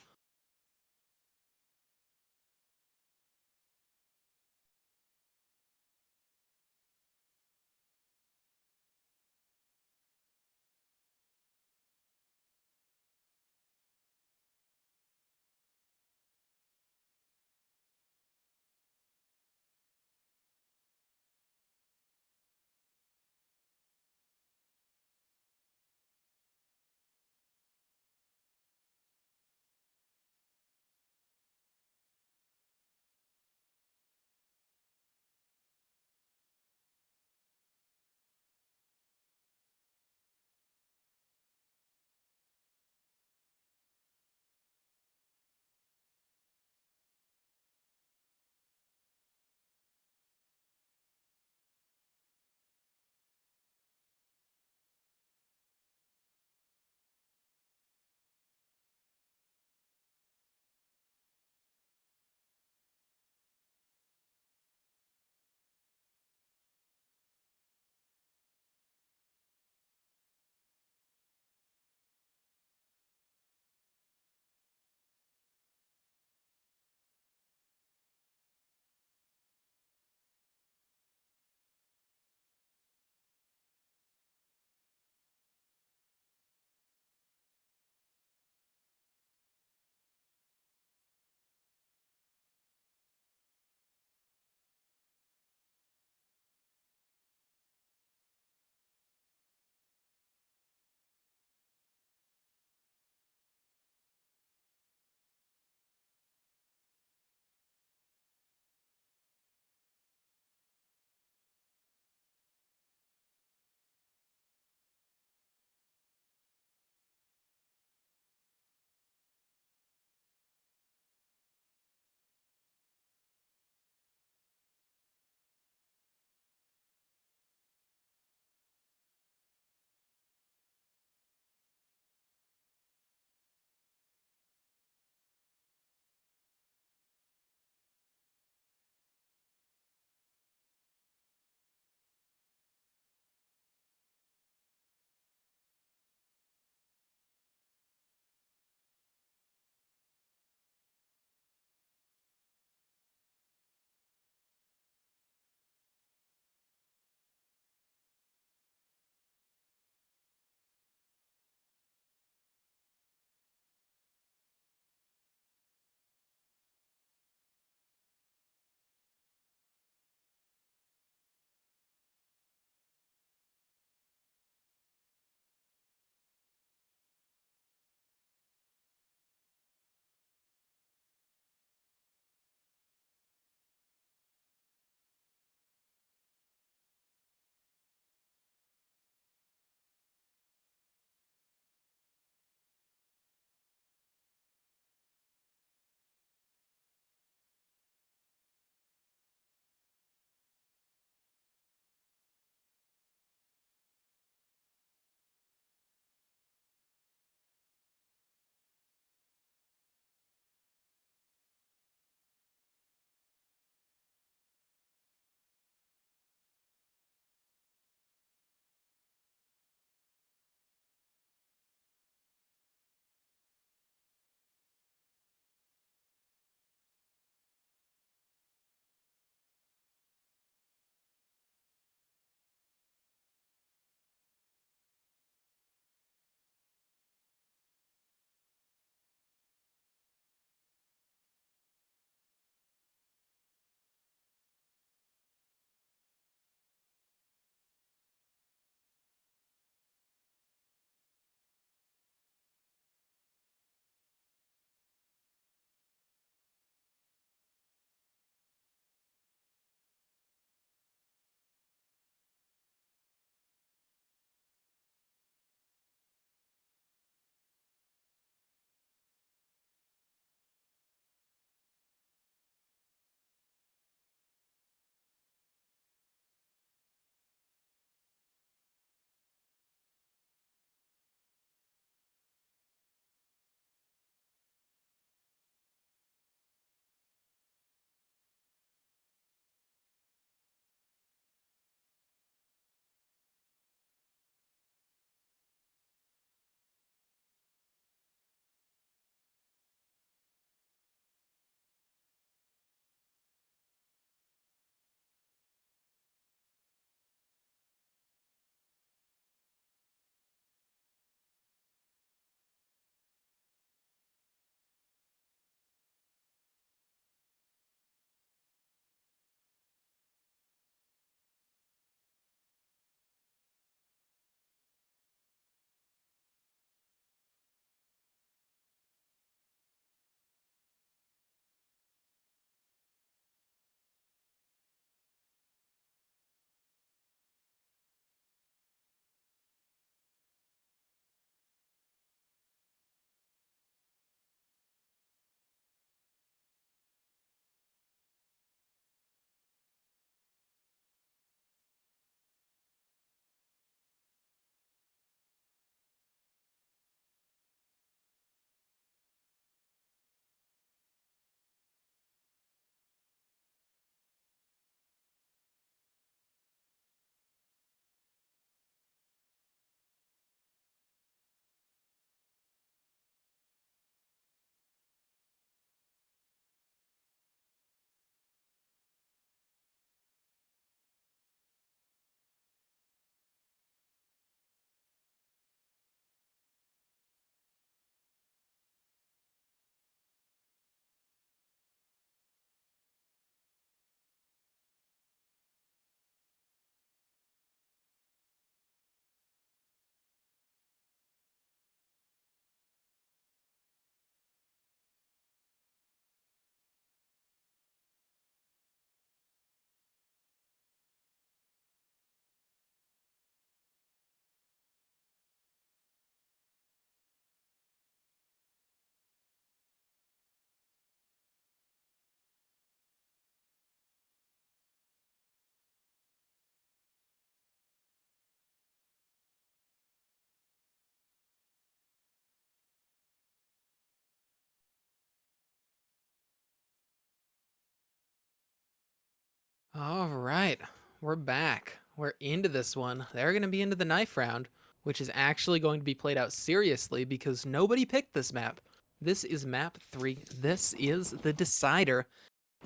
All right, we're back. We're into this one. They're going to be into the knife round, which is actually going to be played out seriously because nobody picked this map. This is map 3. This is the decider.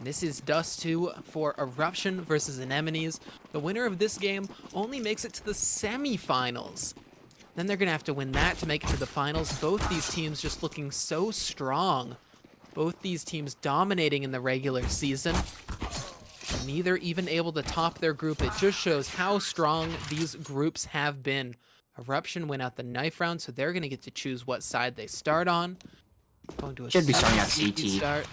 This is Dust 2 for Eruption versus Anemones. The winner of this game only makes it to the semifinals. Then they're going to have to win that to make it to the finals. Both these teams just looking so strong. Both these teams dominating in the regular season. Neither even able to top their group. It just shows how strong these groups have been. Eruption went out the knife round, so they're going to get to choose what side they start on. Going to a Should be starting at CT CT. start.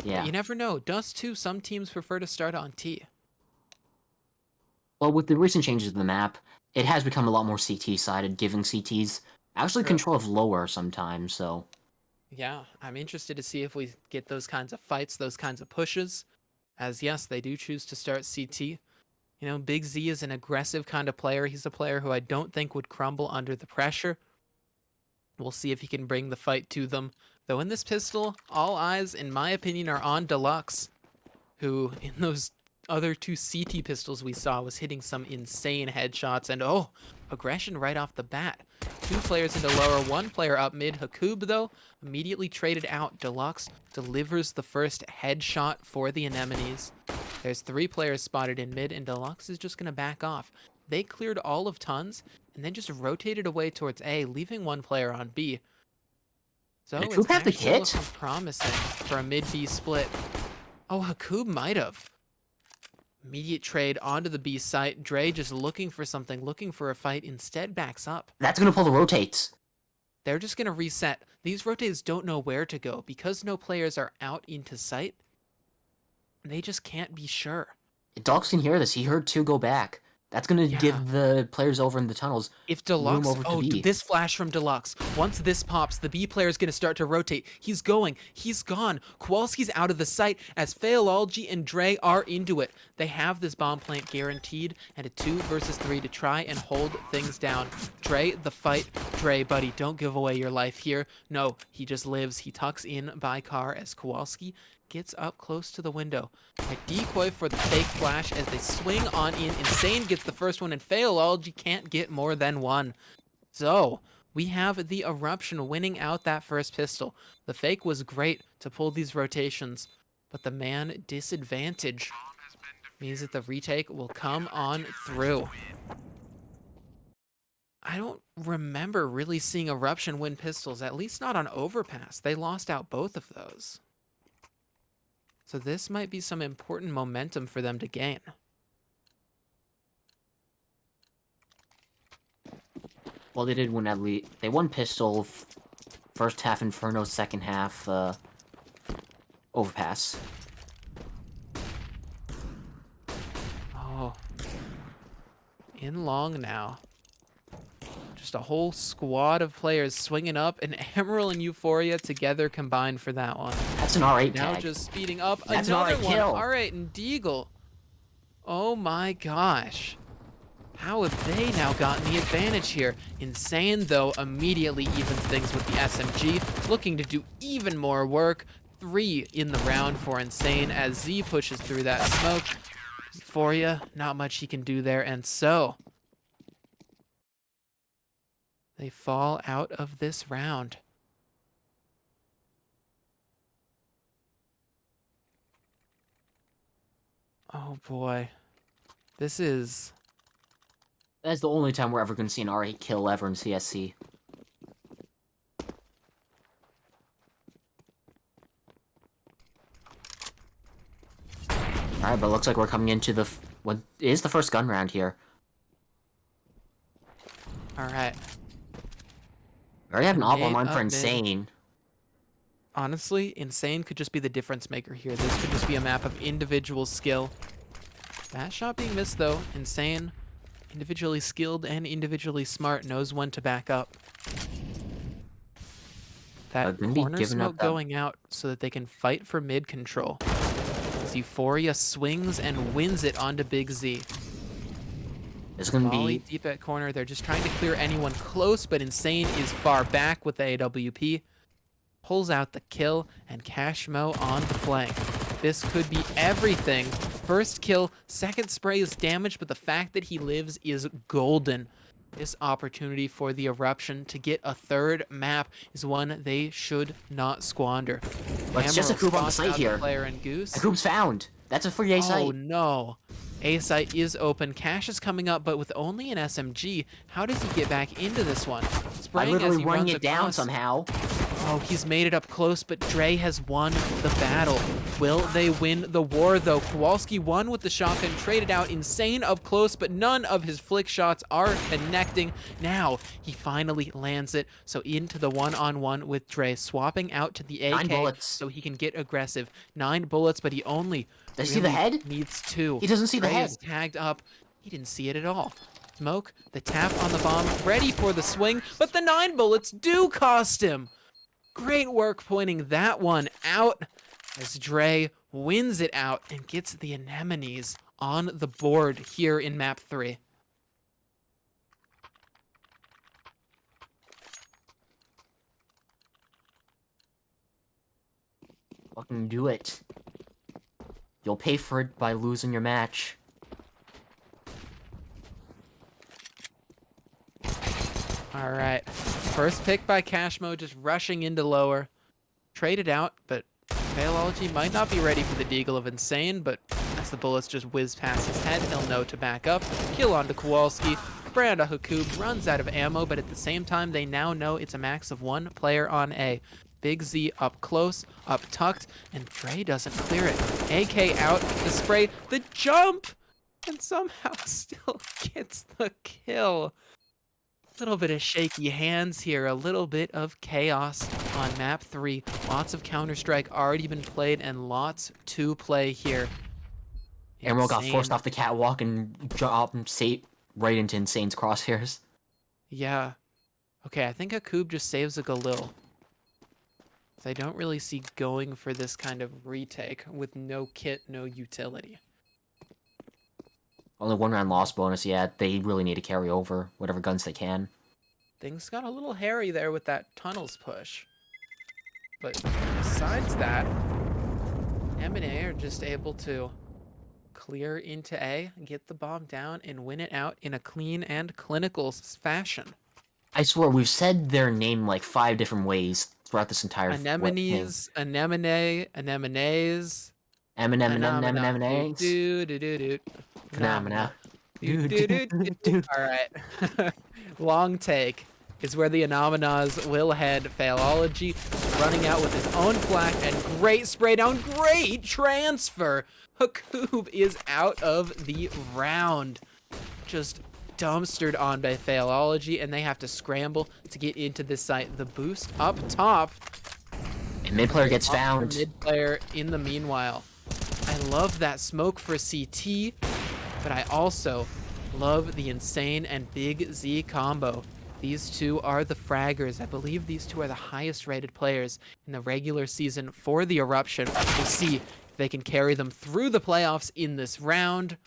Yeah. But you never know. Dust 2, some teams prefer to start on T. Well, with the recent changes to the map, it has become a lot more CT-sided, giving CTs actually True. control of lower sometimes, so... Yeah, I'm interested to see if we get those kinds of fights, those kinds of pushes. As yes, they do choose to start CT. You know, Big Z is an aggressive kind of player. He's a player who I don't think would crumble under the pressure. We'll see if he can bring the fight to them. Though in this pistol, all eyes, in my opinion, are on Deluxe, who in those other 2 CT pistols we saw was hitting some insane headshots. And oh, aggression right off the bat. 2 players into lower, 1 player up mid. Hakub, though, immediately traded out. Deluxe delivers the first headshot for the Anemones. There's 3 players spotted in mid, and Deluxe is just going to back off. They cleared all of Tons, and then just rotated away towards A, leaving 1 player on B. So Did it's Hakub have the actually kit? looking promising for a mid-B split. Oh, Hakub might have. Immediate trade onto the B site. Dre just looking for something, looking for a fight, instead backs up. That's gonna pull the rotates. They're just going to reset. These rotates don't know where to go. Because no players are out into sight, they just can't be sure. Dogs can hear this. He heard 2 go back. That's gonna Yeah. give the players over in the tunnels If Deluxe, room over to oh, B. this flash from Deluxe. Once this pops, the B player is going to start to rotate. He's going. He's gone. Kowalski's out of the sight as Phaeology and Dre are into it. They have this bomb plant guaranteed and a 2 versus 3 to try and hold things down. Dre, the fight. Dre, buddy, don't give away your life here. No, he just lives. He tucks in by car as Kowalski gets up close to the window. A decoy for the fake flash as they swing on in. Insane gets the first one, and Phaeology can't get more than 1. So, we have the Eruption winning out that first pistol. The fake was great to pull these rotations, but the man disadvantage means that the retake will come on through. I don't remember really seeing Eruption win pistols, at least not on Overpass. They lost out both of those. So this might be some important momentum for them to gain. Well, they did win at least... They won pistol first half Inferno, second half Overpass. Oh. In long now. Just a whole squad of players swinging up, and Emerald and Euphoria together combined for that one. That's an R8 Now tag. just speeding up. That's an Another R8 one. kill. R8 and Deagle. Oh my gosh. How have they now gotten the advantage here? Insane, though, immediately evens things with the SMG, looking to do even more work. 3 in the round for Insane as Z pushes through that smoke. Euphoria, not much he can do there, and so they fall out of this round. Oh boy. This is... That's the only time we're ever going to see an R8 kill ever in CSC. Alright, but it looks like we're coming into the... what is the first gun round here. Alright. We already have an op Grenade online up for mid. Insane. Honestly, Insane could just be the difference maker here. This could just be a map of individual skill. That shot being missed, though. Insane, individually skilled and individually smart, knows when to back up. That gonna be corner giving up smoke that- going out so that they can fight for mid control. As Euphoria swings and wins it onto Big Z. It's going to Molly be... deep at corner. They're just trying to clear anyone close, but Insane is far back with the AWP. Pulls out the kill, and Cashmo on the flank. This could be everything. First kill, second spray is damaged, but the fact that he lives is golden. This opportunity for the Eruption to get a third map is one they should not squander. But it's just a Coop on the spots site out here. Player and Goose. A Coop's found. That's a free A site. Oh no. A site is open. Cash is coming up, but with only an SMG, how does he get back into this one? By Spraying as literally he running runs it down across. somehow. Oh, he's made it up close, but Dre has won the battle. Will they win the war, though? Kowalski won with the shotgun, traded out Insane up close, but none of his flick shots are connecting. Now, he finally lands it, so into the one-on-one with Dre, swapping out to the AK 9 bullets. so he can get aggressive. 9 bullets, but he only Does he see the head? needs 2. He doesn't see the Dre head. is tagged up. He didn't see it at all. Smoke, the tap on the bomb, ready for the swing, but the 9 bullets do cost him. Great work pointing that one out as Dre wins it out and gets the Anemones on the board here in map 3. Fucking do it. You'll pay for it by losing your match. All right, first pick by Cashmo, just rushing into lower. Traded out, but Veilology might not be ready for the Deagle of Insane, but as the bullets just whiz past his head, he'll know to back up. Kill onto Kowalski. Brand a Hakub runs out of ammo, but at the same time, they now know it's a max of 1 player on A. Big Z up close, up tucked, and Dre doesn't clear it. AK out, the spray, the jump, and somehow still gets the kill. Little bit of shaky hands here, a little bit of chaos on map 3. Lots of Counter-Strike already been played and lots to play here. Emerald got forced Insane. off the catwalk and dropped right into Insane's crosshairs. Yeah. Okay, I think Akub just saves a Galil. I don't really see going for this kind of retake with no kit, no utility. Only 1 round loss bonus, yeah, they really need to carry over whatever guns they can. Things got a little hairy there with that tunnels push. But besides that, M&A are just able to clear into A, get the bomb down, and win it out in a clean and clinical fashion. I swear, we've said their name like 5 different ways throughout this entire Anemones, anemone, anemones, Anemones. do do do do. Phenomena. All right. Long take is where the Anomanas will head. Failology running out with his own flak and great spray down, great transfer. Hakub is out of the round. Just dumpstered on by Failology, and they have to scramble to get into this site. The boost up top. And mid player gets found. Mid player in the meanwhile. I love that smoke for CT, but I also love the Insane and Big Z combo. These two are the fraggers. I believe these two are the highest rated players in the regular season for the Eruption. We'll see if they can carry them through the playoffs in this round.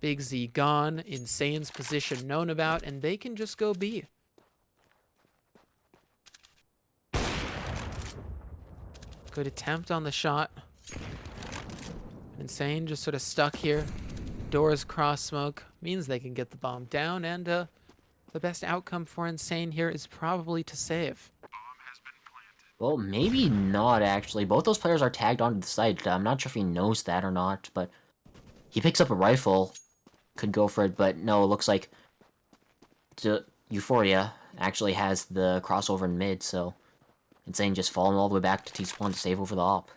Big Z gone, Insane's position known about, and they can just go B. Good attempt on the shot. Insane just sort of stuck here. Doors cross smoke means they can get the bomb down, and the best outcome for Insane here is probably to save. Well, maybe not, actually. Both those players are tagged onto the site. I'm not sure if he knows that or not, but he picks up a rifle. Could go for it, but no, it looks like Euphoria actually has the crossover in mid, so Insane just falling all the way back to T-spawn to save over the op.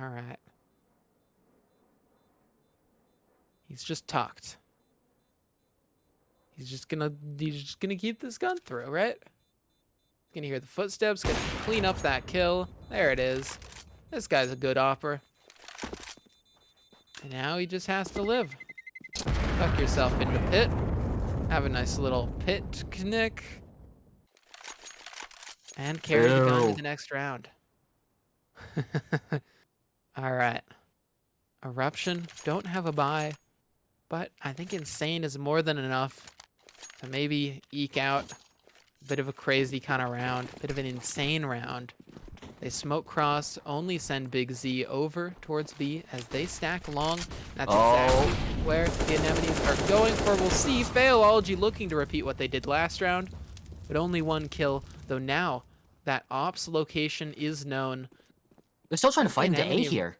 All right. He's just tucked. He's just gonna keep this gun through, right? Gonna hear the footsteps, gonna clean up that kill. There it is. This guy's a good opper. And now he just has to live. Tuck yourself into pit. Have a nice little picnic. And carry the gun to the next round. Alright. Eruption, don't have a buy. But I think Insane is more than enough to maybe eke out a bit of a crazy kind of round. A bit of an insane round. They smoke cross, only send Big Z over towards B as they stack long. That's exactly where the Anemones are going for. We'll see Failology looking to repeat what they did last round, but only one kill, though now that Ops location is known. They're still trying to The fight into A Anemone, here.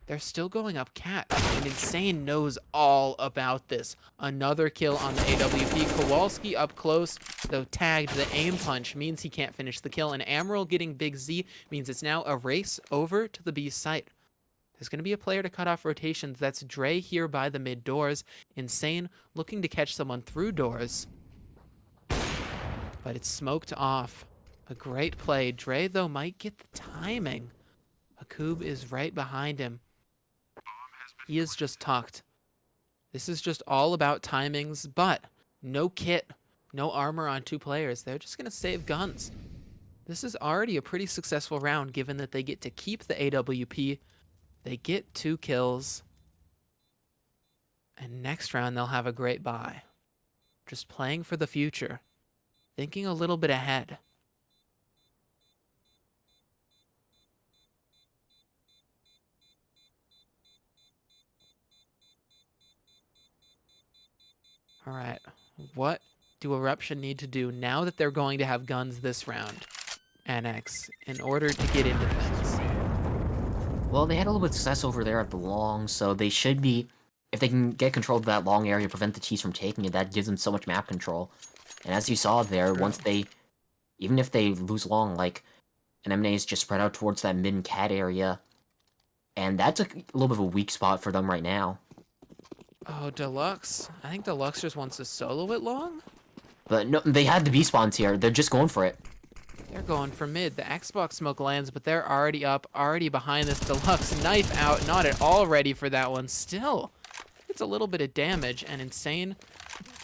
they're still going up cat, and Insane knows all about this. Another kill on the AWP. Kowalski up close, though tagged. The aim punch means he can't finish the kill, and Amaral getting Big Z means it's now a race over to the B site. There's going to be a player to cut off rotations. That's Dre here by the mid doors. Insane looking to catch someone through doors, but it's smoked off. A great play. Dre, though, might get the timing. Akub is right behind him. He is just tucked. This is just all about timings, but no kit, no armor on two players. They're just going to save guns. This is already a pretty successful round, given that they get to keep the AWP. They get 2 kills. And next round, they'll have a great buy. Just playing for the future. Thinking a little bit ahead. All right, what do Eruption need to do now that they're going to have guns this round, NX, in order to get into things? Well, they had a little bit of success over there at the long, so they should be... If they can get control of that long area, prevent the T's from taking it, that gives them so much map control. And as you saw there, once they... Even if they lose long, like, Anemones just spread out towards that mid and cat area. And that's a little bit of a weak spot for them right now. Oh, Deluxe. I think Deluxe just wants to solo it long. But no, they have the B spawns here. They're just going for it. They're going for mid. The Xbox smoke lands, but they're already up, already behind this. Deluxe knife out, not at all ready for that one. Still, it's a little bit of damage, and Insane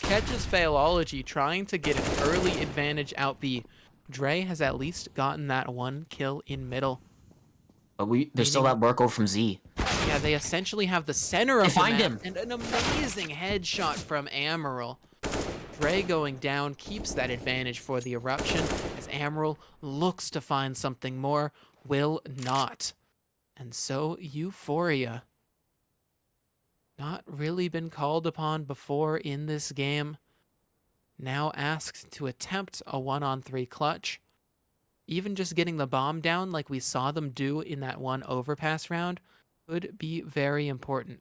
catches Failology trying to get an early advantage out B. Dre has at least gotten that 1 kill in middle. But there's still that work over from Z. Yeah, they essentially have the center of They the find map, him. and an amazing headshot from Amaral. Dre going down keeps that advantage for the Eruption, as Amaral looks to find something more, will not. And so, Euphoria. Not really been called upon before in this game. Now asked to attempt a 1-on-3 clutch. Even just getting the bomb down like we saw them do in that one overpass round could be very important.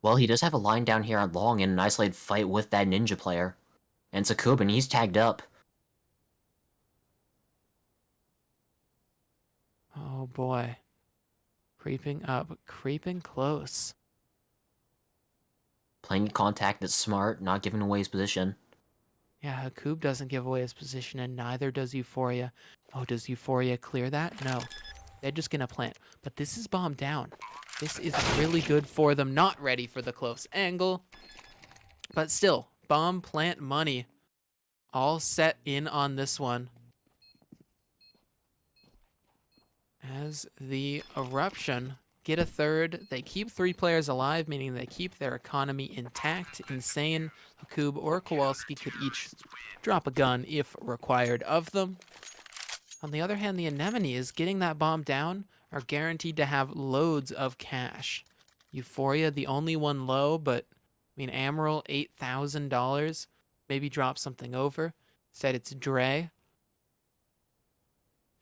Well, he does have a line down here on long in an isolated fight with that ninja player. And Sakubin, he's tagged up. Oh boy. Creeping up, creeping close. Playing contact that's smart, not giving away his position. Yeah, Hakub doesn't give away his position, and neither does Euphoria. Oh, does Euphoria clear that? No. They're just gonna plant. But this is bombed down. This is really good for them. Not ready for the close angle. But still, bomb plant money. All set in on this one. As the Eruption get a third, they keep 3 players alive, meaning they keep their economy intact. Insane, Hakub, or Kowalski could each drop a gun if required of them. On the other hand, the Anemones, getting that bomb down, are guaranteed to have loads of cash. Euphoria, the only one low, but, I mean, Amaral, $8,000. Maybe drop something over. Instead, it's Dre.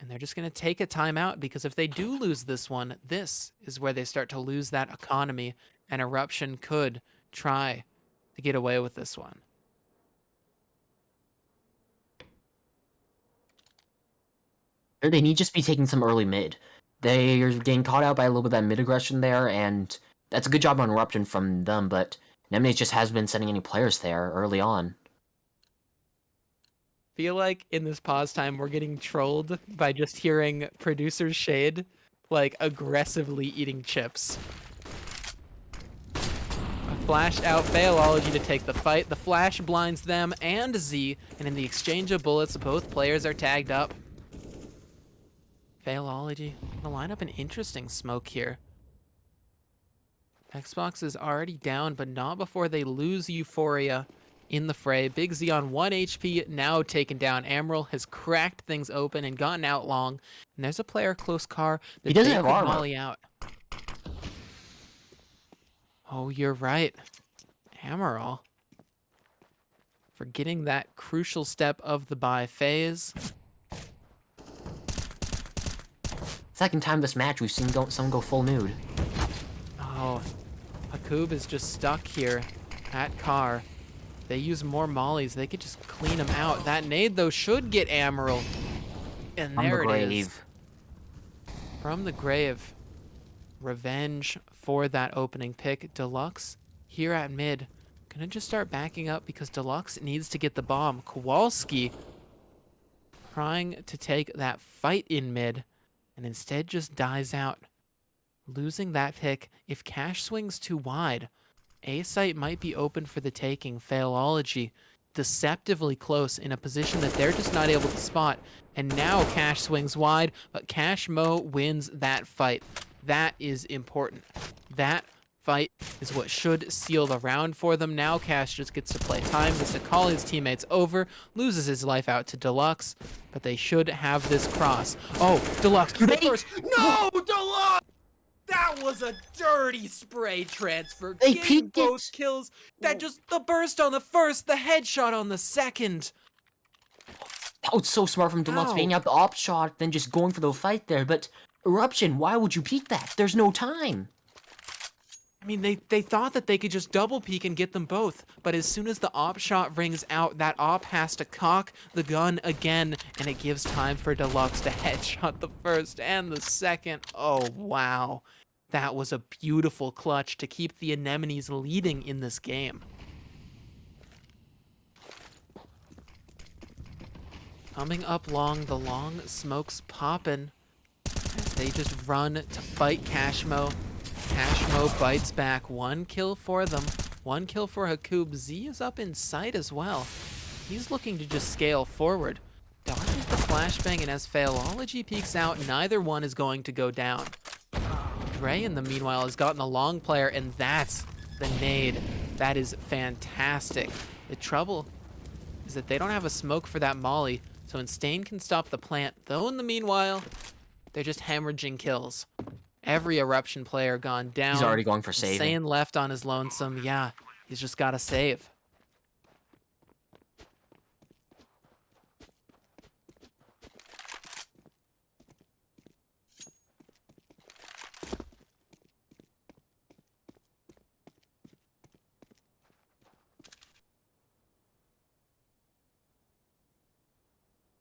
And they're just going to take a timeout, because if they do lose this one, this is where they start to lose that economy, and Eruption could try to get away with this one. They need to just be taking some early mid. They're getting caught out by a little bit of that mid aggression there, and that's a good job on Eruption from them, but Nemnes just hasn't been sending any players there early on. Feel like in this pause time we're getting trolled by just hearing producers shade like aggressively eating chips. A flash out Failology to take the fight. The flash blinds them and Z, and in the exchange of bullets, both players are tagged up. Failology gonna line up an interesting smoke here. Xbox is already down, but not before they lose Euphoria in the fray. Big Z on 1 HP, now taken down. Amaral has cracked things open and gotten out long. And there's a player close car that He doesn't they have could armor. molly out. Oh, you're right. Amaral. Forgetting that crucial step of the buy phase. Second time this match we've seen someone go full nude. Oh, Hakub is just stuck here at car. They use more mollies. They could just clean him out. That nade, though, should get Amaral. And From there the it is. grave. From the grave. Revenge for that opening pick. Deluxe here at mid. Gonna just start backing up because Deluxe needs to get the bomb. Kowalski trying to take that fight in mid and instead just dies out. Losing that pick. If Cash swings too wide, A site might be open for the taking. Failology deceptively close in a position that they're just not able to spot. And now Cash swings wide, but Cash Mo wins that fight. That is important. That fight is what should seal the round for them. Now Cash just gets to play time, gets to call his teammates over, loses his life out to Deluxe, but they should have this cross. Oh, Deluxe, the first. No, Deluxe! That was a dirty spray transfer. They Getting peeked both it. kills. That just the burst on the first, the headshot on the second. That was so smart from Deluxe, Ow. baiting out the op shot, then just going for the fight there. But Eruption, why would you peek that? There's no time. I mean, they thought that they could just double peek and get them both, but as soon as the op shot rings out, that op has to cock the gun again, and it gives time for Deluxe to headshot the first and the second. Oh, wow. That was a beautiful clutch to keep the Anemones leading in this game. Coming up long, the long smoke's poppin' as they just run to fight Cashmo. Cashmo bites back. 1 kill for them. 1 kill for Hakub. Z is up in sight as well. He's looking to just scale forward. Dodges the flashbang, and as Failology peeks out, neither one is going to go down. Dre, in the meanwhile, has gotten the long player, and that's the nade. That is fantastic. The trouble is that they don't have a smoke for that molly, so Insane can stop the plant, though in the meanwhile, they're just hemorrhaging kills. Every Eruption player gone down. He's already going for saving. Insane left on his lonesome. Yeah, he's just got to save.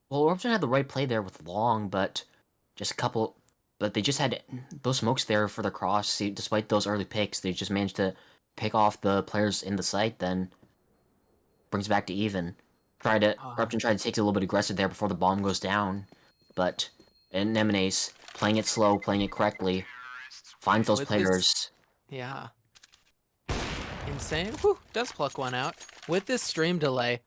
Well, Eruption had the right play there with Long, but just a couple. But they just had those smokes there for the cross. See, despite those early picks, they just managed to pick off the players in the site. Then brings back to even. Eruption tried to take it a little bit aggressive there before the bomb goes down, but Anemones playing it slow, playing it correctly, finds those With players. Yeah. Insane. Whew, does pluck one out. With this stream delay,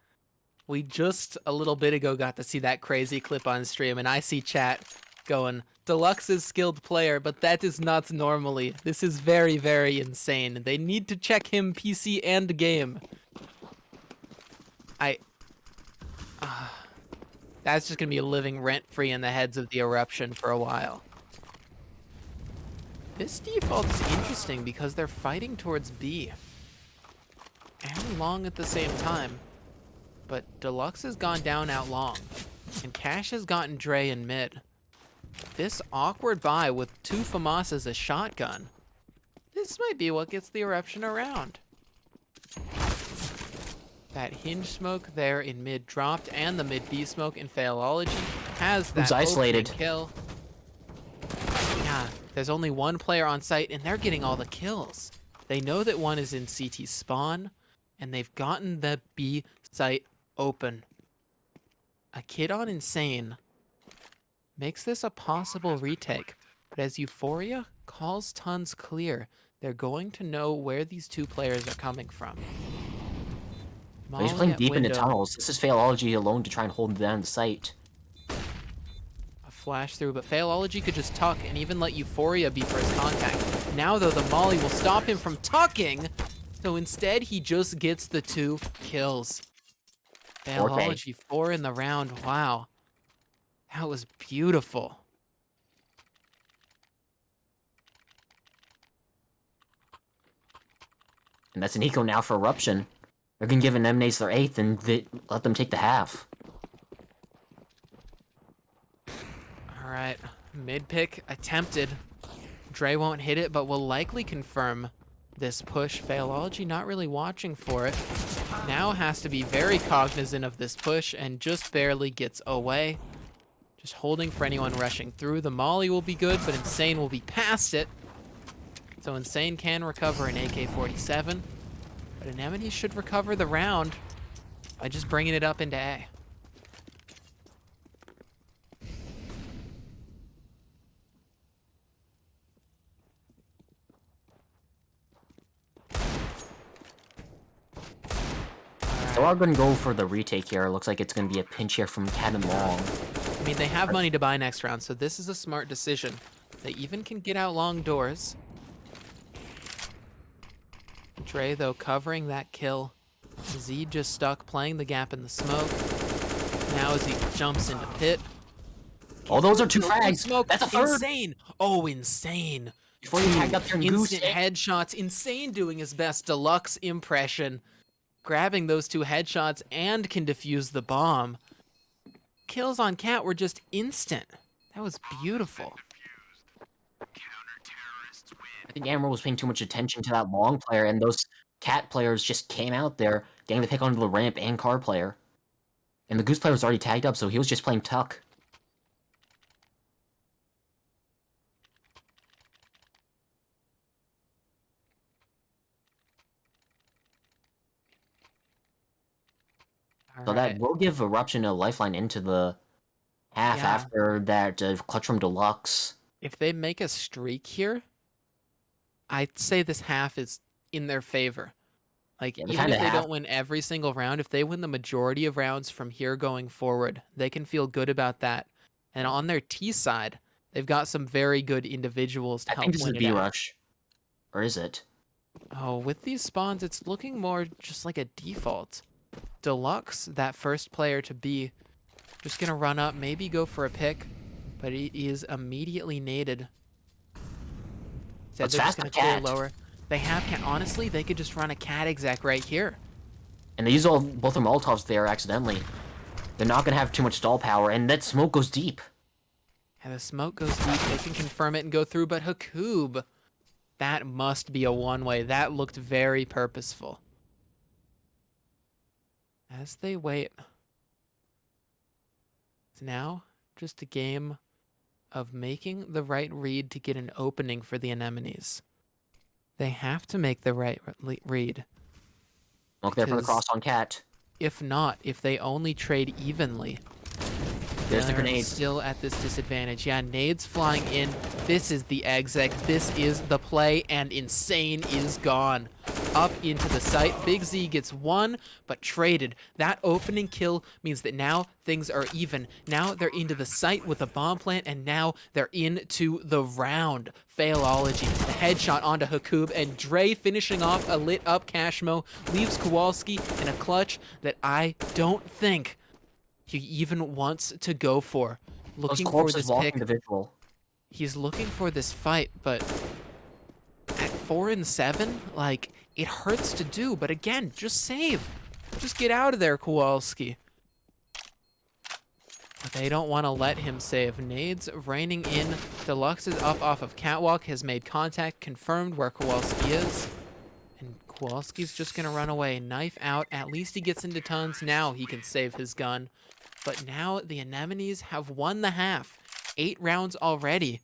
we just a little bit ago got to see that crazy clip on stream, and I see chat going, Deluxe is skilled player, but that is not normally. This is very, very insane. They need to check him PC and game. That's just gonna be living rent-free in the heads of the Eruption for a while. This default is interesting because they're fighting towards B. And long at the same time. But Deluxe has gone down out long. And Cash has gotten Dre in mid. This awkward buy with 2 FAMAS as a shotgun. This might be what gets the Eruption around. That hinge smoke there in mid dropped, and the mid B smoke in Failology has that isolated. kill. Yeah, there's only 1 player on site, and they're getting all the kills. They know that one is in CT spawn, and they've gotten the B site open. A kid on Insane makes this a possible retake, but as Euphoria calls tons clear, they're going to know where these 2 players are coming from. But he's playing deep into tunnels. This is Failology alone to try and hold down the site. A flash through, but Failology could just tuck and even let Euphoria be first contact. Now, though, the molly will stop him from tucking. So instead, he just gets the 2 kills. 4K. Biology 4 in the round. Wow. That was beautiful. And that's an eco now for Eruption. They're gonna give Anemones their 8th and let them take the half. Alright. Mid pick attempted. Dre won't hit it, but will likely confirm this push. Phalology not really watching for it. Now has to be very cognizant of this push and just barely gets away. Just holding for anyone rushing through. The molly will be good, but Insane will be past it. So Insane can recover an AK-47. But Anemone should recover the round by just bringing it up into A. They are gonna go for the retake here. Looks like it's gonna be a pinch here from Cat and Long. I mean, they have money to buy next round, so this is a smart decision. They even can get out long doors. Dre, though, covering that kill. Z just stuck, playing the gap in the smoke. Now as he jumps into pit. Oh, those are 2 frags! Smoke. That's a third! Insane! Oh, Insane! Before you tagged up there and goose Instant it. headshots. Insane doing his best deluxe impression. Grabbing those 2 headshots and can defuse the bomb. Kills on Cat were just instant. That was beautiful. I think Amber was paying too much attention to that Long player, and those Cat players just came out there getting to pick onto the ramp and car player. And the Goose player was already tagged up, so he was just playing Tuck. So that will give Eruption a lifeline into the half after that Clutch Room Deluxe. If they make a streak here, I'd say this half is in their favor. Like, Yeah, even if they don't win every single round, if they win the majority of rounds from here going forward, they can feel good about that. And on their T side, they've got some very good individuals to I help think this is win it B out. Rush. Or is it? Oh, with these spawns, it's looking more just like a default. Deluxe, that first player to be, just gonna run up, maybe go for a pick, but he is immediately naded. Said they're just gonna clear lower. They have Cat. Honestly, they could just run a Cat exec right here. And they use both their Molotovs there accidentally. They're not gonna have too much stall power, and that smoke goes deep. And the smoke goes deep. They can confirm it and go through, but Hakoob, that must be a one-way. That looked very purposeful. As they wait, it's now just a game of making the right read to get an opening for the Anemones. They have to make the right read. Look there for the cross on Cat. If not, if they only trade evenly, there's the they're grenade. Still at this disadvantage. Yeah, nades flying in. This is the exec. This is the play, and Insane is gone. Up into the site. Big Z gets 1, but traded. That opening kill means that now things are even. Now they're into the site with a bomb plant, and now they're into the round. Failology. The headshot onto Hakoob, and Dre finishing off a lit up Cashmo leaves Kowalski in a clutch that I don't think he even wants to go for. Looking for this pick. Individual. He's looking for this fight, but at 4 and 7, like, it hurts to do, but again, just save. Just get out of there, Kowalski. But they don't want to let him save. Nades raining in. Deluxe is up off of Catwalk, has made contact, confirmed where Kowalski is. And Kowalski's just going to run away. Knife out. At least he gets into tons. Now he can save his gun. But now the Anemones have won the half. 8 rounds already.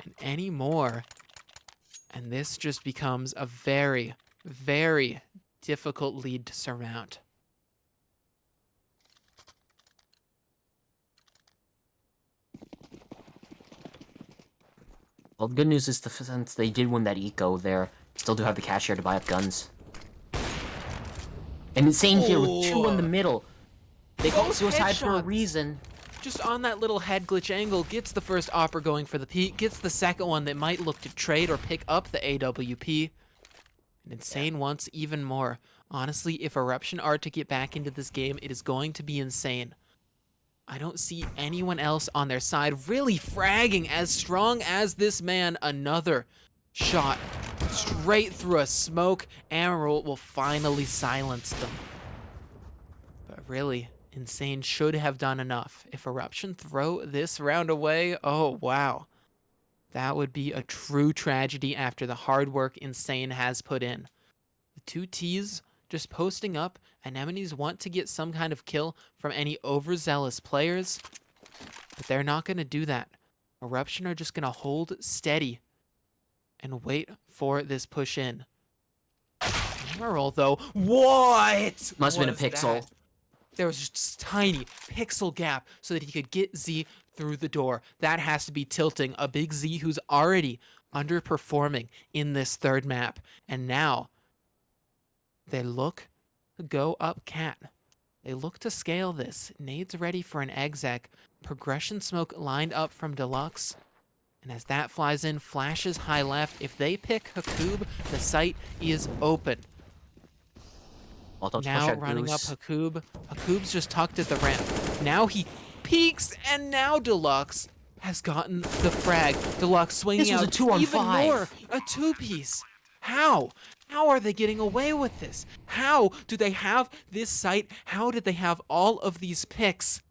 And any more, and this just becomes a very, very difficult lead to surmount. Well, the good news is since they did win that eco, they still do have the cash here to buy up guns. And Insane here with 2 in the middle. They call suicide for a reason. Just on that little head glitch angle, gets the first opper going for the peak, gets the second one that might look to trade or pick up the AWP. And Insane wants even more. Honestly, if Eruption are to get back into this game, it is going to be Insane. I don't see anyone else on their side really fragging as strong as this man. Another shot straight through a smoke. Emerald will finally silence them. But really, Insane should have done enough. If Eruption throw this round away, oh wow. That would be a true tragedy after the hard work Insane has put in. The two T's just posting up. Anemones want to get some kind of kill from any overzealous players, but they're not going to do that. Eruption are just going to hold steady and wait for this push in. Emerald, though, what? Must have been a was pixel. that? There was just a tiny pixel gap so that he could get Z through the door. That has to be tilting a big Z who's already underperforming in this third map. And now they look to go up cat. They look to scale this. Nades ready for an exec. Progression smoke lined up from Deluxe. And as that flies in, flashes high left. If they pick Hakoob, the site is open. Now running up Hakoob. Hakoob's just tucked at the ramp. Now he peeks, and now Deluxe has gotten the frag. Deluxe swinging out even more. A two-piece. How? How are they getting away with this? How do they have this site? How did they have all of these picks?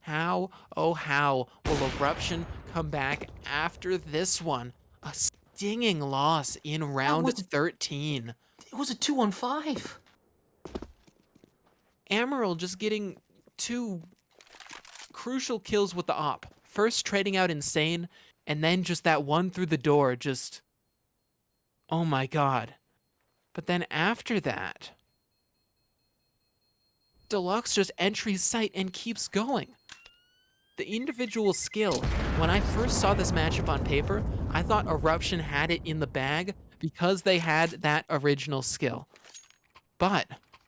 How, oh how, will Eruption come back after this one? A stinging loss in round 13. It was a 2-on-5. Emerald just getting two crucial kills with the op. First trading out Insane, and then just that one through the door, just... oh my god. But then after that, Deluxe just entries site and keeps going. The individual skill, when I first saw this matchup on paper, I thought Eruption had it in the bag because they had that original skill. But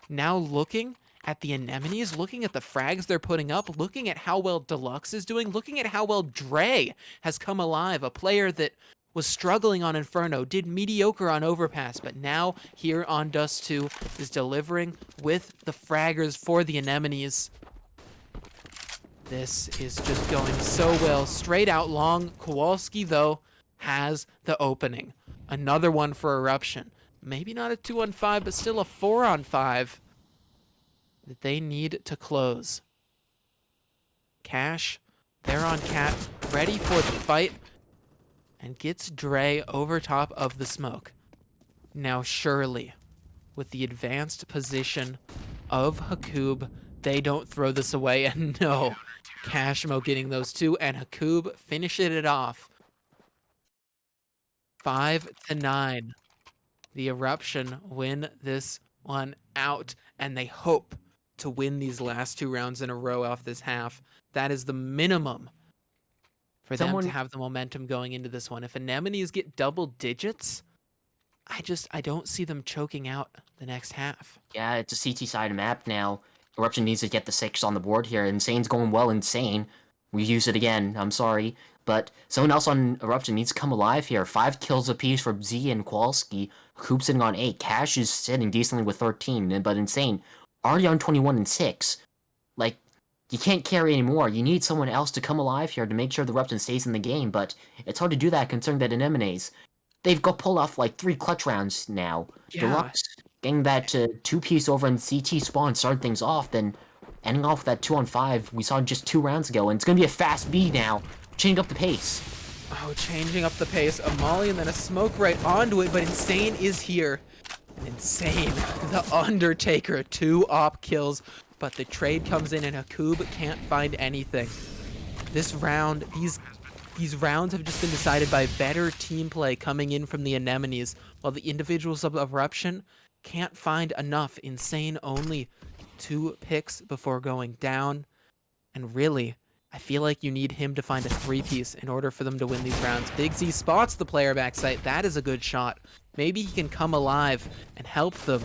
now looking at the Anemones, looking at the frags they're putting up, looking at how well Deluxe is doing, looking at how well Dre has come alive, a player that was struggling on Inferno, did mediocre on Overpass, but now here on Dust 2 is delivering with the fraggers for the Anemones. This is just going so well. Straight out long. Kowalski, though, has the opening. Another one for Eruption. Maybe not a 2-on-5, but still a 4-on-5 that they need to close. Cash, they're on Cat, ready for the fight, and gets Dre over top of the smoke. Now surely, with the advanced position of Hakoob, they don't throw this away, and no, Cashmo getting those two, and Hakoob finishing it off. 5-9. The Eruption win this one out, and they hope to win these last two rounds in a row off this half. That is the minimum for them to have the momentum going into this one. If Anemones get double digits, I don't see them choking out the next half. Yeah, it's a CT side map now. Eruption needs to get the 6 on the board here. Insane's going well. Insane. We use it again. I'm sorry. But someone else on Eruption needs to come alive here. 5 kills apiece for Z and Kowalski. Coop sitting on 8. Cash is sitting decently with 13. But Insane already on 21 and 6. Like, you can't carry anymore. You need someone else to come alive here to make sure the Eruption stays in the game. But it's hard to do that considering that Anemones, they've got pulled off like 3 clutch rounds now. Yeah. Deluxe getting that 2-piece over in CT spawn, starting things off, then ending off with that 2-on-5 we saw just 2 rounds ago, and it's going to be a fast B now, changing up the pace. Oh, changing up the pace. A molly and then a smoke right onto it, but Insane is here. And Insane, the Undertaker, 2 op kills, but the trade comes in and Hakoob can't find anything. This round, these rounds have just been decided by better team play coming in from the Anemones, while the individuals of Eruption can't find enough. Insane only 2 picks before going down. And really, I feel like you need him to find a 3-piece in order for them to win these rounds. Big Z spots the player backside. That is a good shot. Maybe he can come alive and help them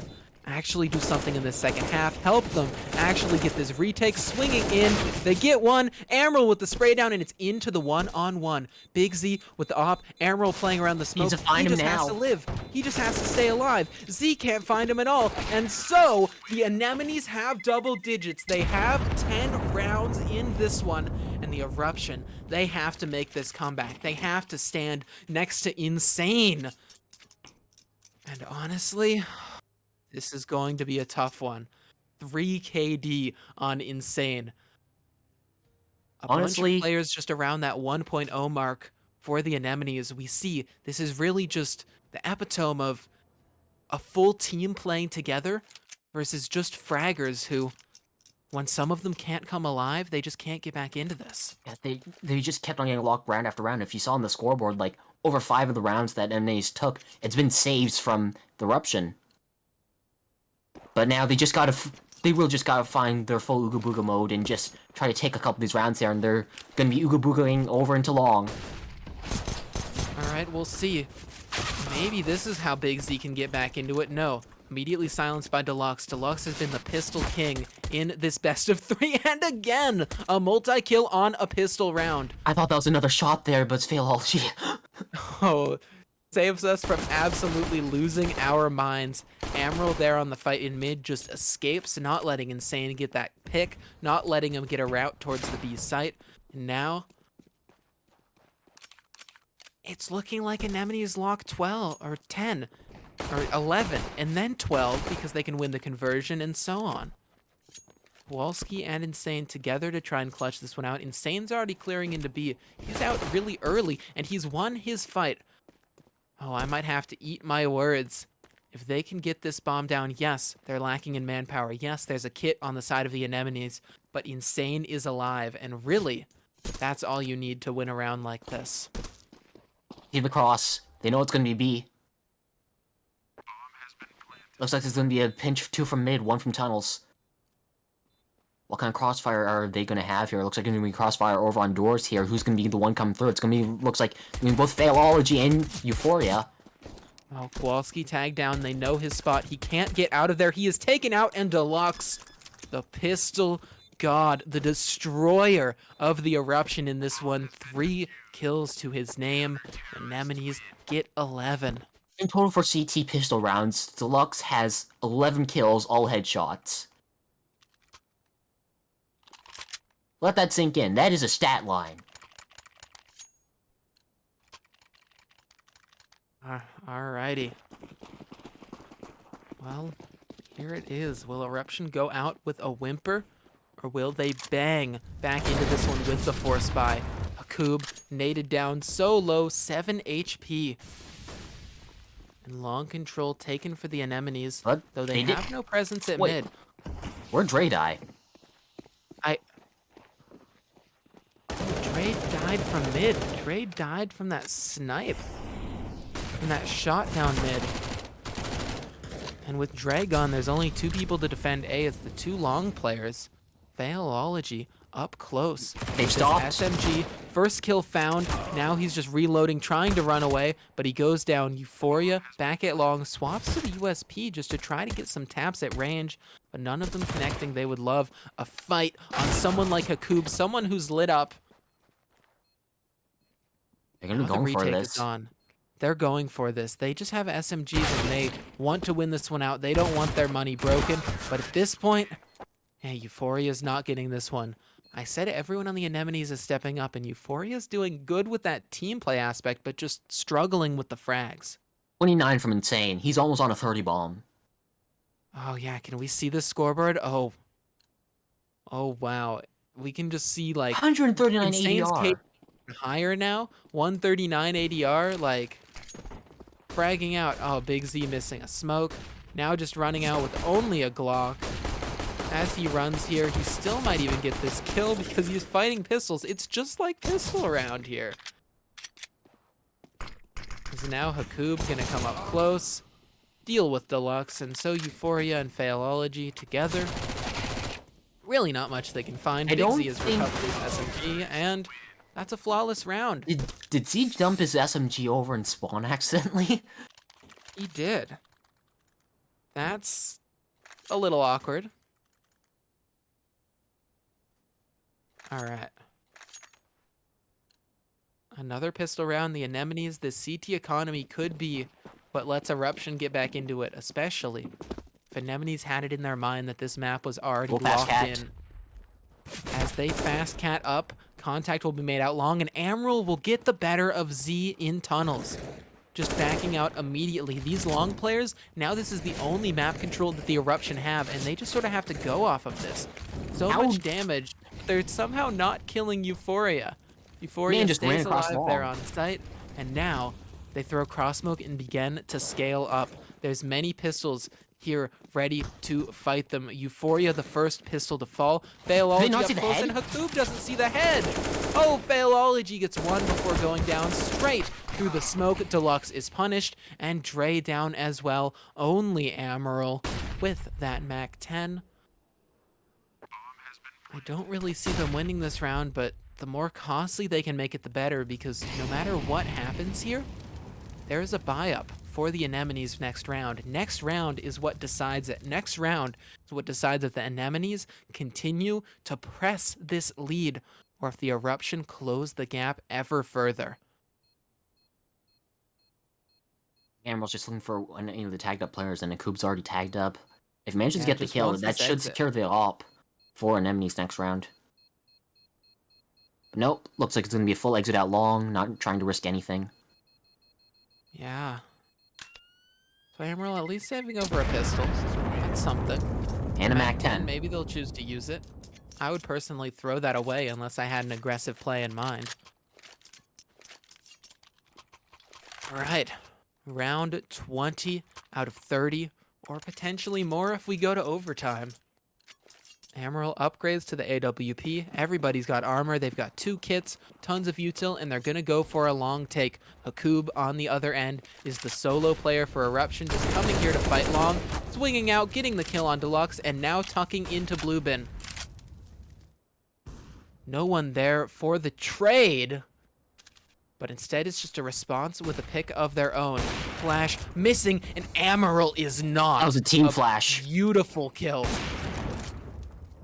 actually do something in the second half, help them actually get this retake, swinging in, they get one, Emerald with the spray down, and it's into the one-on-one. Big Z with the op, Emerald playing around the smoke, Needs to find him just has now. to live, he just has to stay alive, Z can't find him at all, and so, the Anemones have double digits, they have 10 rounds in this one, and the Eruption, they have to make this comeback, they have to stand next to Insane. And honestly, this is going to be a tough one. 3 KD on Insane. A bunch Honestly, of players just around that 1.0 mark for the Anemones. We see this is really just the epitome of a full team playing together versus just fraggers who, when some of them can't come alive, they just can't get back into this. yeah, they just kept on getting locked round after round. If you saw on the scoreboard, like over 5 of the rounds that MNAs took, it's been saves from the Eruption. But now they just gotta, they will just gotta find their full Ooga Booga mode and just try to take a couple of these rounds there, and they're gonna be Ooga Boogaing over into long. Alright, we'll see. Maybe this is how Big Z can get back into it. No. Immediately silenced by Deluxe. Deluxe has been the pistol king in this best of 3, and again, a multi-kill on a pistol round. I thought that was another shot there, but it's failology. Oh, saves us from absolutely losing our minds. Emerald there on the fight in mid just escapes, not letting Insane get that pick, not letting him get a route towards the B site. And now, it's looking like Anemone's lock 12 or 10 or 11 and then 12 because they can win the conversion and so on. Kowalski and Insane together to try and clutch this one out. Insane's already clearing into B. He's out really early and he's won his fight. Oh, I might have to eat my words. If they can get this bomb down, yes, they're lacking in manpower. Yes, there's a kit on the side of the Anemones, but Insane is alive, and really, that's all you need to win a round like this. Keep across. They know it's gonna be B. Looks like there's gonna be a pinch, 2 from mid, 1 from tunnels. What kind of crossfire are they gonna have here? It looks like gonna be crossfire over on doors here. Who's gonna be the one coming through? It's gonna be, looks like, both Failology and Euphoria. Oh, Kowalski tagged down. They know his spot. He can't get out of there. He is taken out, and Deluxe, the pistol god, the destroyer of the Eruption in this one. 3 kills to his name. Anemones get 11. In total for CT pistol rounds, Deluxe has 11 kills, all headshots. Let that sink in. That is a stat line. Alrighty. Well, here it is. Will Eruption go out with a whimper? Or will they bang back into this one with the force buy? Hakub naded down so low, 7 HP. And long control taken for the Anemones, But though they have no presence at Wait. mid. Where'd Dre die? Dre died from mid. Dre died from that snipe. From that shot down mid. And with Dre gone, there's only 2 people to defend A. It's the 2 long players. Failology up close. They've stopped. SMG, first kill found. Now he's just reloading, trying to run away, but he goes down. Euphoria back at long, swaps to the USP just to try to get some taps at range, but none of them connecting. They would love a fight on someone like Hakub, someone who's lit up. They're gonna be Now the going for retake this. is on. They're going for this. They just have SMGs and they want to win this one out. They don't want their money broken, but at this point, hey, Euphoria's not getting this one. I said everyone on the Anemones is stepping up, and Euphoria's doing good with that team play aspect, but just struggling with the frags. 29 from Insane. He's almost on a 30 bomb. Oh yeah, can we see the scoreboard? Oh. Oh wow. We can just see like 139 Insane's ADR. higher now. 139 ADR, like fragging out. Oh, Big Z missing a smoke. Now just running out with only a Glock. As he runs here, he still might even get this kill because he's fighting pistols. It's just like pistol around here. Because now Hakub gonna come up close, deal with Deluxe, and so Euphoria and Failology together. Really not much they can find. Big Z has recovered his SMG, and that's a flawless round. Did Z dump his SMG over in spawn accidentally? He did. That's a little awkward. All right. Another pistol round. The Anemones. The CT economy could be what lets Eruption get back into it, especially if Anemones had it in their mind that this map was already Little fast locked cat. in. As they fast cat up, contact will be made out long, and Amaral will get the better of Z in tunnels. Just backing out immediately. These long players, now this is the only map control that the Eruption have, and they just sort of have to go off of this. So much damage. They're somehow not killing Euphoria. Euphoria just ran stays across alive the there wall. on site, and now they throw cross smoke and begin to scale up. There's many pistols here ready to fight them. Euphoria, the first pistol to fall. Failology not up see the close, head? and Hakub doesn't see the head. Oh, Failology gets one before going down straight through the smoke. Deluxe is punished, and Dre down as well. Only Amaral with that Mac 10. I don't really see them winning this round, but the more costly they can make it, the better, because no matter what happens here, there is a buy-up for the Anemones next round. Next round is what decides it. Next round is what decides if the Anemones continue to press this lead or if the Eruption close the gap ever further. Amaral's just looking for any of the tagged up players, and Akub's already tagged up. If he manages to Yeah, get the just kill, wants that this should exit. secure the op for Anemones next round. But nope, looks like it's going to be a full exit out long, not trying to risk anything. Yeah. So Amaral at least saving over a pistol. That's something. And a Mac 10. Maybe they'll choose to use it. I would personally throw that away unless I had an aggressive play in mind. All right. Round 20 out of 30, or potentially more if we go to overtime. Amaral upgrades to the AWP. Everybody's got armor. They've got 2 kits, tons of util, and they're going to go for a long take. Hakub on the other end is the solo player for Eruption, just coming here to fight long, swinging out, getting the kill on Deluxe, and now tucking into Blue Bin. No one there for the trade, but instead it's just a response with a pick of their own. Flash missing, and Amaral is not. That was a team flash. Beautiful kill.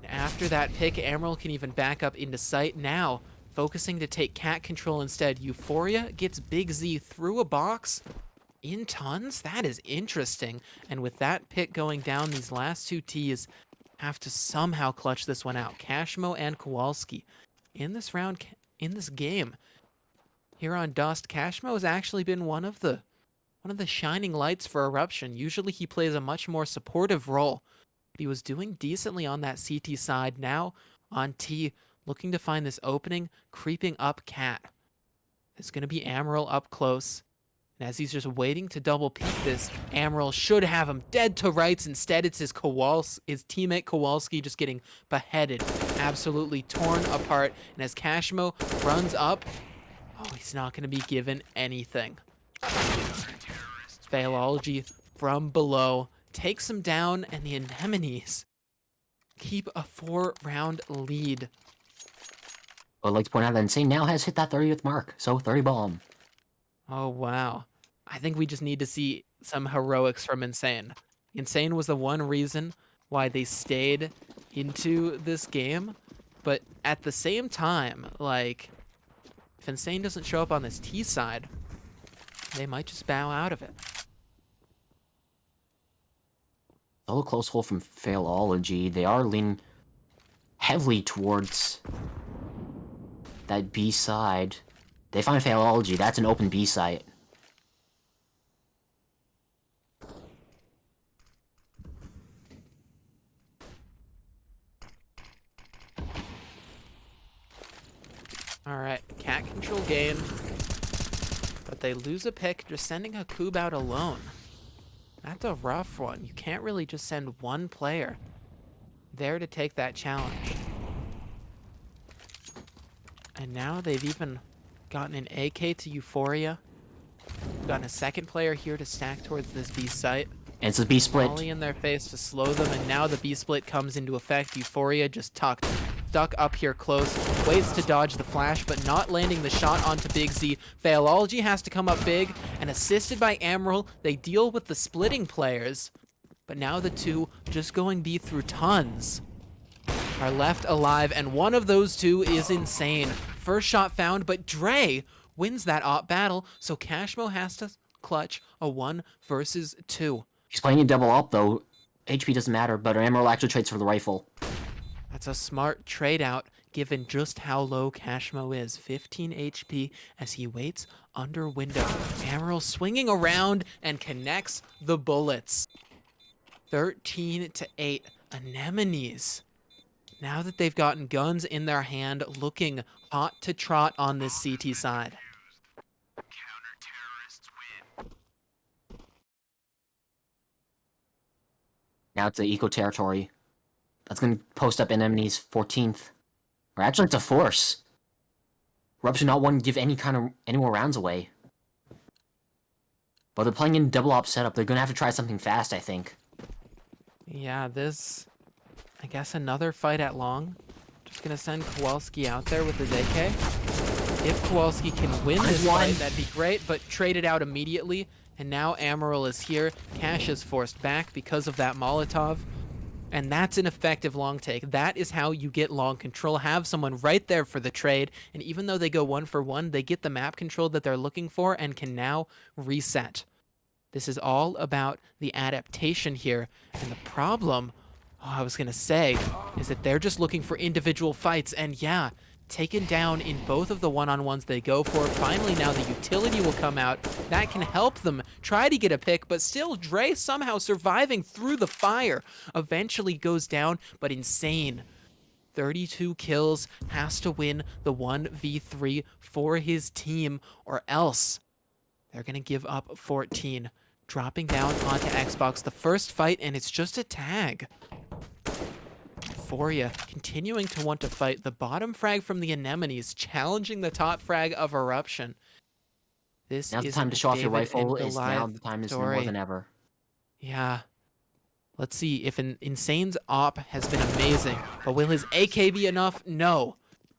After that pick, Amaral can even back up into sight. Now, focusing to take cat control instead. Euphoria gets Big Z through a box in tons. That is interesting. And with that pick going down, these last 2 Ts have to somehow clutch this one out. Kashmo and Kowalski in this round, in this game. Here on Dust, Kashmo has actually been one of the shining lights for Eruption. Usually he plays a much more supportive role. But he was doing decently on that CT side. Now on T, looking to find this opening, creeping up Cat. It's going to be Amaral up close. And as he's just waiting to double peek this, Amaral should have him dead to rights. Instead, it's his teammate Kowalski just getting beheaded. Absolutely torn apart. And as Kashmo runs up, oh, he's not going to be given anything. Failology from below takes him down, and the Anemones keep a 4-round lead. I'd like to point out that Insane now has hit that 30th mark, so 30 bomb. Oh, wow. I think we just need to see some heroics from Insane. Insane was the one reason why they stayed into this game, but at the same time, like, if Insane doesn't show up on this T side, they might just bow out of it. A little close hole from Failology. They are leaning heavily towards that B side. They find Failology. That's an open B site. All right, cat control gain, but they lose a pick, just sending Hakub out alone. That's a rough one. You can't really just send one player there to take that challenge. And now they've even gotten an AK to Euphoria. Gotten a second player here to stack towards this B site. And it's a B split. Volley in their face to slow them, and now the B split comes into effect. Euphoria just stuck up here close, waits to dodge the flash, but not landing the shot onto Big Z. Failology has to come up big, and assisted by Amaral, they deal with the splitting players. But now the two just going B through tons are left alive, and one of those two is Insane. First shot found, but Dre wins that op battle, so Cashmo has to clutch a 1 versus 2. He's playing a double up though. HP doesn't matter, but Emerald actually trades for the rifle. That's a smart trade out given just how low Cashmo is. 15 HP as he waits under window. Emerald swinging around and connects the bullets. 13-8. Anemones, now that they've gotten guns in their hand, looking hot to trot on this CT side. Now it's the eco territory. That's going to post up Anemone's 14th. Or actually, it's a force. Eruption not one give any more rounds away. But they're playing in double op setup. They're going to have to try something fast, I think. Yeah, this, I guess another fight at long. Just going to send Kowalski out there with his AK. If Kowalski can win this fight, that'd be great, but trade it out immediately. And now Amaral is here. Cash is forced back because of that Molotov. And that's an effective long take. That is how you get long control. Have someone right there for the trade. And even though they go 1 for 1, they get the map control that they're looking for and can now reset. This is all about the adaptation here. And the problem, I was going to say, is that they're just looking for individual fights. And yeah, taken down in both of the one-on-ones they go for. Finally, now the utility will come out. That can help them try to get a pick, but still, Dre somehow surviving through the fire. Eventually goes down, but Insane. 32 kills, has to win the 1v3 for his team, or else they're going to give up 14. Dropping down onto Xbox, the first fight, and it's just a tag. Euphoria continuing to want to fight. The bottom frag from the Anemones challenging the top frag of Eruption. This now's the is time to show off your rifle. Now the time is story. more than ever. Yeah. Let's see if Insane's op has been amazing, but will his AK be enough? No.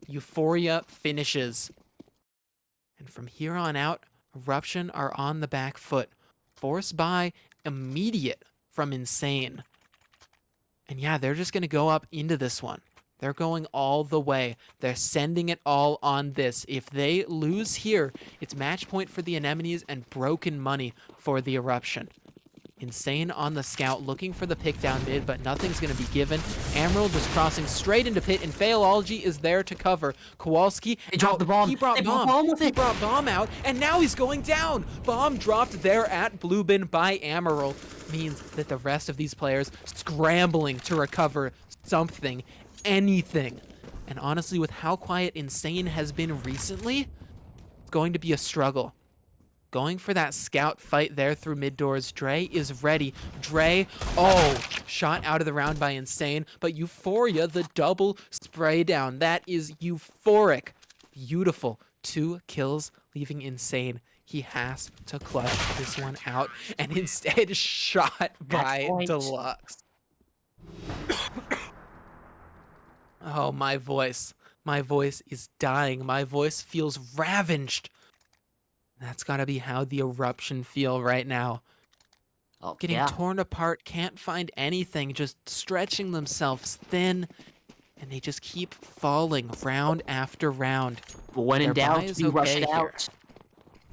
Euphoria finishes. And from here on out, Eruption are on the back foot. Forced by immediate from Insane. And yeah, they're just going to go up into this one. They're going all the way. They're sending it all on this. If they lose here, it's match point for the Anemones and broken money for the Eruption. Insane on the scout, looking for the pick down mid, but nothing's going to be given. Emerald just crossing straight into pit, and Failology is there to cover. Kowalski, he dropped the bomb. He brought bomb. He brought bomb out, and now he's going down. Bomb dropped there at Blue Bin by Emerald means that the rest of these players scrambling to recover something, anything. And honestly, with how quiet Insane has been recently, it's going to be a struggle. Going for that scout fight there through mid doors. Dre is ready. Dre, shot out of the round by Insane, but Euphoria, the double spray down. That is euphoric. Beautiful. 2 kills, leaving Insane. He has to clutch this one out, and instead shot by Deluxe. Oh, my voice. My voice is dying. My voice feels ravaged. That's gotta be how the Eruption feel right now. Getting torn apart, can't find anything, just stretching themselves thin, and they just keep falling round after round. But when in doubt, you rush it out.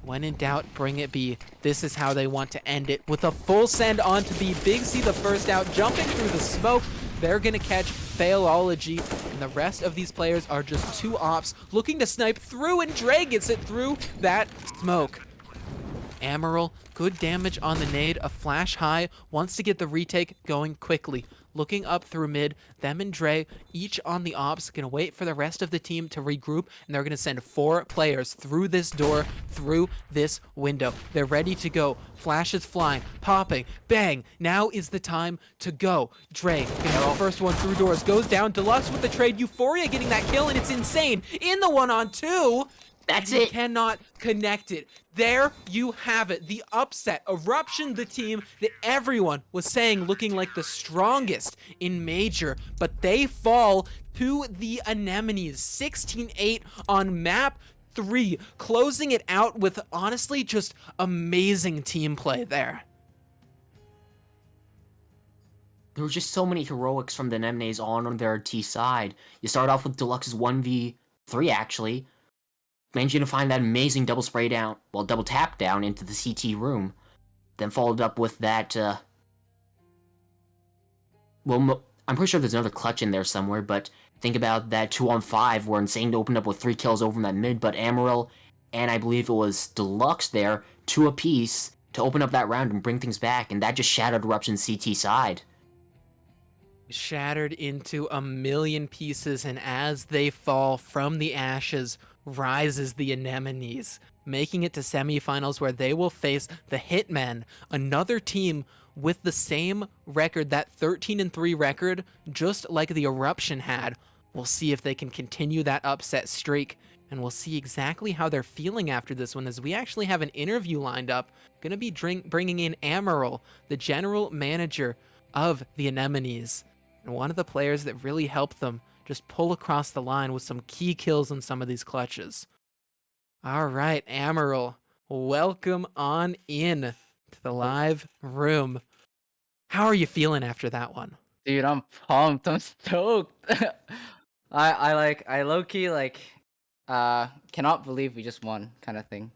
When in doubt, bring it B. This is how they want to end it. With a full send on to B. Big C the first out, jumping through the smoke. They're gonna catch Failology, and the rest of these players are just 2 ops looking to snipe through, and Dre gets it through that smoke. Amaral, good damage on the nade, a flash high, wants to get the retake going quickly. Looking up through mid, them and Dre, each on the ops, gonna wait for the rest of the team to regroup, and they're gonna send 4 players through this door, through this window. They're ready to go. Flashes flying, popping, bang. Now is the time to go. Dre, gonna be the first one through doors, goes down. Deluxe with the trade. Euphoria getting that kill, and it's Insane in the 1-on-2. That's it. You Cannot connect it. There you have it. The upset. Eruption, the team that everyone was saying looking like the strongest in Major, but they fall to the Anemones. 16-8 on map 3, closing it out with honestly just amazing team play there. there were just so many heroics from the Nemnes on their T side. You start off with Deluxe's 1v3, actually, managing to find that amazing double spray down, well, double tap down into the CT room. Then followed up with that, I'm pretty sure there's another clutch in there somewhere, but think about that 2-on-5 where Insane opened up with 3 kills over in that mid, but Amaryl and I believe it was Deluxe there, 2 apiece, to open up that round and bring things back, and that just shattered Eruption's CT side. Shattered into a million pieces, and as they fall from the ashes, rises the Anemones, making it to semifinals where they will face the Hitmen, another team with the same record, that 13-3 record, just like the Eruption had. We'll see if they can continue that upset streak, and we'll see exactly how they're feeling after this one, as we actually have an interview lined up. Gonna be bringing in Amaryl, the general manager of the Anemones, and one of the players that really helped them just pull across the line with some key kills in some of these clutches. All right, Amaryl, welcome on in to the live room. How are you feeling after that one? Dude, I'm pumped. I'm stoked. I low key cannot believe we just won kind of thing.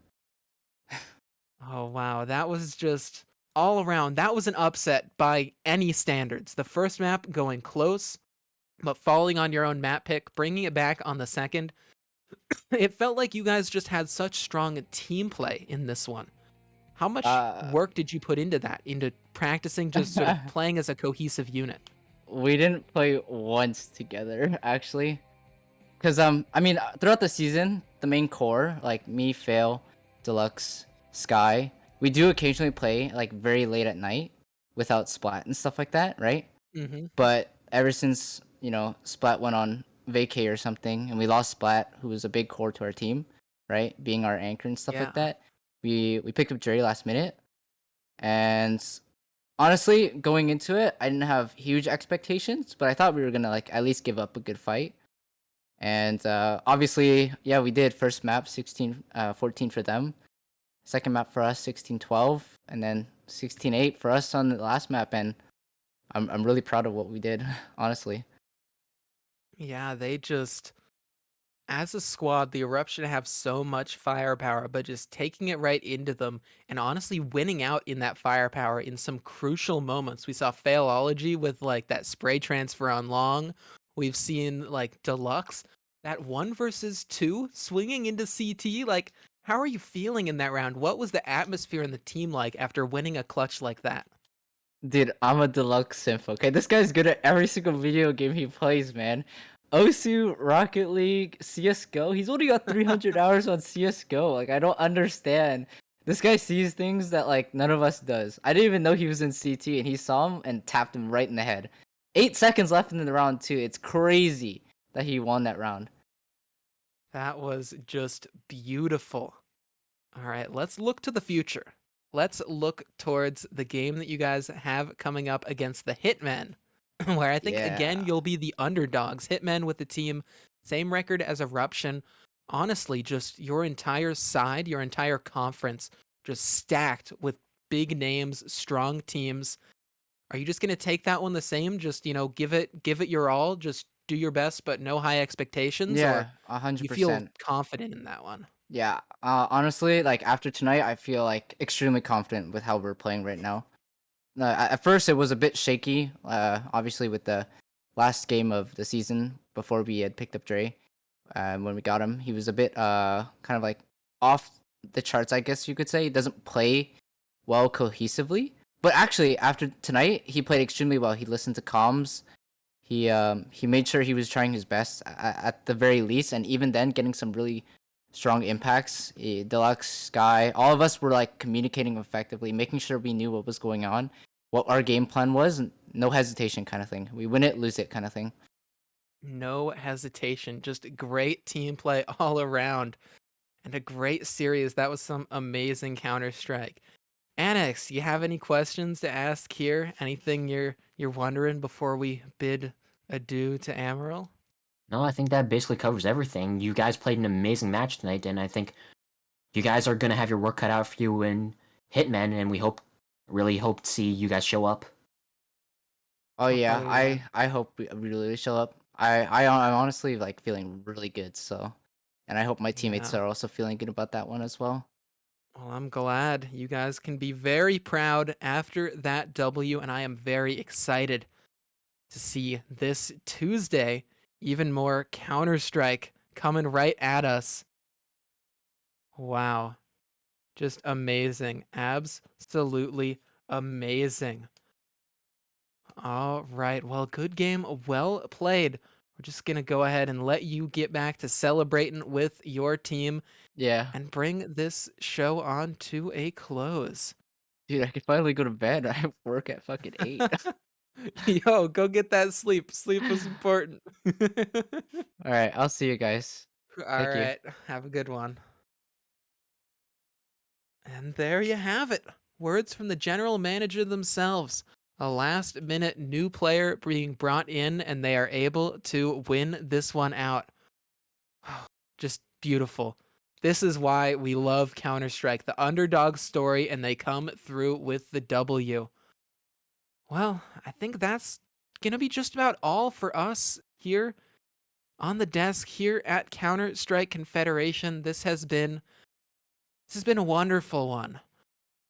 Oh, wow. That was just all around. That was an upset by any standards. The first map going close, but falling on your own map pick, bringing it back on the second. It felt like you guys just had such strong team play in this one. How much work did you put into that, into practicing just sort of playing as a cohesive unit? We didn't play once together actually. Cause I mean throughout the season, the main core, like me, Fail, Deluxe, Sky, we do occasionally play like very late at night without Splat and stuff like that, right? Mm-hmm. But ever since, Splat went on vacay or something and we lost Splat, who was a big core to our team, right? Being our anchor and stuff Yeah. like that. We picked up Jerry last minute. And honestly, going into it, I didn't have huge expectations, but I thought we were gonna like at least give up a good fight. And obviously, yeah, we did. First map 16-14 for them. Second map for us 16-12, and then 16-8 for us on the last map. And I'm really proud of what we did, honestly. Yeah, they just, as a squad, the Eruption have so much firepower, but just taking it right into them and honestly winning out in that firepower in some crucial moments. We saw Failology with like that spray transfer on long. We've seen like Deluxe, that 1 versus 2 swinging into CT. Like, how are you feeling in that round? What was the atmosphere in the team like after winning a clutch like that? Dude, I'm a Deluxe simp, okay? This guy's good at every single video game he plays, man. Osu, Rocket League, CSGO. He's only got 300 hours on CSGO. Like, I don't understand. This guy sees things that, like, none of us does. I didn't even know he was in CT, and he saw him and tapped him right in the head. 8 seconds left in the round, too. It's crazy that he won that round. That was just beautiful. All right, let's look to the future. Let's look towards the game that you guys have coming up against the Hitmen, where I think, again, Yeah. you'll be the underdogs. Hitmen with the team, same record as Eruption. Honestly, just your entire side, your entire conference, just stacked with big names, strong teams. Are you just going to take that one the same? Just, give it your all, just do your best, but no high expectations? Or Yeah, you feel 100%. confident in that one? Yeah, honestly, like, after tonight, I feel, like, extremely confident with how we're playing right now. At first, it was a bit shaky, obviously, with the last game of the season before we had picked up Dre. When we got him, he was a bit kind of like off the charts, I guess you could say. He doesn't play well cohesively. But actually, after tonight, he played extremely well. He listened to comms. He made sure he was trying his best at the very least, and even then, getting some really strong impacts. Deluxe, Sky, all of us were like communicating effectively, making sure we knew what was going on, what our game plan was, and no hesitation kind of thing. We win it, lose it kind of thing. No hesitation. Just great team play all around. And a great series. That was some amazing Counter-Strike. Annex, you have any questions to ask here? Anything you're wondering before we bid adieu to Amaryl? No, I think that basically covers everything. You guys played an amazing match tonight, and I think you guys are going to have your work cut out for you in Hitmen, and we really hope to see you guys show up. Oh I'll yeah, totally do that. I hope we really show up. I'm honestly like feeling really good. So, and I hope my teammates Yeah. are also feeling good about that one as well. Well, I'm glad you guys can be very proud after that W, and I am very excited to see this Tuesday even more Counter-Strike coming right at us. Wow. Just amazing. Absolutely amazing. All right. Well, good game. Well played. We're just going to go ahead and let you get back to celebrating with your team Yeah, and bring this show on to a close. dude, I can finally go to bed. I have work at fucking 8. Yo, go get that sleep. Sleep is important. All right, I'll see you guys. All Thank you. right. Have a good one. And there you have it. Words from the general manager themselves. A last minute new player being brought in, and they are able to win this one out. Just beautiful. This is why we love Counter Strike, the underdog story, and they come through with the W. Well, I think that's going to be just about all for us here on the desk here at Counter Strike Confederation. This has been a wonderful one.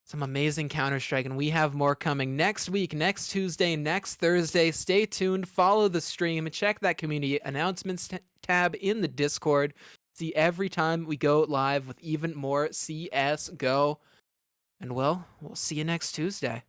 Some amazing Counter-Strike, and we have more coming next week, next Tuesday, next Thursday. Stay tuned, follow the stream, check that community announcements tab in the Discord. See every time we go live with even more CSGO. And well, we'll see you next Tuesday.